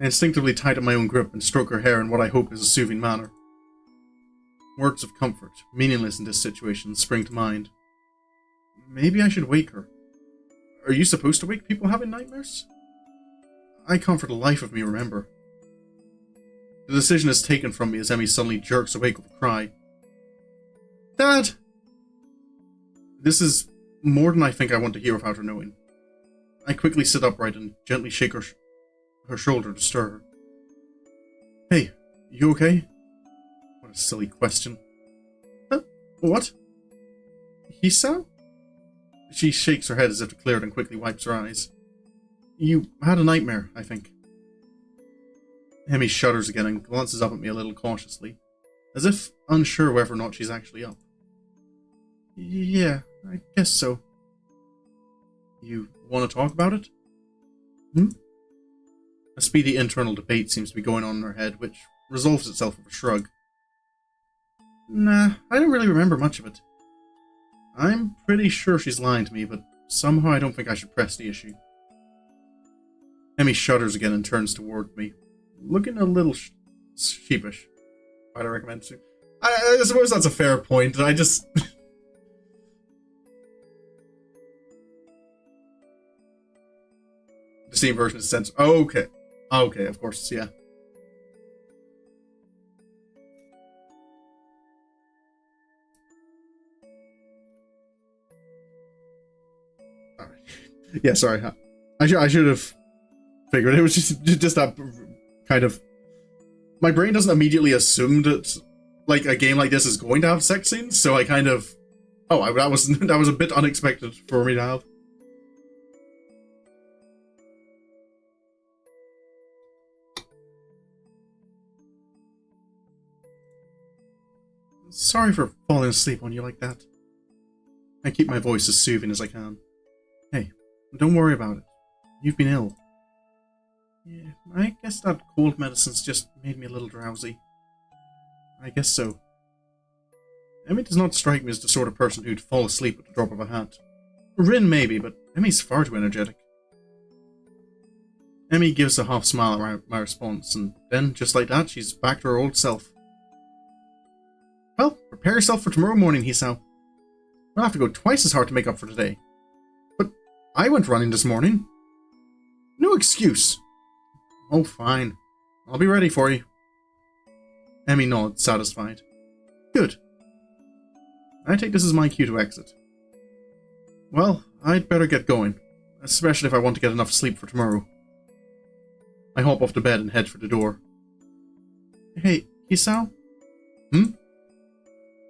I instinctively tighten my own grip and stroke her hair in what I hope is a soothing manner. Words of comfort, meaningless in this situation, spring to mind. Maybe I should wake her. Are you supposed to wake people having nightmares? I can't for the life of me remember. The decision is taken from me as Emmy suddenly jerks awake with a cry. Dad! This is more than I think I want to hear without her knowing. I quickly sit upright and gently shake her shoulder to stir her. Hey, you okay? What a silly question. What? Hisa? She shakes her head as if to clear it and quickly wipes her eyes. You had a nightmare, I think. Emmy shudders again and glances up at me a little cautiously, as if unsure whether or not she's actually up. Yeah, I guess so. You want to talk about it? A speedy internal debate seems to be going on in her head, which resolves itself with a shrug. Nah, I don't really remember much of it. I'm pretty sure she's lying to me, but somehow I don't think I should press the issue. Emmy shudders again and turns toward me, looking a little sheepish. I'd recommend to. I suppose that's a fair point, I just... The Steam version is censored. Oh, okay. Okay, of course, yeah. Alright. Yeah, sorry. I should have figured. It was just that kind of... My brain doesn't immediately assume that like a game like this is going to have sex scenes, so I kind of... Oh, that was a bit unexpected for me to have. Sorry for falling asleep on you like that. I keep my voice as soothing as I can. Hey, don't worry about it. You've been ill. Yeah, I guess that cold medicine's just made me a little drowsy. I guess so. Emmy does not strike me as the sort of person who'd fall asleep at the drop of a hat. Rin maybe, but Emmy's far too energetic. Emmy gives a half smile at my response, and then, just like that, she's back to her old self. Well, prepare yourself for tomorrow morning, Hisao. We'll have to go twice as hard to make up for today. But I went running this morning. No excuse. Oh, fine. I'll be ready for you. Emmy nods, satisfied. Good. I take this as my cue to exit. Well, I'd better get going, especially if I want to get enough sleep for tomorrow. I hop off to bed and head for the door. Hey, Hisao?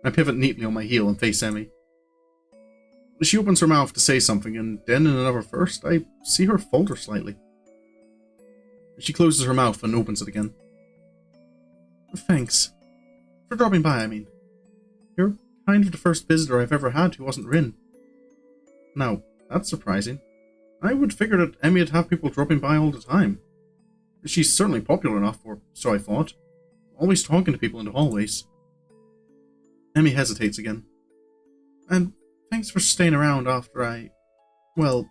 I pivot neatly on my heel and face Emmy. She opens her mouth to say something, and then in another burst, I see her falter slightly. She closes her mouth and opens it again. Thanks. For dropping by, I mean. You're kind of the first visitor I've ever had who wasn't Rin. Now, that's surprising. I would figure that Emmy'd have people dropping by all the time. She's certainly popular enough, or so I thought. Always talking to people in the hallways. Emmy hesitates again. And Thanks for staying around after well,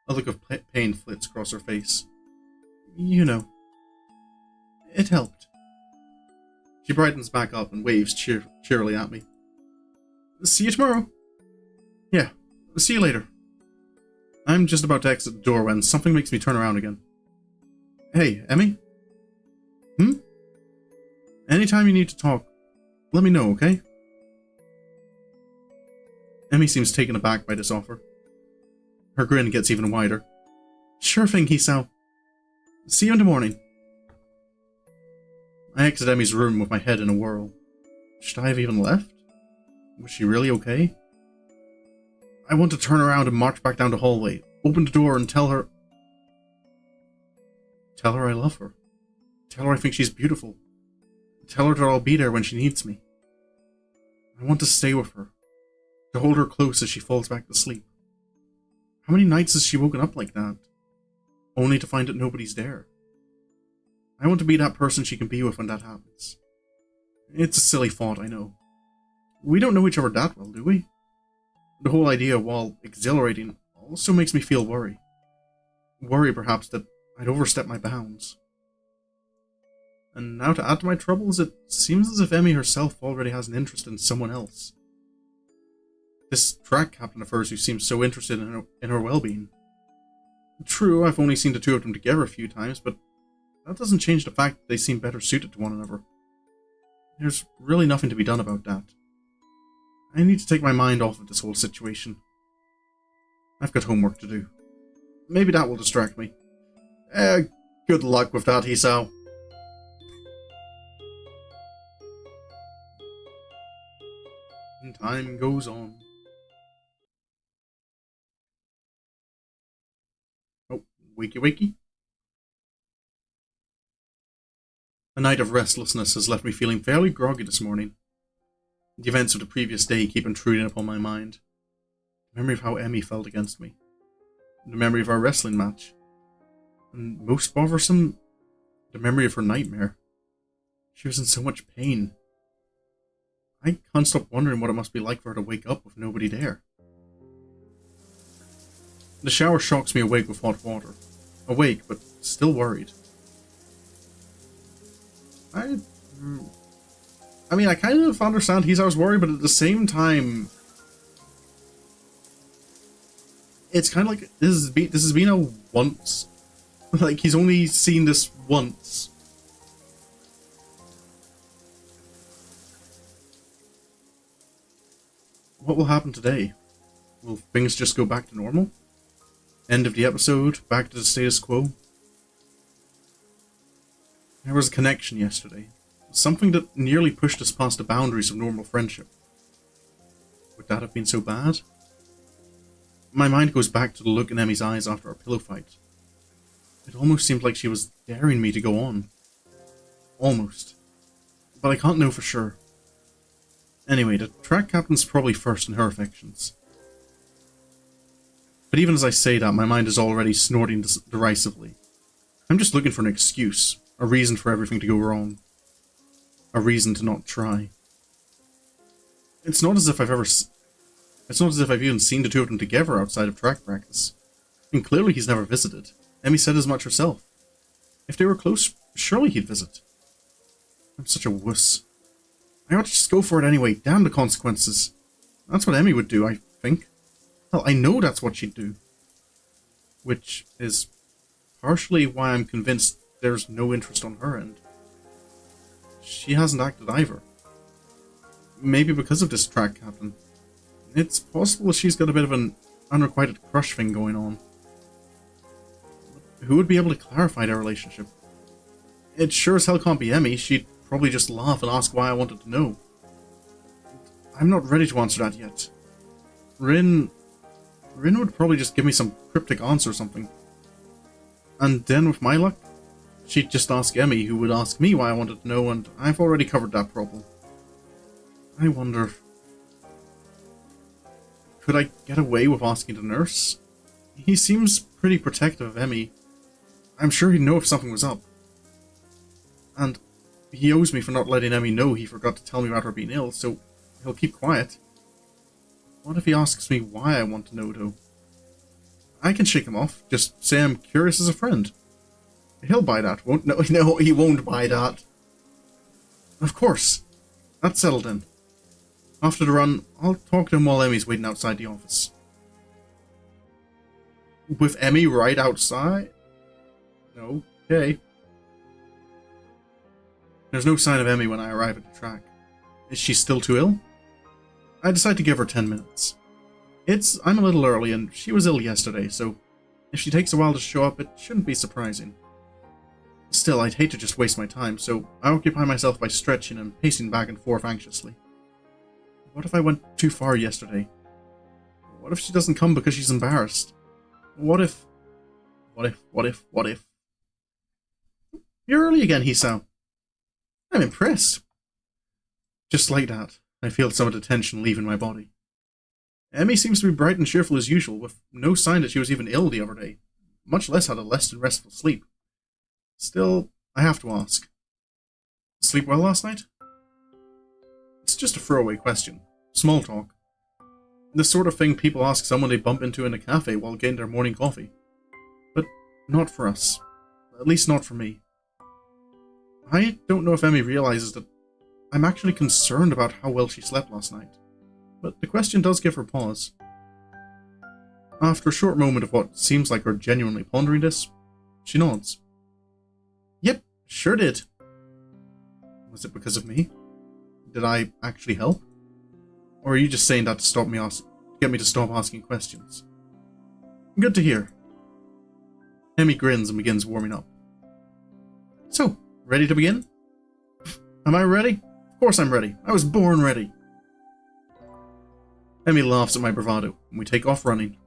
a look of pain flits across her face. You know, it helped. She brightens back up and waves cheerily at me. See you tomorrow. Yeah, see you later. I'm just about to exit the door when something makes me turn around again. Hey, Emmy? Anytime you need to talk, let me know, okay? Emmy seems taken aback by this offer. Her grin gets even wider. Sure thing, Hisao. See you in the morning. I exit Emmy's room with my head in a whirl. Should I have even left? Was she really okay? I want to turn around and march back down the hallway, open the door and tell her... Tell her I love her. Tell her I think she's beautiful. Tell her that I'll be there when she needs me. I want to stay with her. To hold her close as she falls back to sleep. How many nights has she woken up like that? Only to find that nobody's there. I want to be that person she can be with when that happens. It's a silly thought, I know. We don't know each other that well, do we? The whole idea, while exhilarating, also makes me feel worry. Worry, perhaps, that I'd overstep my bounds. And now to add to my troubles, it seems as if Emmy herself already has an interest in someone else. This track captain of hers who seems so interested in her well-being. True, I've only seen the two of them together a few times, but that doesn't change the fact that they seem better suited to one another. There's really nothing to be done about that. I need to take my mind off of this whole situation. I've got homework to do. Maybe that will distract me. Good luck with that, Hisao. And time goes on. Oh, wakey wakey. A night of restlessness has left me feeling fairly groggy this morning. The events of the previous day keep intruding upon my mind. The memory of how Emmy felt against me. The memory of our wrestling match. And most bothersome, the memory of her nightmare. She was in so much pain. I can't stop wondering what it must be like for her to wake up with nobody there. The shower shocks me awake with hot water. Awake, but still worried. I mean, I kind of understand Hisao's worry, but at the same time, it's kind of like this has been a once. Like, he's only seen this once. What will happen today? Will things just go back to normal? End of the episode, back to the status quo? There was a connection yesterday. Something that nearly pushed us past the boundaries of normal friendship. Would that have been so bad? My mind goes back to the look in Emmy's eyes after our pillow fight. It almost seemed like she was daring me to go on. Almost. But I can't know for sure. Anyway, the track captain's probably first in her affections. But even as I say that, my mind is already snorting derisively. I'm just looking for an excuse, a reason for everything to go wrong. A reason to not try. It's not as if I've even seen the two of them together outside of track practice. And clearly he's never visited. Emmy said as much herself. If they were close, surely he'd visit. I'm such a wuss. I ought to just go for it anyway, damn the consequences. That's what Emmy would do, I think. Hell, I know that's what she'd do. Which is partially why I'm convinced there's no interest on her end. She hasn't acted either. Maybe because of this track captain. It's possible she's got a bit of an unrequited crush thing going on. Who would be able to clarify their relationship? It sure as hell can't be Emmy. She'd probably just laugh and ask why I wanted to know. I'm not ready to answer that yet. Rin would probably just give me some cryptic answer or something. And then with my luck, she'd just ask Emmy, who would ask me why I wanted to know, and I've already covered that problem. I wonder... Could I get away with asking the nurse? He seems pretty protective of Emmy. I'm sure he'd know if something was up. And he owes me for not letting Emmy know he forgot to tell me about her being ill, so he'll keep quiet. What if he asks me why I want to know, though? I can shake him off. Just say I'm curious as a friend. He'll buy that, won't? No, no, he won't buy that. Of course. That's settled in. After the run, I'll talk to him while Emmy's waiting outside the office. With Emmy right outside? Okay. There's no sign of Emmy when I arrive at the track. Is she still too ill? I decide to give her 10 minutes. I'm a little early and she was ill yesterday, so if she takes a while to show up, it shouldn't be surprising. Still, I'd hate to just waste my time, so I occupy myself by stretching and pacing back and forth anxiously. What if I went too far yesterday? What if she doesn't come because she's embarrassed? What if... You're early again, Hisao. I'm impressed. Just like that, I feel some of the tension leaving my body. Emmy seems to be bright and cheerful as usual, with no sign that she was even ill the other day, much less had a less than restful sleep. Still, I have to ask. Sleep well last night? It's just a throwaway question. Small talk. The sort of thing people ask someone they bump into in a cafe while getting their morning coffee. But not for us. At least not for me. I don't know if Emmy realizes that I'm actually concerned about how well she slept last night. But the question does give her pause. After a short moment of what seems like her genuinely pondering this, she nods. Yep, sure did. Was it because of me? Did I actually help? Or are you just saying that to get me to stop asking questions? Good to hear. Emmy grins and begins warming up. So, ready to begin? Am I ready? Of course I'm ready. I was born ready. Emmy laughs at my bravado, and we take off running.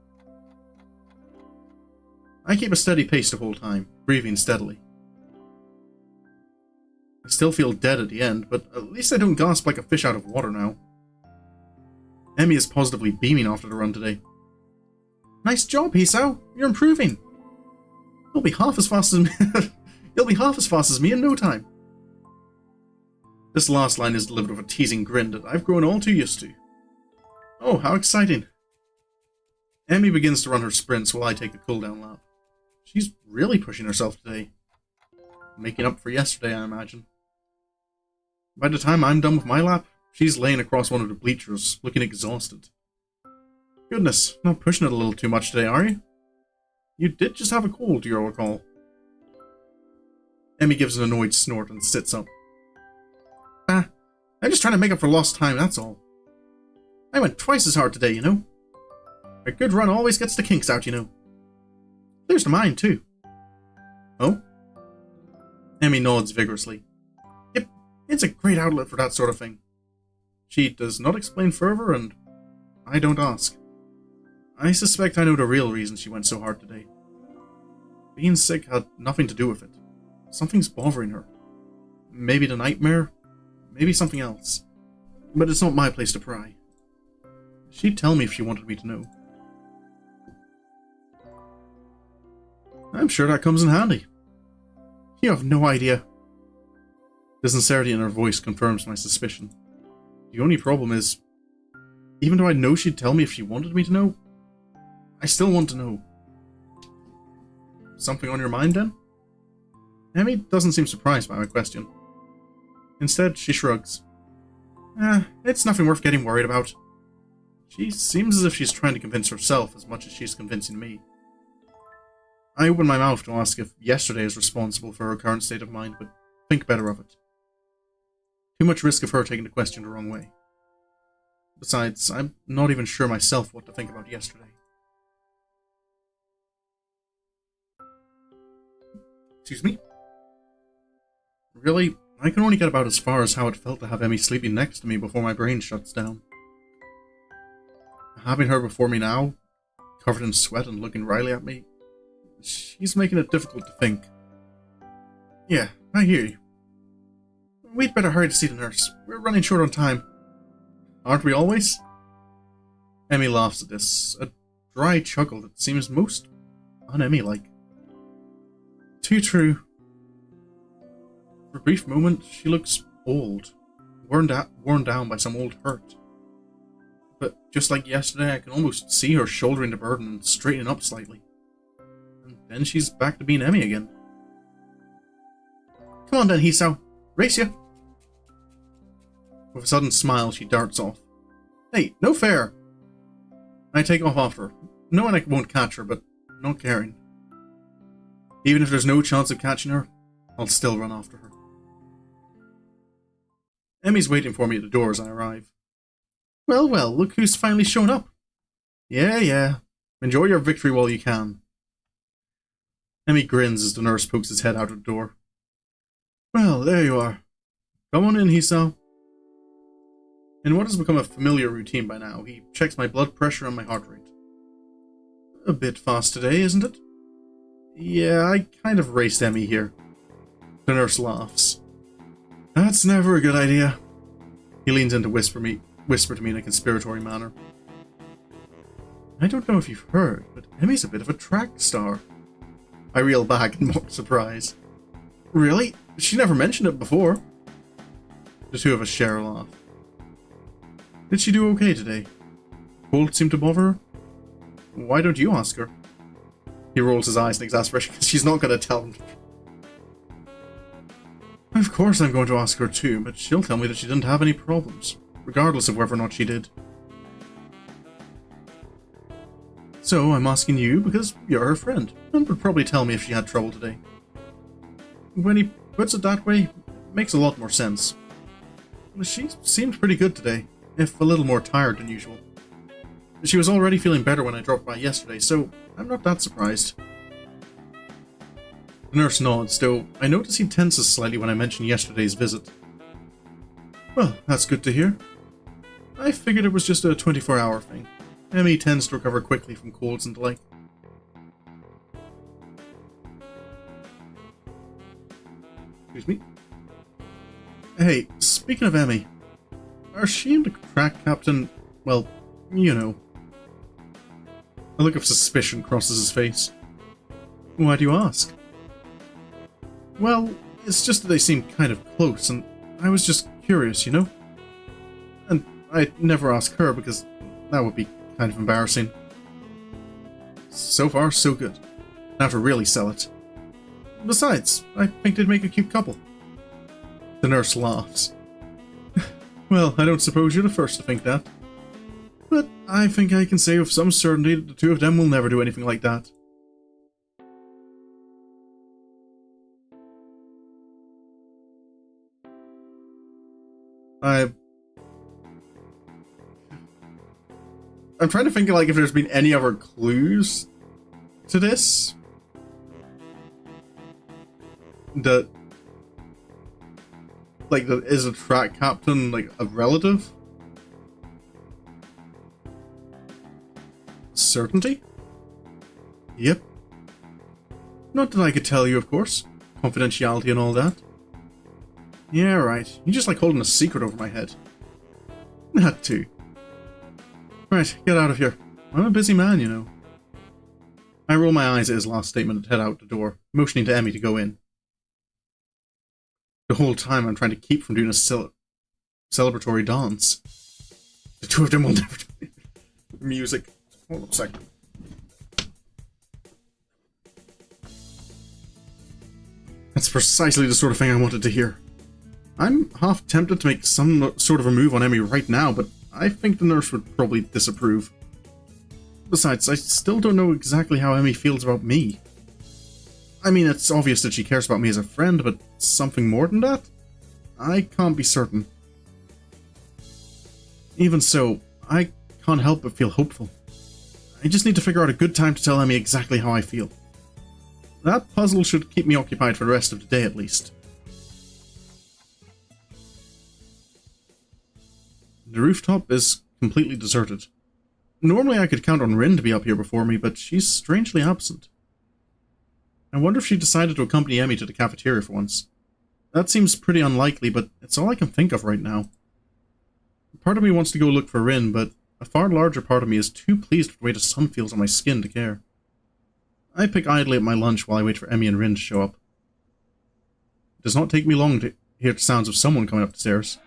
I keep a steady pace the whole time, breathing steadily. I still feel dead at the end, but at least I don't gasp like a fish out of water now. Emmy is positively beaming after the run today. Nice job, Hisao. You're improving. You'll be half as fast as me. You'll be half as fast as me in no time. This last line is delivered with a teasing grin that I've grown all too used to. Oh, how exciting. Emmy begins to run her sprints while I take the cool-down lap. She's really pushing herself today. Making up for yesterday, I imagine. By the time I'm done with my lap, she's laying across one of the bleachers, looking exhausted. Goodness, not pushing it a little too much today, are you? You did just have a cold, do you recall? Emmy gives an annoyed snort and sits up. I'm just trying to make up for lost time, that's all. I went twice as hard today, you know. A good run always gets the kinks out, you know. There's the mind, too. Oh? Emmy nods vigorously. Yep, it's a great outlet for that sort of thing. She does not explain further, and I don't ask. I suspect I know the real reason she went so hard today. Being sick had nothing to do with it. Something's bothering her. Maybe the nightmare, maybe something else. But it's not my place to pry. She'd tell me if she wanted me to know. I'm sure that comes in handy. You have no idea. The sincerity in her voice confirms my suspicion. The only problem is, even though I know she'd tell me if she wanted me to know, I still want to know. Something on your mind, then? Emmy doesn't seem surprised by my question. Instead, she shrugs. It's nothing worth getting worried about. She seems as if she's trying to convince herself as much as she's convincing me. I open my mouth to ask if yesterday is responsible for her current state of mind, but think better of it. Too much risk of her taking the question the wrong way. Besides, I'm not even sure myself what to think about yesterday. Excuse me? Really, I can only get about as far as how it felt to have Emmy sleeping next to me before my brain shuts down. Having her before me now, covered in sweat and looking wryly at me, she's making it difficult to think. Yeah, I hear you. We'd better hurry to see the nurse. We're running short on time. Aren't we always? Emmy laughs at this, a dry chuckle that seems most un-Emmy-like. Too true. For a brief moment, she looks old, worn down by some old hurt. but just like yesterday, I can almost see her shouldering the burden and straightening up slightly. And then she's back to being Emmy again. Come on then, Hisao. Race ya! With a sudden smile, she darts off. Hey, no fair! I take off after her, knowing I won't catch her, but not caring. Even if there's no chance of catching her, I'll still run after her. Emmy's waiting for me at the door as I arrive. Well, well, look who's finally shown up. Yeah. Enjoy your victory while you can. Emmy grins as the nurse pokes his head out of the door. Well, there you are. Come on in, Hisao. In what has become a familiar routine by now, he checks my blood pressure and my heart rate. A bit fast today, isn't it? Yeah, I kind of raced Emmy here. The nurse laughs. That's never a good idea. He leans in to whisper to me in a conspiratory manner. I don't know if you've heard, but Emmy's a bit of a track star. I reel back in mock surprise. Really? She never mentioned it before. The two of us share a laugh. Did she do okay today? Cold seemed to bother her? Why don't you ask her? He rolls his eyes in exasperation because she's not going to tell him. Of course I'm going to ask her too, but she'll tell me that she didn't have any problems, regardless of whether or not she did. So I'm asking you because you're her friend, and would probably tell me if she had trouble today. When he puts it that way, it makes a lot more sense. She seemed pretty good today, if a little more tired than usual. She was already feeling better when I dropped by yesterday, so I'm not that surprised. The nurse nods, though I notice he tenses slightly when I mention yesterday's visit. Well, that's good to hear. I figured it was just a 24-hour thing. Emmy tends to recover quickly from colds and the like. Excuse me? Hey, speaking of Emmy, are she and the track captain, well, you know. A look of suspicion crosses his face. Why do you ask? Well, it's just that they seem kind of close, and I was just curious, you know? And I'd never ask her because that would be kind of embarrassing. So far, so good. Now to really sell it. Besides, I think they'd make a cute couple. The nurse laughs. Well, I don't suppose you're the first to think that. But I think I can say with some certainty that the two of them will never do anything like that. I'm trying to think like if there's been any other clues to this. That is a track captain like a relative? Certainty? Yep. Not that I could tell you, of course. Confidentiality and all that. Yeah, right. You just like holding a secret over my head. That too. Right, get out of here. I'm a busy man, you know. I roll my eyes at his last statement and head out the door, motioning to Emmy to go in. The whole time I'm trying to keep from doing a celebratory dance. The two of them will never do music. Hold on a second. That's precisely the sort of thing I wanted to hear. I'm half tempted to make some sort of a move on Emmy right now, but I think the nurse would probably disapprove. Besides, I still don't know exactly how Emmy feels about me. I mean, it's obvious that she cares about me as a friend, but something more than that? I can't be certain. Even so, I can't help but feel hopeful. I just need to figure out a good time to tell Emmy exactly how I feel. That puzzle should keep me occupied for the rest of the day at least. The rooftop is completely deserted. Normally I could count on Rin to be up here before me, but she's strangely absent. I wonder if she decided to accompany Emmy to the cafeteria for once. That seems pretty unlikely, but it's all I can think of right now. Part of me wants to go look for Rin, but a far larger part of me is too pleased with the way the sun feels on my skin to care. I pick idly at my lunch while I wait for Emmy and Rin to show up. It does not take me long to hear the sounds of someone coming up the stairs.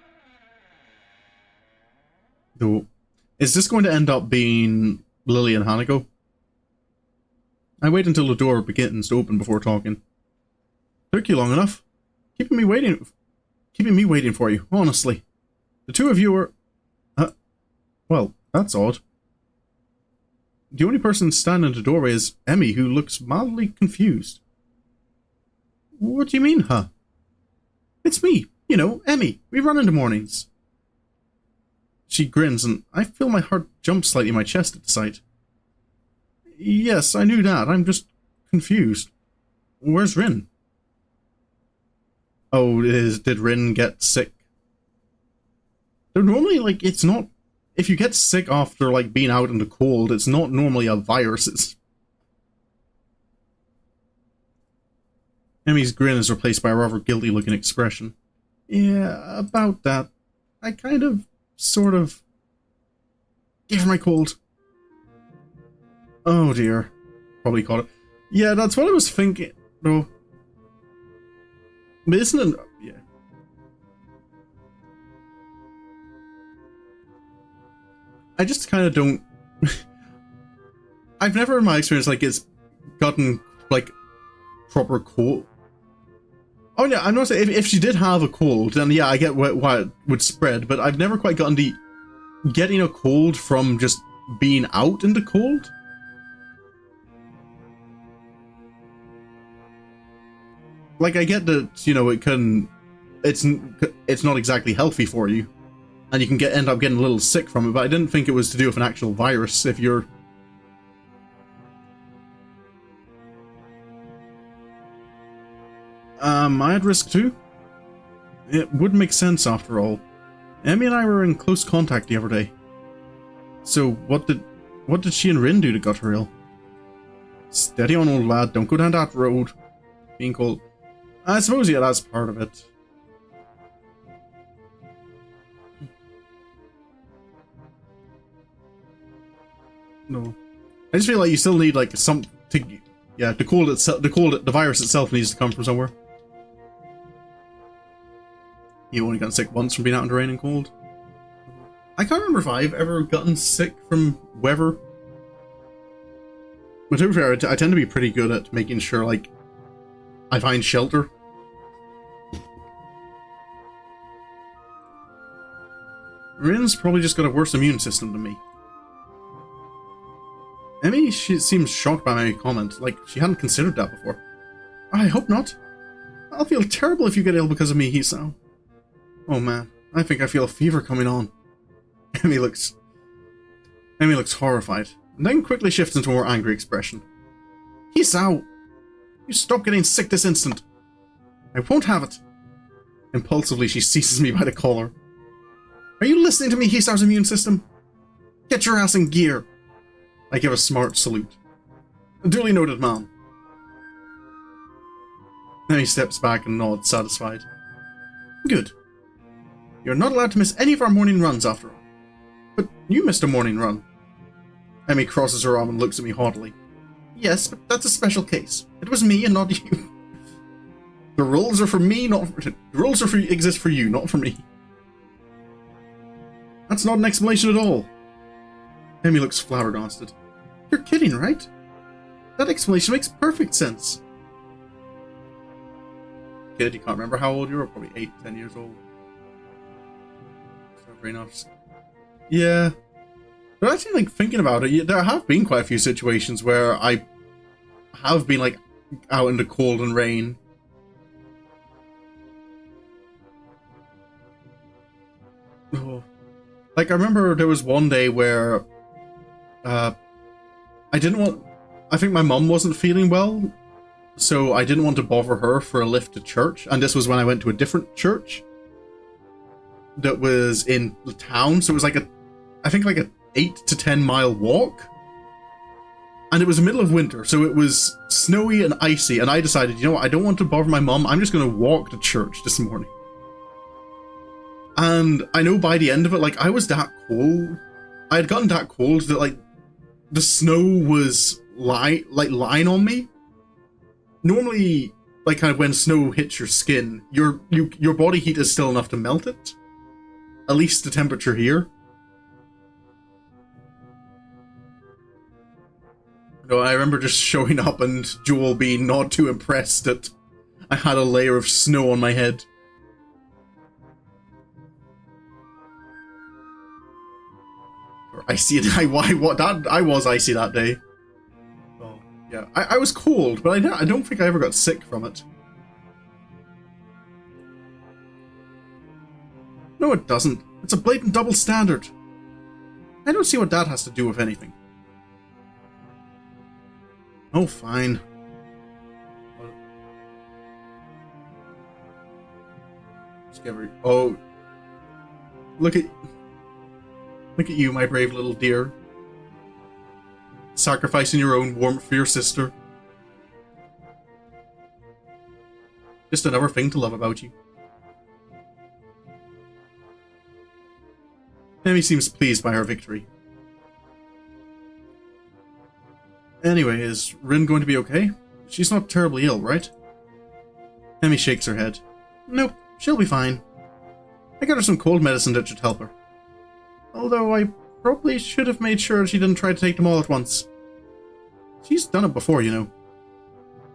Though, Is this going to end up being Lily and Hanako? I wait until the door begins to open before talking. Took you long enough. Keeping me waiting for you, honestly. The two of you are... well, that's odd. The only person standing in the doorway is Emmy, who looks mildly confused. What do you mean, huh? It's me, you know, Emmy. We run in the mornings. She grins, and I feel my heart jump slightly in my chest at the sight. Yes, I knew that. I'm just confused. Where's Rin? Oh, did Rin get sick? They're normally, like, it's not... If you get sick after, like, being out in the cold, it's not normally a virus. Emmy's grin is replaced by a rather guilty-looking expression. Yeah, about that. I kind of, sort of... gave her my cold. Oh dear. Probably caught it. Yeah, that's what I was thinking, though. But isn't it... yeah. I just kind of don't... I've never in my experience, like, it's gotten, like, proper cold. Oh yeah, I'm not saying if she did have a cold, then yeah, I get why it would spread, but I've never quite gotten the getting a cold from just being out in the cold. Like, I get that, you know, it's not exactly healthy for you, and you can end up getting a little sick from it, but I didn't think it was to do with an actual virus if you're... Am I at risk too? It would make sense after all. Emmy and I were in close contact the other day. So, what did she and Rin do that got her ill? Steady on, old lad, don't go down that road. Being cold. I suppose, yeah, that's part of it. No. I just feel like you still need, like, something. Yeah, the virus itself needs to come from somewhere. You only got sick once from being out in the rain and cold. I can't remember if I've ever gotten sick from weather. But to be fair, I tend to be pretty good at making sure, like, I find shelter. Rin's probably just got a worse immune system than me. Emmy, she seems shocked by my comment, like she hadn't considered that before. I hope not. I'll feel terrible if you get ill because of me, Hisao. Oh man, I think I feel a fever coming on. Emmy looks horrified, and then quickly shifts into a more angry expression. Hisao! You stop getting sick this instant! I won't have it! Impulsively, she seizes me by the collar. Are you listening to me, Hisao's immune system? Get your ass in gear! I give a smart salute. Duly noted, ma'am. Then he steps back and nods, satisfied. Good. You're not allowed to miss any of our morning runs, after all. But you missed a morning run. Emmy crosses her arm and looks at me haughtily. Yes, but that's a special case. It was me and not you. The rules are for me, not for... The rules exist for you, not for me. That's not an explanation at all. Emmy looks flabbergasted. You're kidding, right? That explanation makes perfect sense. Kid, you can't remember how old you were? Probably 8, 10 years old. Yeah. But actually, like, thinking about it, there have been quite a few situations where I have been, like, out in the cold and rain. Oh. Like, I remember there was one day where I think my mum wasn't feeling well, so I didn't want to bother her for a lift to church, and this was when I went to a different church that was in the town, so it was like I think like a 8 to 10 mile walk, and it was the middle of winter, so it was snowy and icy, and I decided, you know what, I don't want to bother my mum, I'm just going to walk to church this morning. And I know by the end of it, like, I was that cold. I had gotten that cold that, like, the snow was lying on me. Normally, like, kind of when snow hits your skin, your body heat is still enough to melt it. At least the temperature here. No, I remember just showing up and Joel being not too impressed that I had a layer of snow on my head. Or icy. I was icy that day. Oh, yeah. I was cold, but I don't think I ever got sick from it. No, it doesn't. It's a blatant double standard. I don't see what that has to do with anything. Oh, fine. Discovery. Oh. Look at you, my brave little dear. Sacrificing your own warmth for your sister. Just another thing to love about you. Emmy seems pleased by her victory. Anyway, is Rin going to be okay? She's not terribly ill, right? Emmy shakes her head. Nope, she'll be fine. I got her some cold medicine that should help her. Although I probably should have made sure she didn't try to take them all at once. She's done it before, you know.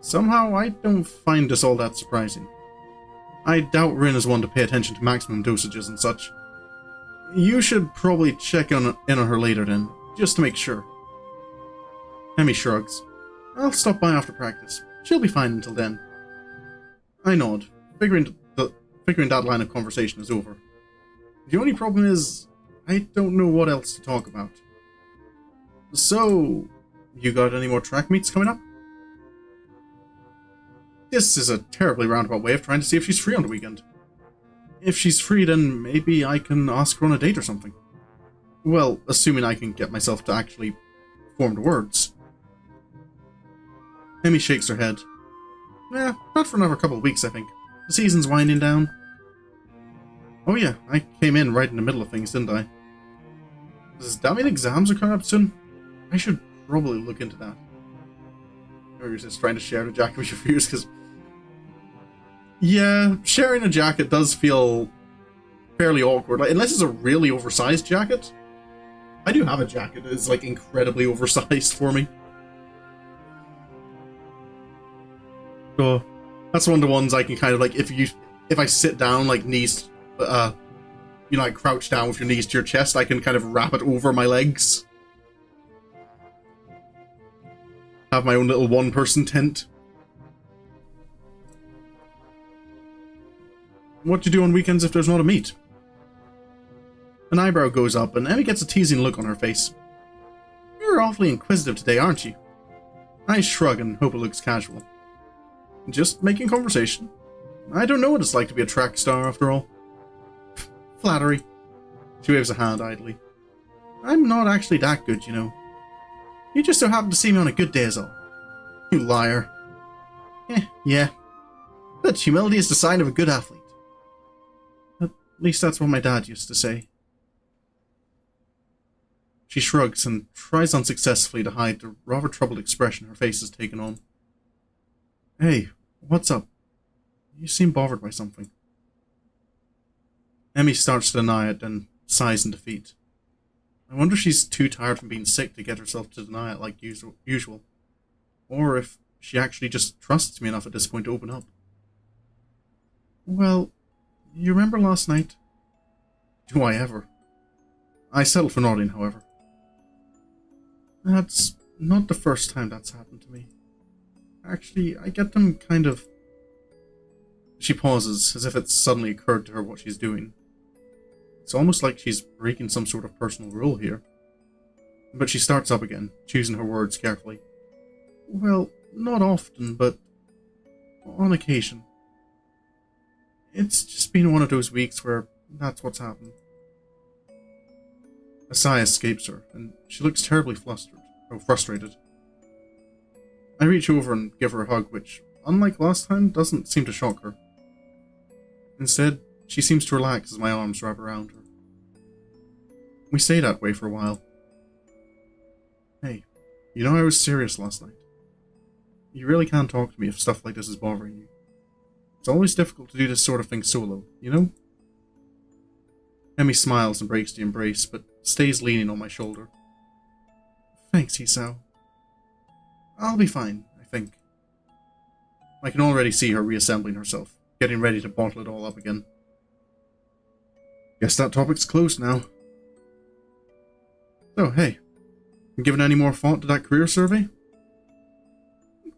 Somehow, I don't find this all that surprising. I doubt Rin is one to pay attention to maximum dosages and such. You should probably check in on her later then, just to make sure. Emmy shrugs. I'll stop by after practice. She'll be fine until then. I nod, figuring that line of conversation is over. The only problem is, I don't know what else to talk about. So, you got any more track meets coming up? This is a terribly roundabout way of trying to see if she's free on the weekend. If she's free, then maybe I can ask her on a date or something. Well, assuming I can get myself to actually form the words. Emmy shakes her head. Not for another couple of weeks, I think. The season's winding down. Oh yeah, I came in right in the middle of things, didn't I? Does that mean exams are coming up soon? I should probably look into that. Or you're just trying to share the jacket with your viewers, because... Yeah, sharing a jacket does feel fairly awkward. Like, unless it's a really oversized jacket. I do have a jacket that is, like, incredibly oversized for me. So, that's one of the ones I can kind of, like, if I sit down, like, knees, you know, like, crouch down with your knees to your chest, I can kind of wrap it over my legs. Have my own little one-person tent. What do you do on weekends if there's not a meet? An eyebrow goes up, and Emmy gets a teasing look on her face. You're awfully inquisitive today, aren't you? I shrug and hope it looks casual. Just making conversation. I don't know what it's like to be a track star, after all. Flattery. She waves a hand idly. I'm not actually that good, you know. You just so happen to see me on a good day is all. You liar. Yeah. But humility is the sign of a good athlete. At least that's what my dad used to say. She shrugs and tries unsuccessfully to hide the rather troubled expression her face has taken on. Hey, what's up? You seem bothered by something. Emmy starts to deny it, then sighs in defeat. I wonder if she's too tired from being sick to get herself to deny it like usual. Or if she actually just trusts me enough at this point to open up. Well, you remember last night? Do I ever? I settled for nodding, however. That's not the first time that's happened to me. Actually, I get them kind of... She pauses, as if it's suddenly occurred to her what she's doing. It's almost like she's breaking some sort of personal rule here. But she starts up again, choosing her words carefully. Well, not often, but on occasion. It's just been one of those weeks where that's what's happened. A sigh escapes her, and she looks terribly frustrated. I reach over and give her a hug, which, unlike last time, doesn't seem to shock her. Instead, she seems to relax as my arms wrap around her. We stay that way for a while. Hey, you know I was serious last night. You really can't talk to me if stuff like this is bothering you. It's always difficult to do this sort of thing solo, you know? Emmy smiles and breaks the embrace, but stays leaning on my shoulder. Thanks, Hisao. I'll be fine, I think. I can already see her reassembling herself, getting ready to bottle it all up again. Guess that topic's closed now. So, hey, you given any more thought to that career survey?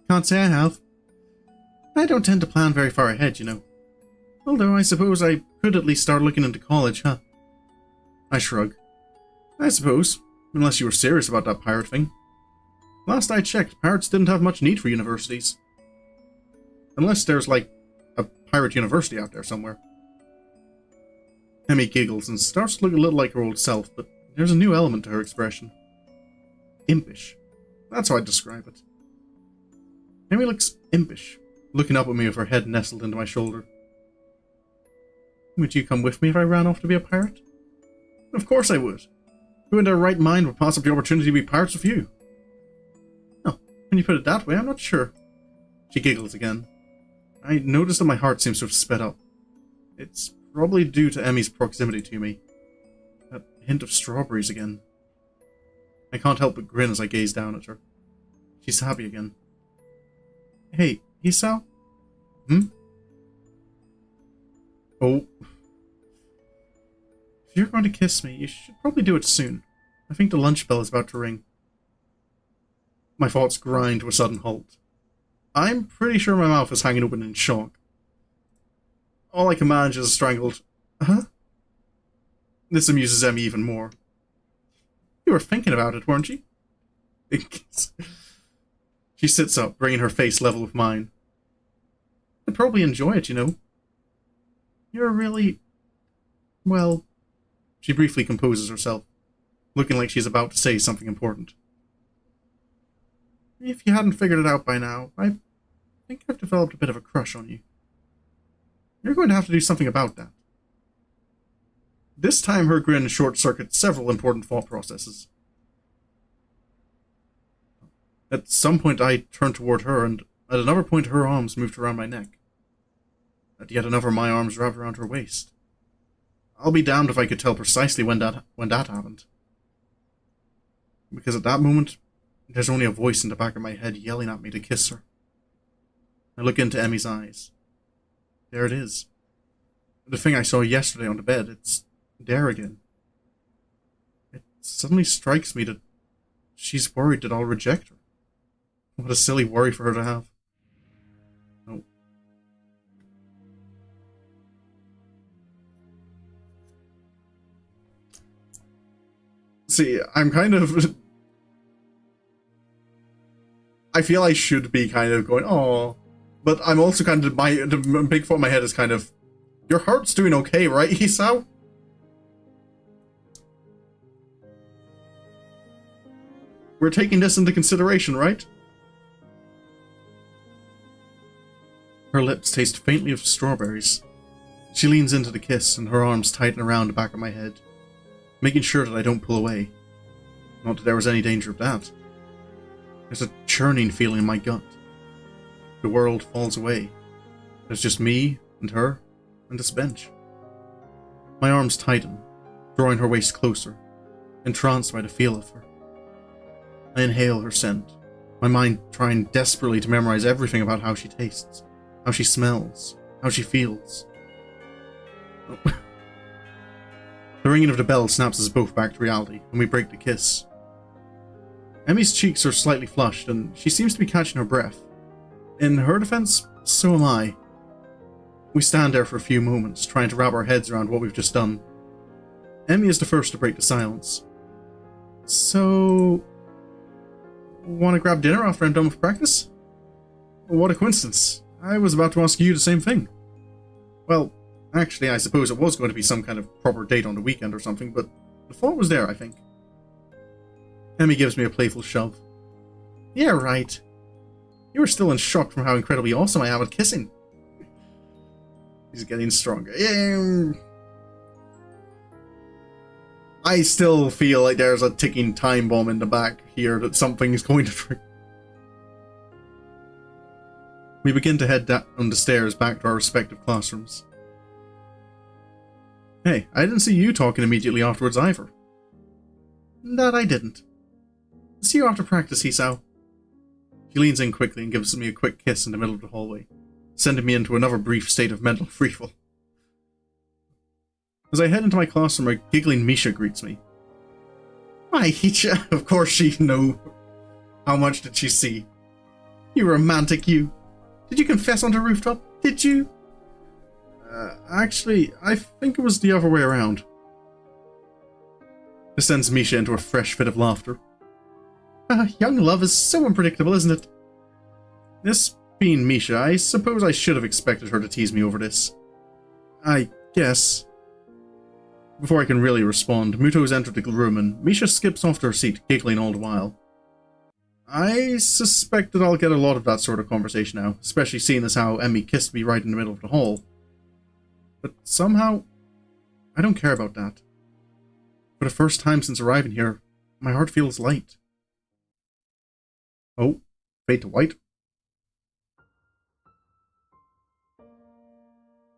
Can't say I have. I don't tend to plan very far ahead, you know. Although I suppose I could at least start looking into college, huh? I shrug. I suppose, unless you were serious about that pirate thing. Last I checked, pirates didn't have much need for universities. Unless there's, like, a pirate university out there somewhere. Emmy giggles and starts to look a little like her old self, but there's a new element to her expression. Impish. That's how I'd describe it. Emmy looks impish, looking up at me with her head nestled into my shoulder. Would you come with me if I ran off to be a pirate? Of course I would. Who in their right mind would pass up the opportunity to be pirates with you? Oh, when you put it that way, I'm not sure. She giggles again. I notice that my heart seems to have sped up. It's probably due to Emmy's proximity to me. That hint of strawberries again. I can't help but grin as I gaze down at her. She's happy again. Hey, Hisao? Oh. If you're going to kiss me, you should probably do it soon. I think the lunch bell is about to ring. My thoughts grind to a sudden halt. I'm pretty sure my mouth is hanging open in shock. All I can manage is a strangled, huh? This amuses Emmy even more. You were thinking about it, weren't you? She sits up, bringing her face level with mine. I'd probably enjoy it, you know. You're really... well... She briefly composes herself, looking like she's about to say something important. If you hadn't figured it out by now, I think I've developed a bit of a crush on you. You're going to have to do something about that. This time her grin short-circuits several important thought processes. At some point I turned toward her, and at another point her arms moved around my neck. At yet another my arms wrapped around her waist. I'll be damned if I could tell precisely when that happened. Because at that moment, there's only a voice in the back of my head yelling at me to kiss her. I look into Emmy's eyes. There it is. The thing I saw yesterday on the bed, it's there again. It suddenly strikes me that she's worried that I'll reject her. What a silly worry for her to have. No. See, I'm kind of... I feel I should be kind of going, oh, but I'm also kind of, the big thought in my head is kind of, your heart's doing okay, right, Hisao? We're taking this into consideration, right? Her lips taste faintly of strawberries. She leans into the kiss, and her arms tighten around the back of my head, making sure that I don't pull away. Not that there was any danger of that. There's a churning feeling in my gut. The world falls away. There's just me, and her, and this bench. My arms tighten, drawing her waist closer, entranced by the feel of her. I inhale her scent, my mind trying desperately to memorize everything about how she tastes, how she smells, how she feels. Oh. The ringing of the bell snaps us both back to reality, and we break the kiss. Emmy's cheeks are slightly flushed, and she seems to be catching her breath. In her defense, so am I. We stand there for a few moments, trying to wrap our heads around what we've just done. Emmy is the first to break the silence. So... want to grab dinner after I'm done with practice? What a coincidence. I was about to ask you the same thing. Well, actually, I suppose it was going to be some kind of proper date on the weekend or something, but the thought was there, I think. Emmy gives me a playful shove. Yeah, right. You were still in shock from how incredibly awesome I am at kissing. He's getting stronger. I still feel like there's a ticking time bomb in the back here that something is going to trigger. We begin to head down the stairs back to our respective classrooms. Hey, I didn't see you talking immediately afterwards either. That I didn't. See you after practice, Hisao. He leans in quickly and gives me a quick kiss in the middle of the hallway, sending me into another brief state of mental freefall. As I head into my classroom, a giggling Misha greets me. Why, Hicha, of course she knew. How much did she see? You romantic, you. Did you confess on the rooftop? Did you? Actually, I think it was the other way around. This sends Misha into a fresh fit of laughter. Young love is so unpredictable, isn't it? This being Misha, I suppose I should have expected her to tease me over this. I guess. Before I can really respond, Muto's entered the room and Misha skips off to her seat, giggling all the while. I suspect that I'll get a lot of that sort of conversation now, especially seeing as how Emmy kissed me right in the middle of the hall. But somehow, I don't care about that. For the first time since arriving here, my heart feels light. Oh, fade to white.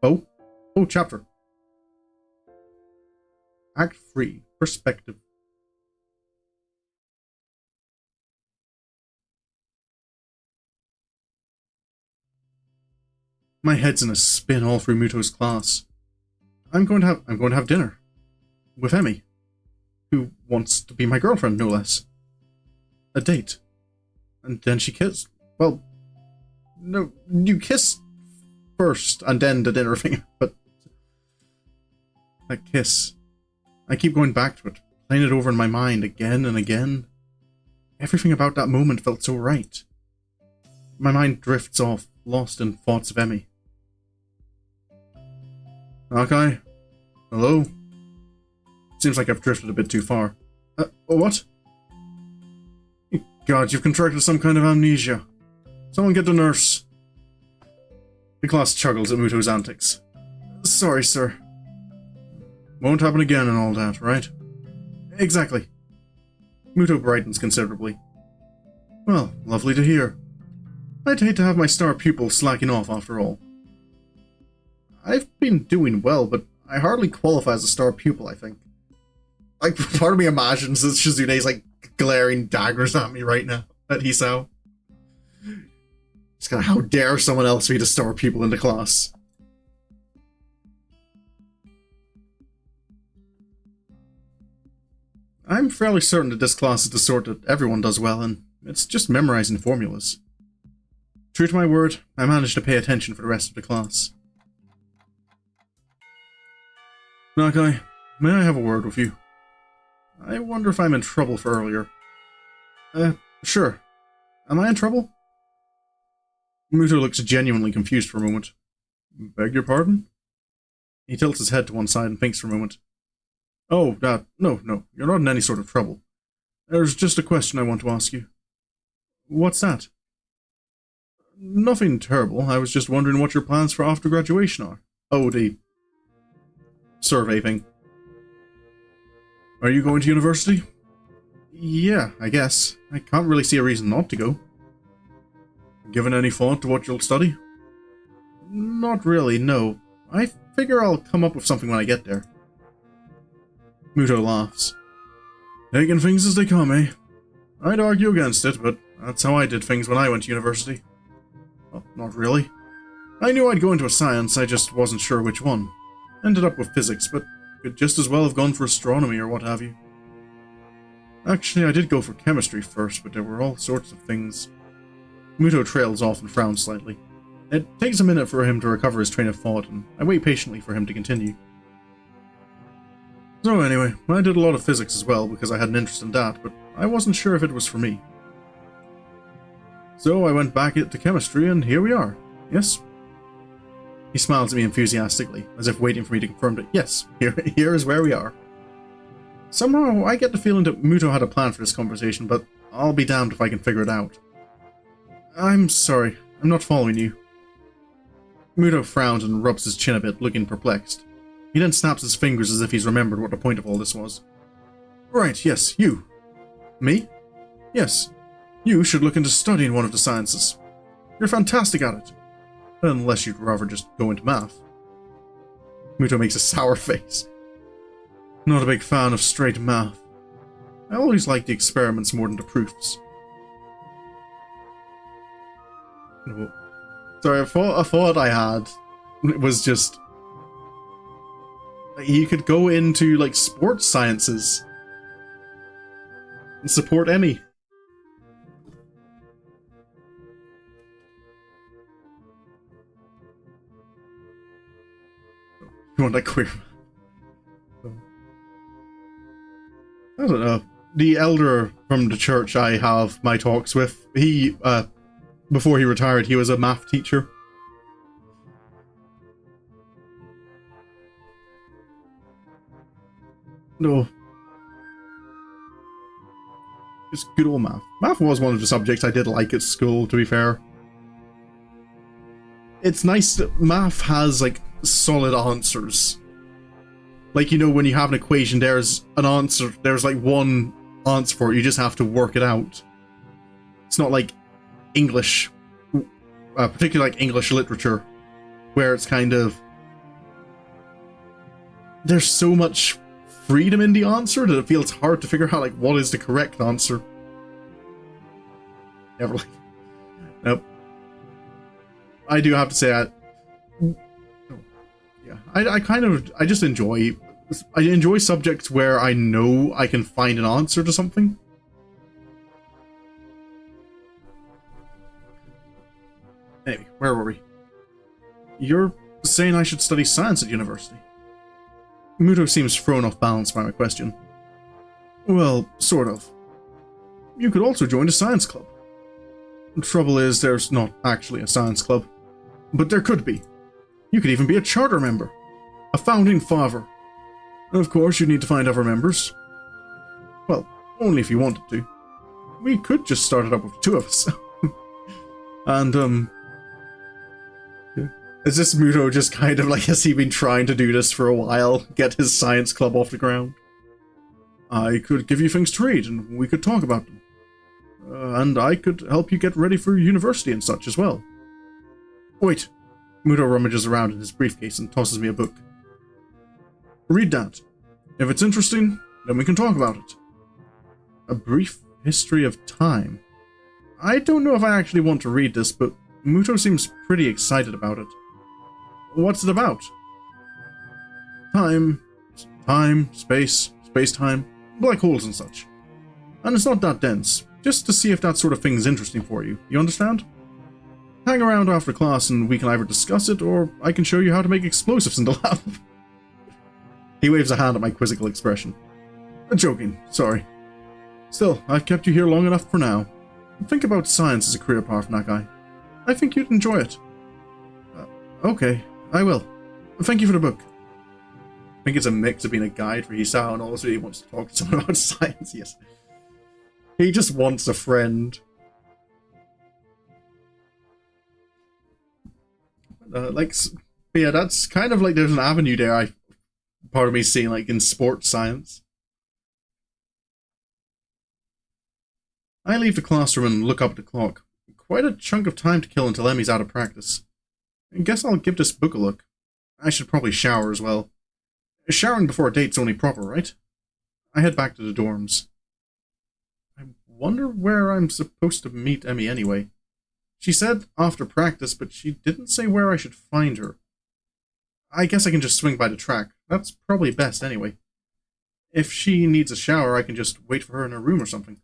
Oh, chapter. Act 3, Perspective. My head's in a spin all through Muto's class. I'm going to have dinner. With Emmy. Who wants to be my girlfriend, no less. A date. And then she kissed. Well, no, you kiss first, and then the dinner thing, but... that kiss. I keep going back to it, playing it over in my mind again and again. Everything about that moment felt so right. My mind drifts off, lost in thoughts of Emmy. Okay. Hello? Seems like I've drifted a bit too far. What? God, you've contracted some kind of amnesia. Someone get the nurse. The class chuckles at Muto's antics. Sorry, sir. Won't happen again and all that, right? Exactly. Muto brightens considerably. Well, lovely to hear. I'd hate to have my star pupil slacking off after all. I've been doing well, but I hardly qualify as a star pupil, I think. Like, part of me imagines that Shizune's like glaring daggers at me right now, at Hisao. Just kinda, how dare someone else be the star pupil in the class? I'm fairly certain that this class is the sort that everyone does well in. It's just memorizing formulas. True to my word, I managed to pay attention for the rest of the class. Nakai, may I have a word with you? I wonder if I'm in trouble for earlier. Sure. Am I in trouble? Muto looks genuinely confused for a moment. Beg your pardon? He tilts his head to one side and thinks for a moment. Oh, no, you're not in any sort of trouble. There's just a question I want to ask you. What's that? Nothing terrible. I was just wondering what your plans for after graduation are. Oh, the survey thing. Are you going to university? Yeah, I guess. I can't really see a reason not to go. Given any thought to what you'll study? Not really, no. I figure I'll come up with something when I get there. Muto laughs. Taking things as they come, eh? I'd argue against it, but that's how I did things when I went to university. Well, not really. I knew I'd go into a science, I just wasn't sure which one. Ended up with physics, but could just as well have gone for astronomy or what have you. Actually, I did go for chemistry first, but there were all sorts of things. Muto trails off and frowns slightly. It takes a minute for him to recover his train of thought, and I wait patiently for him to continue. So anyway, I did a lot of physics as well because I had an interest in that, but I wasn't sure if it was for me. So I went back to chemistry, and here we are. Yes? He smiles at me enthusiastically, as if waiting for me to confirm that yes, here is where we are. Somehow, I get the feeling that Muto had a plan for this conversation, but I'll be damned if I can figure it out. I'm sorry, I'm not following you. Muto frowns and rubs his chin a bit, looking perplexed. He then snaps his fingers as if he's remembered what the point of all this was. Right, yes, you. Me? Yes. You should look into studying one of the sciences. You're fantastic at it. Unless you'd rather just go into math. Muto makes a sour face. Not a big fan of straight math. I always liked the experiments more than the proofs. No. Sorry, I thought I had. It was just he could go into like sports sciences and support Emmy. You want that queer? I don't know. The elder from the church I have my talks with, he, before he retired, he was a math teacher. No. It's good old math. Math was one of the subjects I did like at school, to be fair. It's nice that math has, like, solid answers. Like, you know, when you have an equation, there's an answer, there's like one answer for it, you just have to work it out. It's not like English, particularly like English literature, where it's kind of, there's so much freedom in the answer that it feels hard to figure out, like, what is the correct answer. Never like, nope. I do have to say, I just enjoy, I enjoy subjects where I know I can find an answer to something. Anyway, where were we? You're saying I should study science at university? Muto seems thrown off balance by my question. Well, sort of. You could also join a science club. The trouble is, there's not actually a science club. But there could be. You could even be a charter member. A founding father. Of course, you need to find other members. Well, only if you wanted to. We could just start it up with two of us. And, is this Muto just kind of like, has he been trying to do this for a while? Get his science club off the ground? I could give you things to read, and we could talk about them. And I could help you get ready for university and such as well. Wait. Muto rummages around in his briefcase and tosses me a book. Read that. If it's interesting, then we can talk about it. A brief history of time. I don't know if I actually want to read this, but Muto seems pretty excited about it. What's it about? Time, space, space-time, black holes and such. And it's not that dense, just to see if that sort of thing is interesting for you, you understand? Hang around after class and we can either discuss it, or I can show you how to make explosives in the lab. He waves a hand at my quizzical expression. Joking, sorry. Still, I've kept you here long enough for now. Think about science as a career path, Nakai. I think you'd enjoy it. Okay, I will. Thank you for the book. I think it's a mix of being a guide for Hisao and also he wants to talk to someone about science, yes. He just wants a friend. Yeah, that's kind of like there's an avenue there, part of me seeing, like, in sports science. I leave the classroom and look up at the clock. Quite a chunk of time to kill until Emmy's out of practice. I guess I'll give this book a look. I should probably shower as well. Showering before a date's only proper, right? I head back to the dorms. I wonder where I'm supposed to meet Emmy anyway. She said after practice, but she didn't say where I should find her. I guess I can just swing by the track. That's probably best anyway. If she needs a shower, I can just wait for her in her room or something.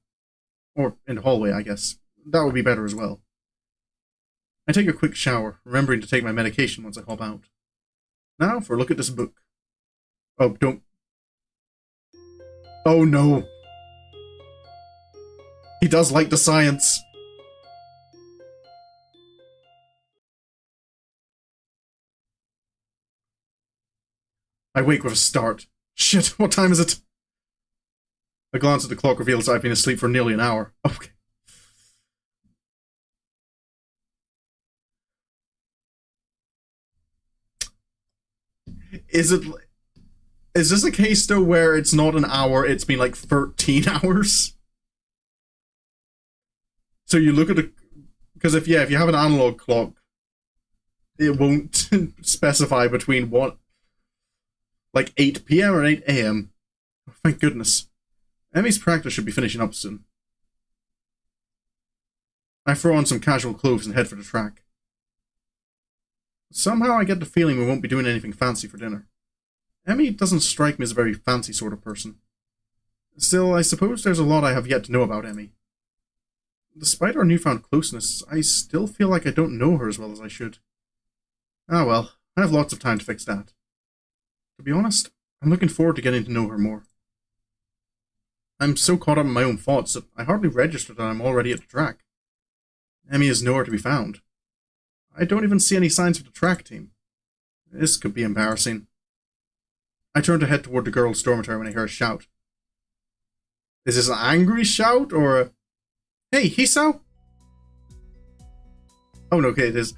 Or in the hallway, I guess. That would be better as well. I take a quick shower, remembering to take my medication once I hop out. Now for a look at this book. Oh, don't... Oh no! He does like the science! I wake with a start. Shit, what time is it? A glance at the clock reveals I've been asleep for nearly an hour. Okay. Is this a case though where it's not an hour, it's been like 13 hours? So you look at the... Because if you have an analog clock, it won't specify between what... Like 8 PM or 8 AM. Oh, thank goodness. Emmy's practice should be finishing up soon. I throw on some casual clothes and head for the track. Somehow I get the feeling we won't be doing anything fancy for dinner. Emmy doesn't strike me as a very fancy sort of person. Still, I suppose there's a lot I have yet to know about Emmy. Despite our newfound closeness, I still feel like I don't know her as well as I should. Ah well, I have lots of time to fix that. To be honest, I'm looking forward to getting to know her more. I'm so caught up in my own thoughts that I hardly register that I'm already at the track. Emmy is nowhere to be found. I don't even see any signs of the track team. This could be embarrassing. I turn to head toward the girls' dormitory when I hear a shout. Is this an angry shout or a... Hey, Hisao? Oh no, okay, it is.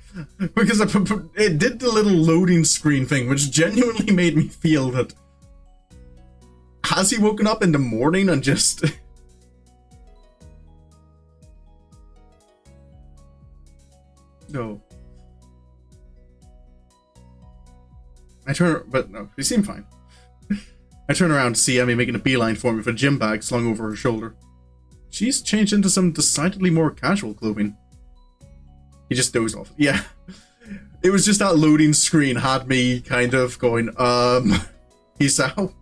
Because it did the little loading screen thing, which genuinely made me feel that... Has he woken up in the morning and just... No. But no, he seemed fine. I turn around to see Emmy making a beeline for me with a gym bag slung over her shoulder. She's changed into some decidedly more casual clothing. He just dozed off. Yeah. It was just that loading screen had me kind of going, peace out.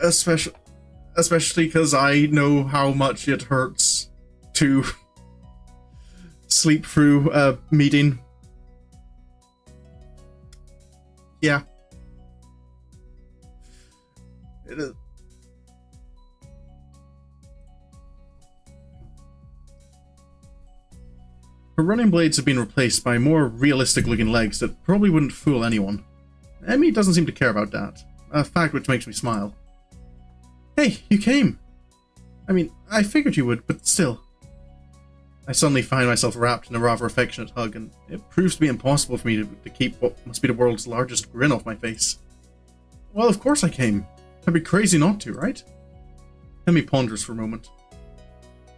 Especially because I know how much it hurts to sleep through a meeting. Yeah. It is. Her running blades have been replaced by more realistic-looking legs that probably wouldn't fool anyone. Emmy doesn't seem to care about that, a fact which makes me smile. Hey, you came! I mean, I figured you would, but still. I suddenly find myself wrapped in a rather affectionate hug, and it proves to be impossible for me to keep what must be the world's largest grin off my face. Well, of course I came. I'd be crazy not to, right? Emmy ponders for a moment.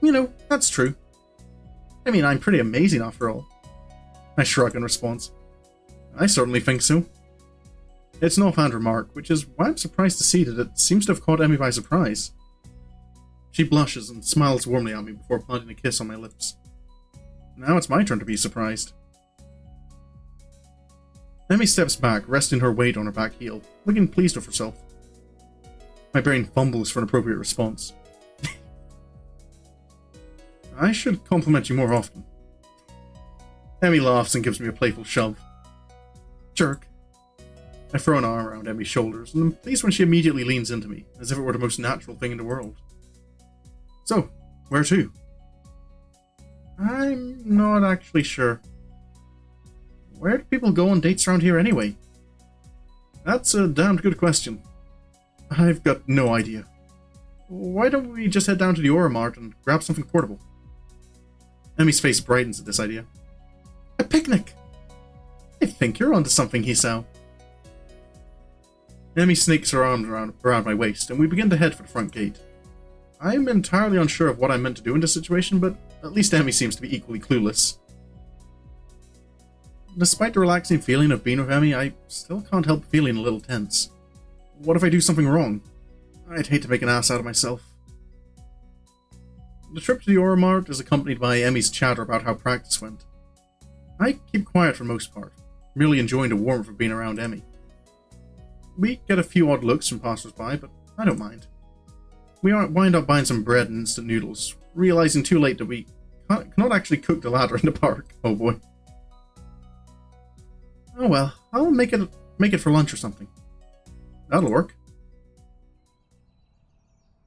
You know, that's true. I mean, I'm pretty amazing after all. I shrug in response. I certainly think so. It's an offhand remark, which is why I'm surprised to see that it seems to have caught Emmy by surprise. She blushes and smiles warmly at me before planting a kiss on my lips. Now it's my turn to be surprised. Emmy steps back, resting her weight on her back heel, looking pleased with herself. My brain fumbles for an appropriate response. I should compliment you more often. Emmy laughs and gives me a playful shove. Jerk. I throw an arm around Emmy's shoulders, and I'm pleased when she immediately leans into me, as if it were the most natural thing in the world. So, where to? I'm not actually sure. Where do people go on dates around here anyway? That's a damned good question. I've got no idea. Why don't we just head down to the Aura Mart and grab something portable? Emmy's face brightens at this idea. A picnic! I think you're onto something, Hisao. Emmy snakes her arms around my waist, and we begin to head for the front gate. I'm entirely unsure of what I'm meant to do in this situation, but at least Emmy seems to be equally clueless. Despite the relaxing feeling of being with Emmy, I still can't help feeling a little tense. What if I do something wrong? I'd hate to make an ass out of myself. The trip to the Aura Mart is accompanied by Emmy's chatter about how practice went. I keep quiet for most part, merely enjoying the warmth of being around Emmy. We get a few odd looks from passers-by, but I don't mind. We wind up buying some bread and instant noodles, realizing too late that we cannot actually cook the ladder in the park. Oh boy. Oh well, I'll make it for lunch or something. That'll work.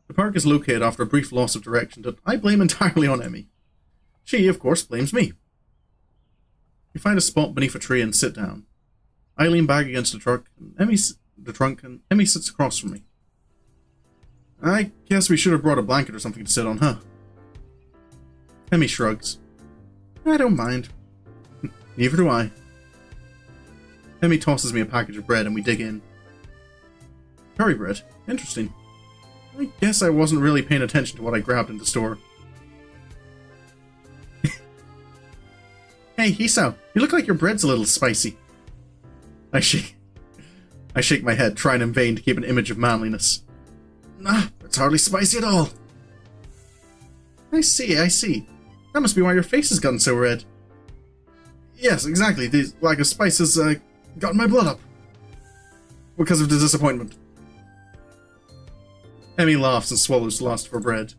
The park is located after a brief loss of direction that I blame entirely on Emmy. She, of course, blames me. We find a spot beneath a tree and sit down. I lean back against the trunk, and Emmy sits across from me. I guess we should have brought a blanket or something to sit on, huh? Emmy shrugs. I don't mind. Neither do I. Emmy tosses me a package of bread and we dig in. Curry bread. Interesting. I guess I wasn't really paying attention to what I grabbed in the store. Hey, Hisao, you look like your bread's a little spicy. I shake my head, trying in vain to keep an image of manliness. Nah, it's hardly spicy at all. I see, I see. That must be why your face has gotten so red. Yes, exactly. The lack of spice has gotten my blood up. Because of the disappointment. Emmy laughs and swallows the last of her bread.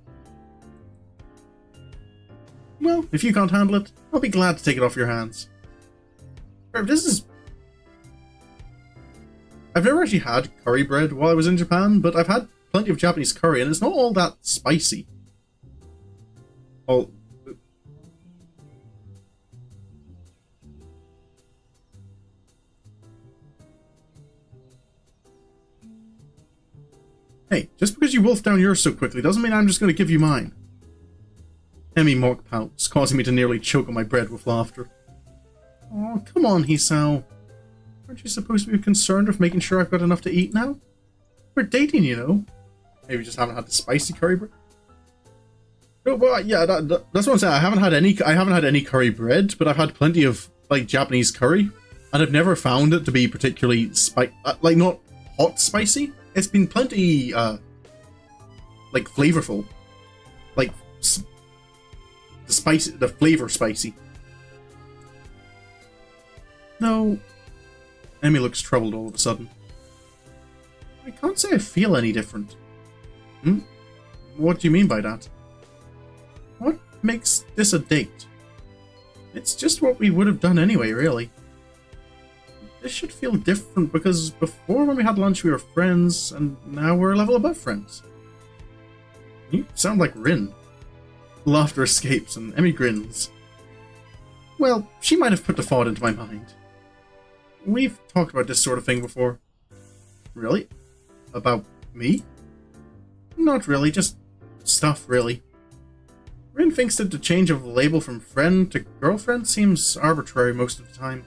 Well, if you can't handle it, I'll be glad to take it off your hands. This is... I've never actually had curry bread while I was in Japan, but I've had plenty of Japanese curry, and it's not all that spicy. Hey, just because you wolfed down yours so quickly doesn't mean I'm just going to give you mine. Emmy mock pouts, causing me to nearly choke on my bread with laughter. Oh, come on, Hisao. Aren't you supposed to be concerned with making sure I've got enough to eat now? We're dating, you know. Maybe just haven't had the spicy curry bread. No, well, yeah, that's what I'm saying. I haven't had any curry bread, but I've had plenty of like Japanese curry, and I've never found it to be particularly like not hot spicy. It's been plenty like flavorful, like the flavor spicy. No. Emmy looks troubled all of a sudden. I can't say I feel any different. What do you mean by that? What makes this a date? It's just what we would have done anyway, really. This should feel different because before when we had lunch we were friends, and now we're a level above friends. You sound like Rin. Laughter escapes and Emmy grins. Well, she might have put the thought into my mind. We've talked about this sort of thing before. Really? About me? Not really, just stuff, really. Rin thinks that the change of label from friend to girlfriend seems arbitrary most of the time.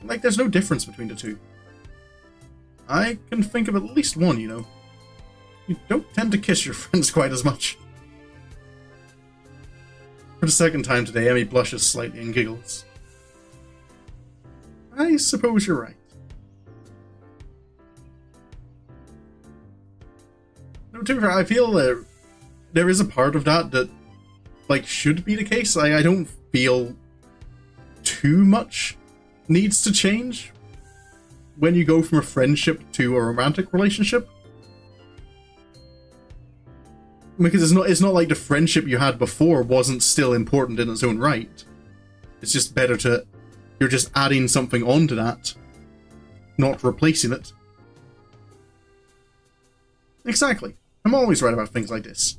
Like there's no difference between the two. I can think of at least one, you know. You don't tend to kiss your friends quite as much. For the second time today, Emmy blushes slightly and giggles. I suppose you're right. No, to be fair, I feel there is a part of that like should be the case. I don't feel too much needs to change when you go from a friendship to a romantic relationship. Because it's not like the friendship you had before wasn't still important in its own right. It's just better to... You're just adding something onto that, not replacing it. Exactly. I'm always right about things like this.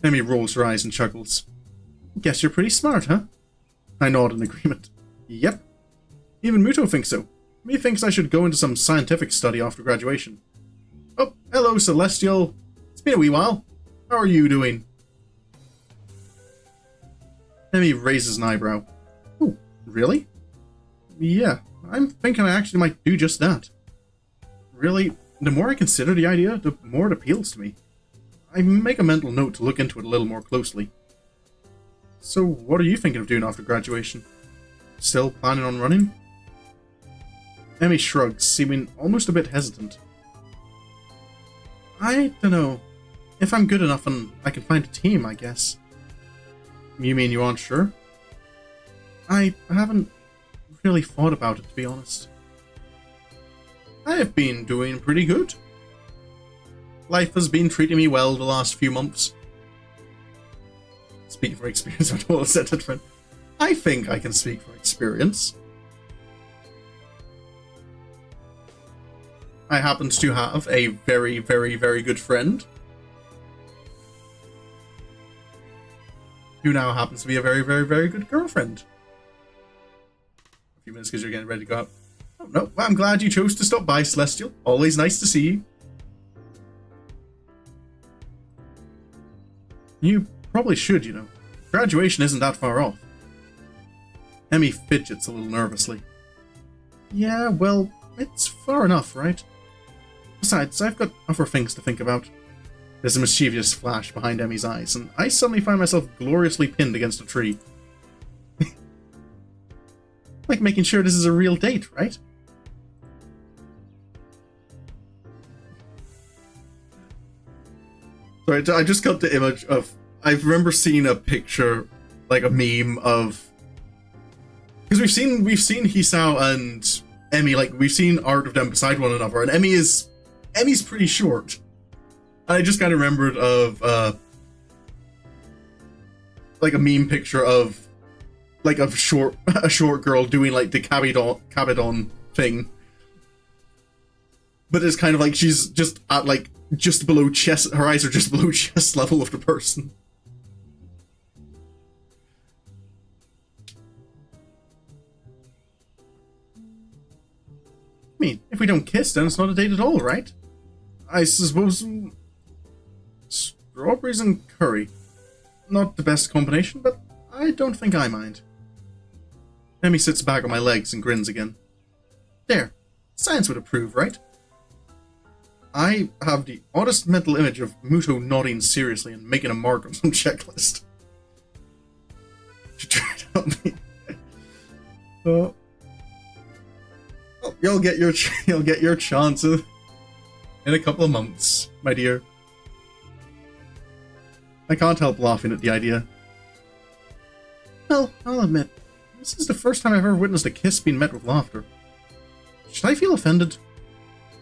Emmy rolls her eyes and chuckles. Guess you're pretty smart, huh? I nod in agreement. Yep. Even Muto thinks so. He thinks I should go into some scientific study after graduation. Oh, hello, Celestial. It's been a wee while. How are you doing? Emmy raises an eyebrow. Oh, really? Yeah, I'm thinking I actually might do just that. Really, the more I consider the idea, the more it appeals to me. I make a mental note to look into it a little more closely. So, what are you thinking of doing after graduation? Still planning on running? Emmy shrugs, seeming almost a bit hesitant. I dunno. If I'm good enough and I can find a team, I guess. You mean you aren't sure? I haven't really thought about it, to be honest. I have been doing pretty good. Life has been treating me well the last few months. Speaking from experience, I've always said that, friend. I think I can speak from experience. I happen to have a very, very, very good friend who now happens to be a very, very, very good girlfriend. A few minutes because you're getting ready to go out. Oh, no, well, I'm glad you chose to stop by, Celestial. Always nice to see you. You probably should, you know. Graduation isn't that far off. Emmy fidgets a little nervously. Yeah, well, it's far enough, right? Besides, I've got other things to think about. There's a mischievous flash behind Emmy's eyes, and I suddenly find myself gloriously pinned against a tree. Like making sure this is a real date, right? Right, I just got the image of... I remember seeing a picture, like a meme of... Because we've seen Hisao and Emmy, like, we've seen art of them beside one another, and Emmy's pretty short. And I just kind of remembered of, like a meme picture of, like, a short girl doing, like, the Kabedon thing. But it's kind of like she's just at, like, just below chest, her eyes are just below chest level of the person. I mean, if we don't kiss, then it's not a date at all, right? I suppose... Strawberries and curry. Not the best combination, but I don't think I mind. Emmy sits back on my legs and grins again. There. Science would approve, right? I have the oddest mental image of Muto nodding seriously and making a mark on some checklist. She tried to help me. Oh, you'll get your chance in a couple of months, my dear. I can't help laughing at the idea. Well, I'll admit, this is the first time I've ever witnessed a kiss being met with laughter. Should I feel offended?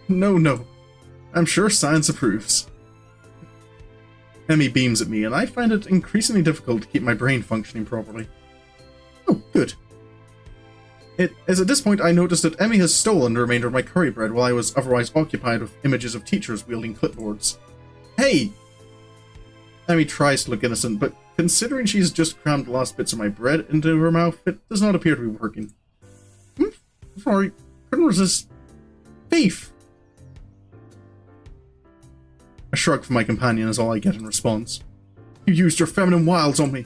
No. I'm sure science approves. Emmy beams at me, and I find it increasingly difficult to keep my brain functioning properly. Oh, good. It is at this point I noticed that Emmy has stolen the remainder of my curry bread while I was otherwise occupied with images of teachers wielding clipboards. Hey! Emmy tries to look innocent, but considering she's just crammed the last bits of my bread into her mouth, it does not appear to be working. Sorry, couldn't resist. Thief! A shrug from my companion is all I get in response. You used your feminine wiles on me.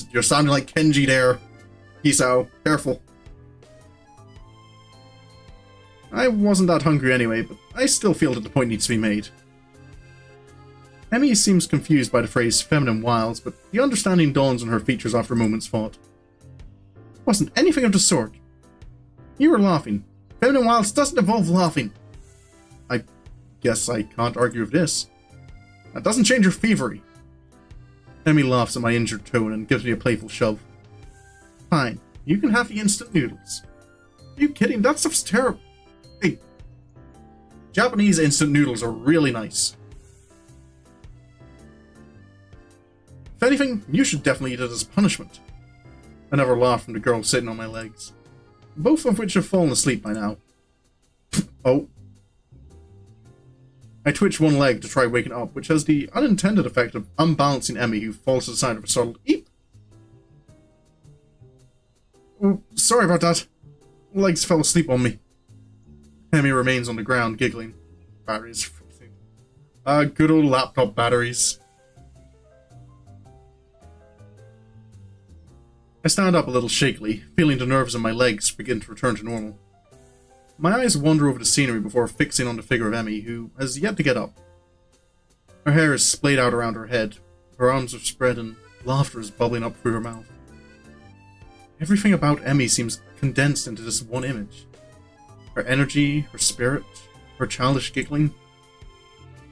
You're sounding like Kenji there. Hisao, careful. I wasn't that hungry anyway, but I still feel that the point needs to be made. Emmy seems confused by the phrase feminine wiles, but the understanding dawns on her features after a moment's thought. Wasn't anything of the sort. You were laughing. Feminine wiles doesn't involve laughing. I guess I can't argue with this. That doesn't change your thievery. Emmy laughs at my injured tone and gives me a playful shove. Fine, you can have the instant noodles. Are you kidding? That stuff's terrible. Hey, Japanese instant noodles are really nice. If anything, you should definitely eat it as punishment. Another laugh from the girl sitting on my legs, both of which have fallen asleep by now. Oh. I twitch one leg to try waking up, which has the unintended effect of unbalancing Emmy, who falls to the side of a startled eep. Oh, sorry about that. Legs fell asleep on me. Emmy remains on the ground, giggling. Batteries freezing. Good old laptop batteries. I stand up a little shakily, feeling the nerves in my legs begin to return to normal. My eyes wander over the scenery before fixing on the figure of Emmy, who has yet to get up. Her hair is splayed out around her head, her arms are spread, and laughter is bubbling up through her mouth. Everything about Emmy seems condensed into this one image. Her energy, her spirit, her childish giggling.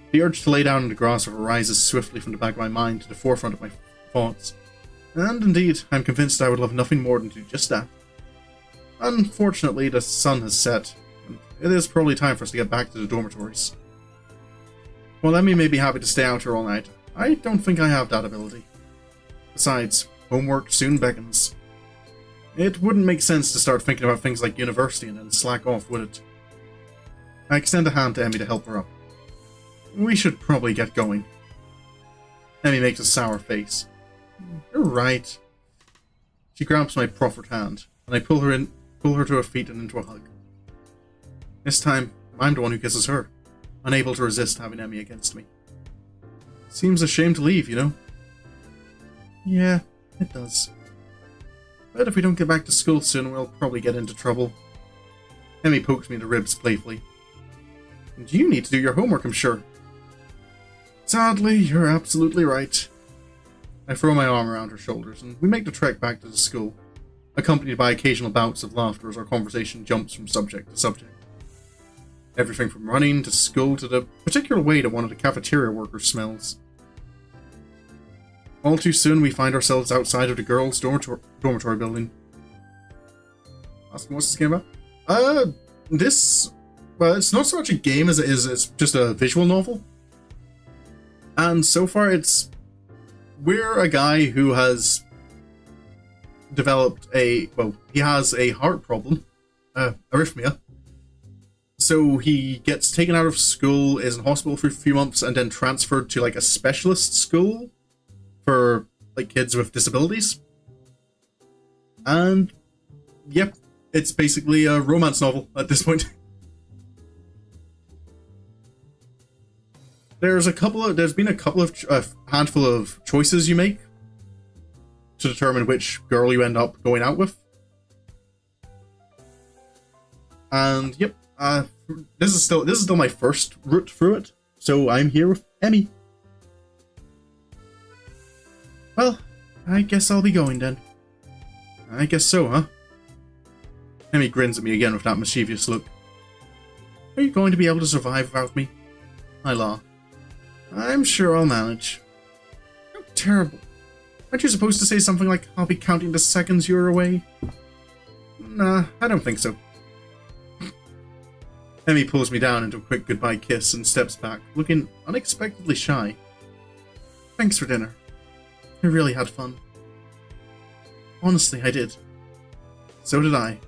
The urge to lay down in the grass arises swiftly from the back of my mind to the forefront of my thoughts. And indeed, I'm convinced I would love nothing more than to do just that. Unfortunately, the sun has set, and it is probably time for us to get back to the dormitories. While Emmy may be happy to stay out here all night, I don't think I have that ability. Besides, homework soon beckons. It wouldn't make sense to start thinking about things like university and then slack off, would it? I extend a hand to Emmy to help her up. We should probably get going. Emmy makes a sour face. You're right. She grabs my proffered hand, and I pull her to her feet and into a hug. This time, I'm the one who kisses her, unable to resist having Emmy against me. Seems a shame to leave, you know? Yeah, it does. But if we don't get back to school soon, we'll probably get into trouble. Emmy pokes me in the ribs playfully. And you need to do your homework, I'm sure. Sadly, you're absolutely right. I throw my arm around her shoulders, and we make the trek back to the school, accompanied by occasional bouts of laughter as our conversation jumps from subject to subject. Everything from running to school to the particular way that one of the cafeteria workers smells. All too soon, we find ourselves outside of the girls' dormitory building. Asking what's this game about? Well, it's not so much a game as it is, it's just a visual novel. And so far, we're a guy who has developed he has a heart problem, arrhythmia. So he gets taken out of school, is in hospital for a few months, and then transferred to like a specialist school for like kids with disabilities. And yep, it's basically a romance novel at this point. There's been a handful of choices you make to determine which girl you end up going out with. And yep, this is still my first route through it, so I'm here with Emmy. Well, I guess I'll be going then. I guess so, huh? Emmy grins at me again with that mischievous look. Are you going to be able to survive without me? I laugh. I'm sure I'll manage. How terrible. Aren't you supposed to say something like, I'll be counting the seconds you're away? Nah, I don't think so. Emmy pulls me down into a quick goodbye kiss and steps back, looking unexpectedly shy. Thanks for dinner. I really had fun. Honestly, I did. So did I.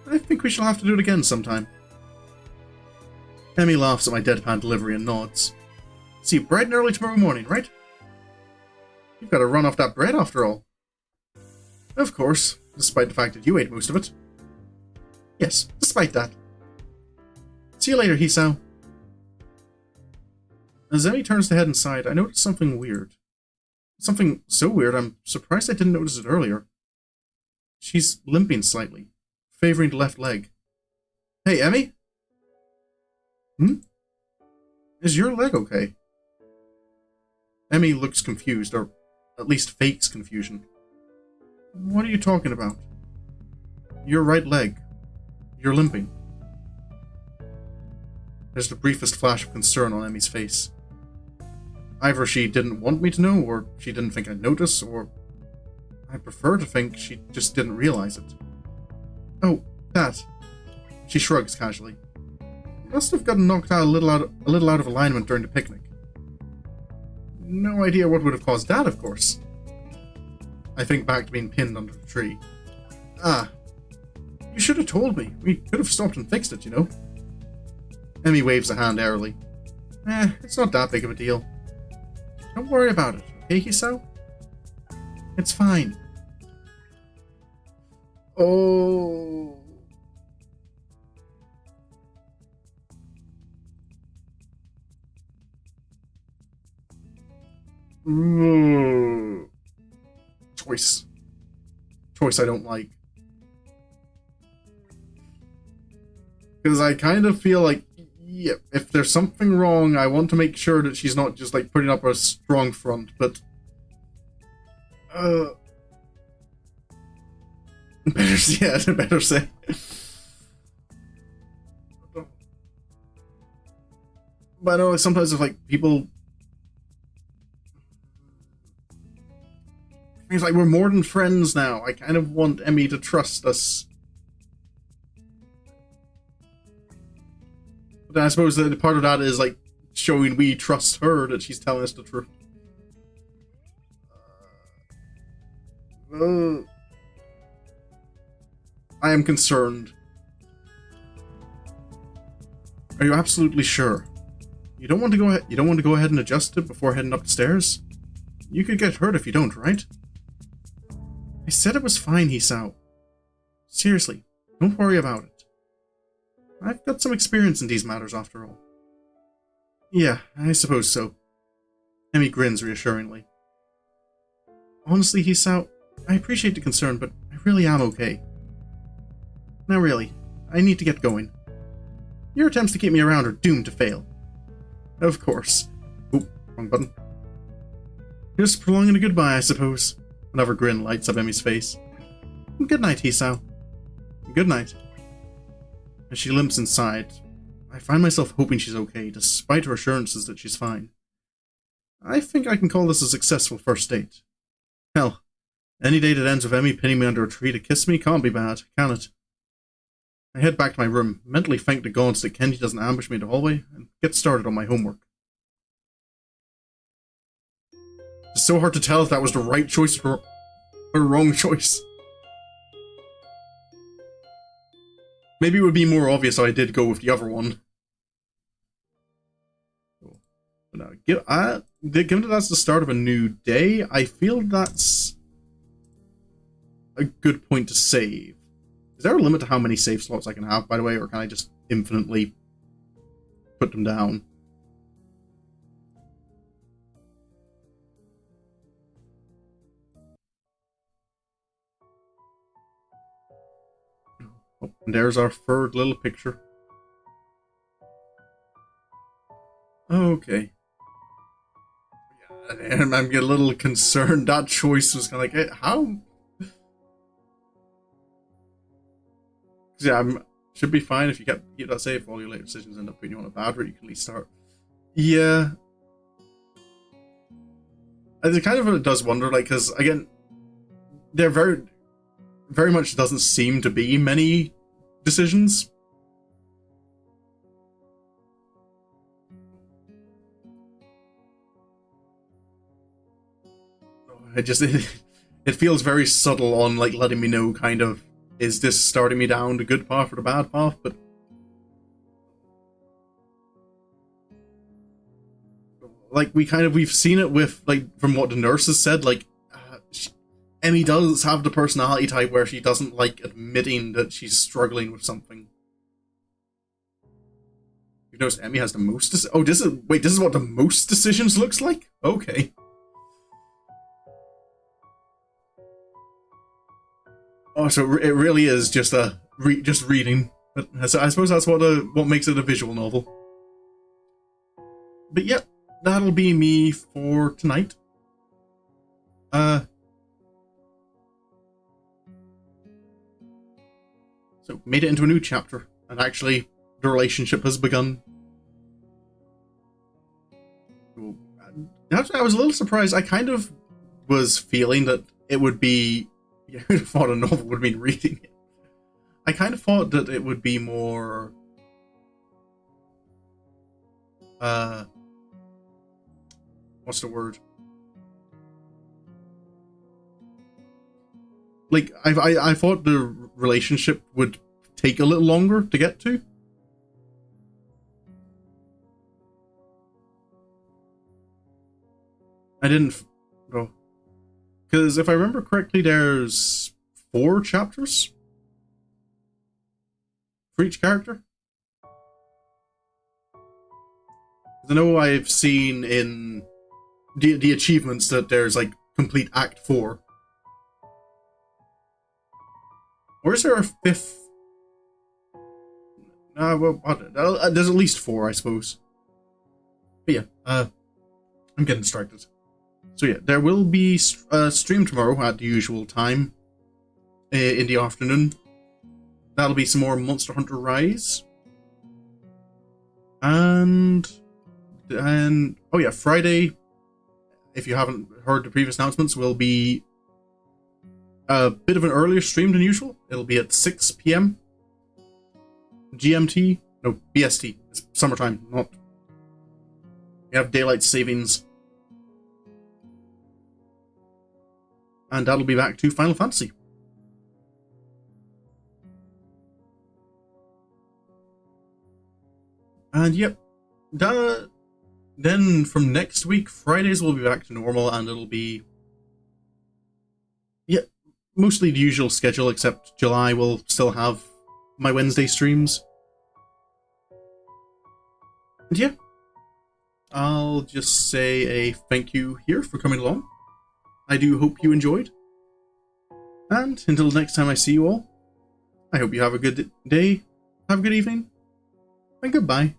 I think we shall have to do it again sometime. Emmy laughs at my deadpan delivery and nods. See you bright and early tomorrow morning, right? You've got to run off that bread after all. Of course, despite the fact that you ate most of it. Yes, despite that. See you later, Hisao. As Emmy turns to head inside, I notice something weird. Something so weird, I'm surprised I didn't notice it earlier. She's limping slightly, favoring the left leg. Hey, Emmy? Is your leg okay? Emmy looks confused, or at least fakes confusion. What are you talking about? Your right leg. You're limping. There's the briefest flash of concern on Emmy's face. Either she didn't want me to know, or she didn't think I'd notice, or I prefer to think she just didn't realize it. Oh, that. She shrugs casually. Must have gotten knocked out a little out of alignment during the picnic. No idea what would have caused that, of course. I think back to being pinned under the tree. Ah. You should have told me. We could have stopped and fixed it, you know. Emmy waves a hand airily. It's not that big of a deal. Don't worry about it, okay, Hisao? It's fine. Oh. Choice I don't like. Because I kind of feel like, yeah, if there's something wrong, I want to make sure that she's not just like putting up a strong front, but better say. But I know sometimes if like people, it's like we're more than friends now. I kind of want Emmy to trust us. But I suppose that part of that is like showing we trust her, that she's telling us the truth. I am concerned. Are you absolutely sure? You don't want to go ahead. You don't want to go ahead and adjust it before heading up the stairs? You could get hurt if you don't, right? I said it was fine, Hisao. Seriously, don't worry about it. I've got some experience in these matters, after all. Yeah, I suppose so. Emmy grins reassuringly. Honestly, Hisao, I appreciate the concern, but I really am okay. Now really, I need to get going. Your attempts to keep me around are doomed to fail. Of course. Oop, wrong button. Just prolonging a goodbye, I suppose. Another grin lights up Emmy's face. Good night, Hisao. Good night. As she limps inside, I find myself hoping she's okay, despite her assurances that she's fine. I think I can call this a successful first date. Hell, any date that ends with Emmy pinning me under a tree to kiss me can't be bad, can it? I head back to my room, mentally thank the gods that Kenji doesn't ambush me in the hallway, and get started on my homework. It's so hard to tell if that was the right choice or the wrong choice. Maybe it would be more obvious if I did go with the other one. But no, given that that's the start of a new day, I feel that's a good point to save. Is there a limit to how many save slots I can have, by the way, or can I just infinitely put them down? Oh, and there's our third little picture. Okay. And I'm getting a little concerned. That choice was kind of like, how? Yeah, should be fine if you get that save. If all your later decisions end up putting you on a bad route, you can at least start. Yeah. It kind of does wonder, like, because again, there very much doesn't seem to be many decisions. It feels very subtle on, like, letting me know, kind of, is this starting me down the good path or the bad path? But like, we've seen it with, like, from what the nurse has said, like, Emmy does have the personality type where she doesn't like admitting that she's struggling with something. You've noticed Emmy has the most this is what the most decisions looks like? Okay. Oh, so it really is just just reading. But I suppose that's what makes it a visual novel. But yep, that'll be me for tonight. So made it into a new chapter, and actually the relationship has begun. I was a little surprised. I kind of was feeling that it would be. I would have thought a novel would have been reading it. I kind of thought that it would be more. What's the word? Like, I thought the relationship would take a little longer to get to. I didn't. Oh. Because if I remember correctly, there's 4 chapters for each character. I know I've seen in the achievements that there's, like, complete Act 4. Or is there a 5th? Well, there's at least 4, I suppose. But yeah, I'm getting distracted. So yeah, there will be a stream tomorrow at the usual time in the afternoon. That'll be some more Monster Hunter Rise. And oh yeah, Friday, if you haven't heard the previous announcements, will be a bit of an earlier stream than usual. It'll be at 6 p.m. GMT. No, BST. It's summertime, not. We have daylight savings. And that'll be back to Final Fantasy. And yep, then from next week, Fridays will be back to normal, and it'll be mostly the usual schedule, except July will still have my Wednesday streams. And yeah, I'll just say a thank you here for coming along. I do hope you enjoyed. And until next time I see you all, I hope you have a good day, have a good evening, and goodbye.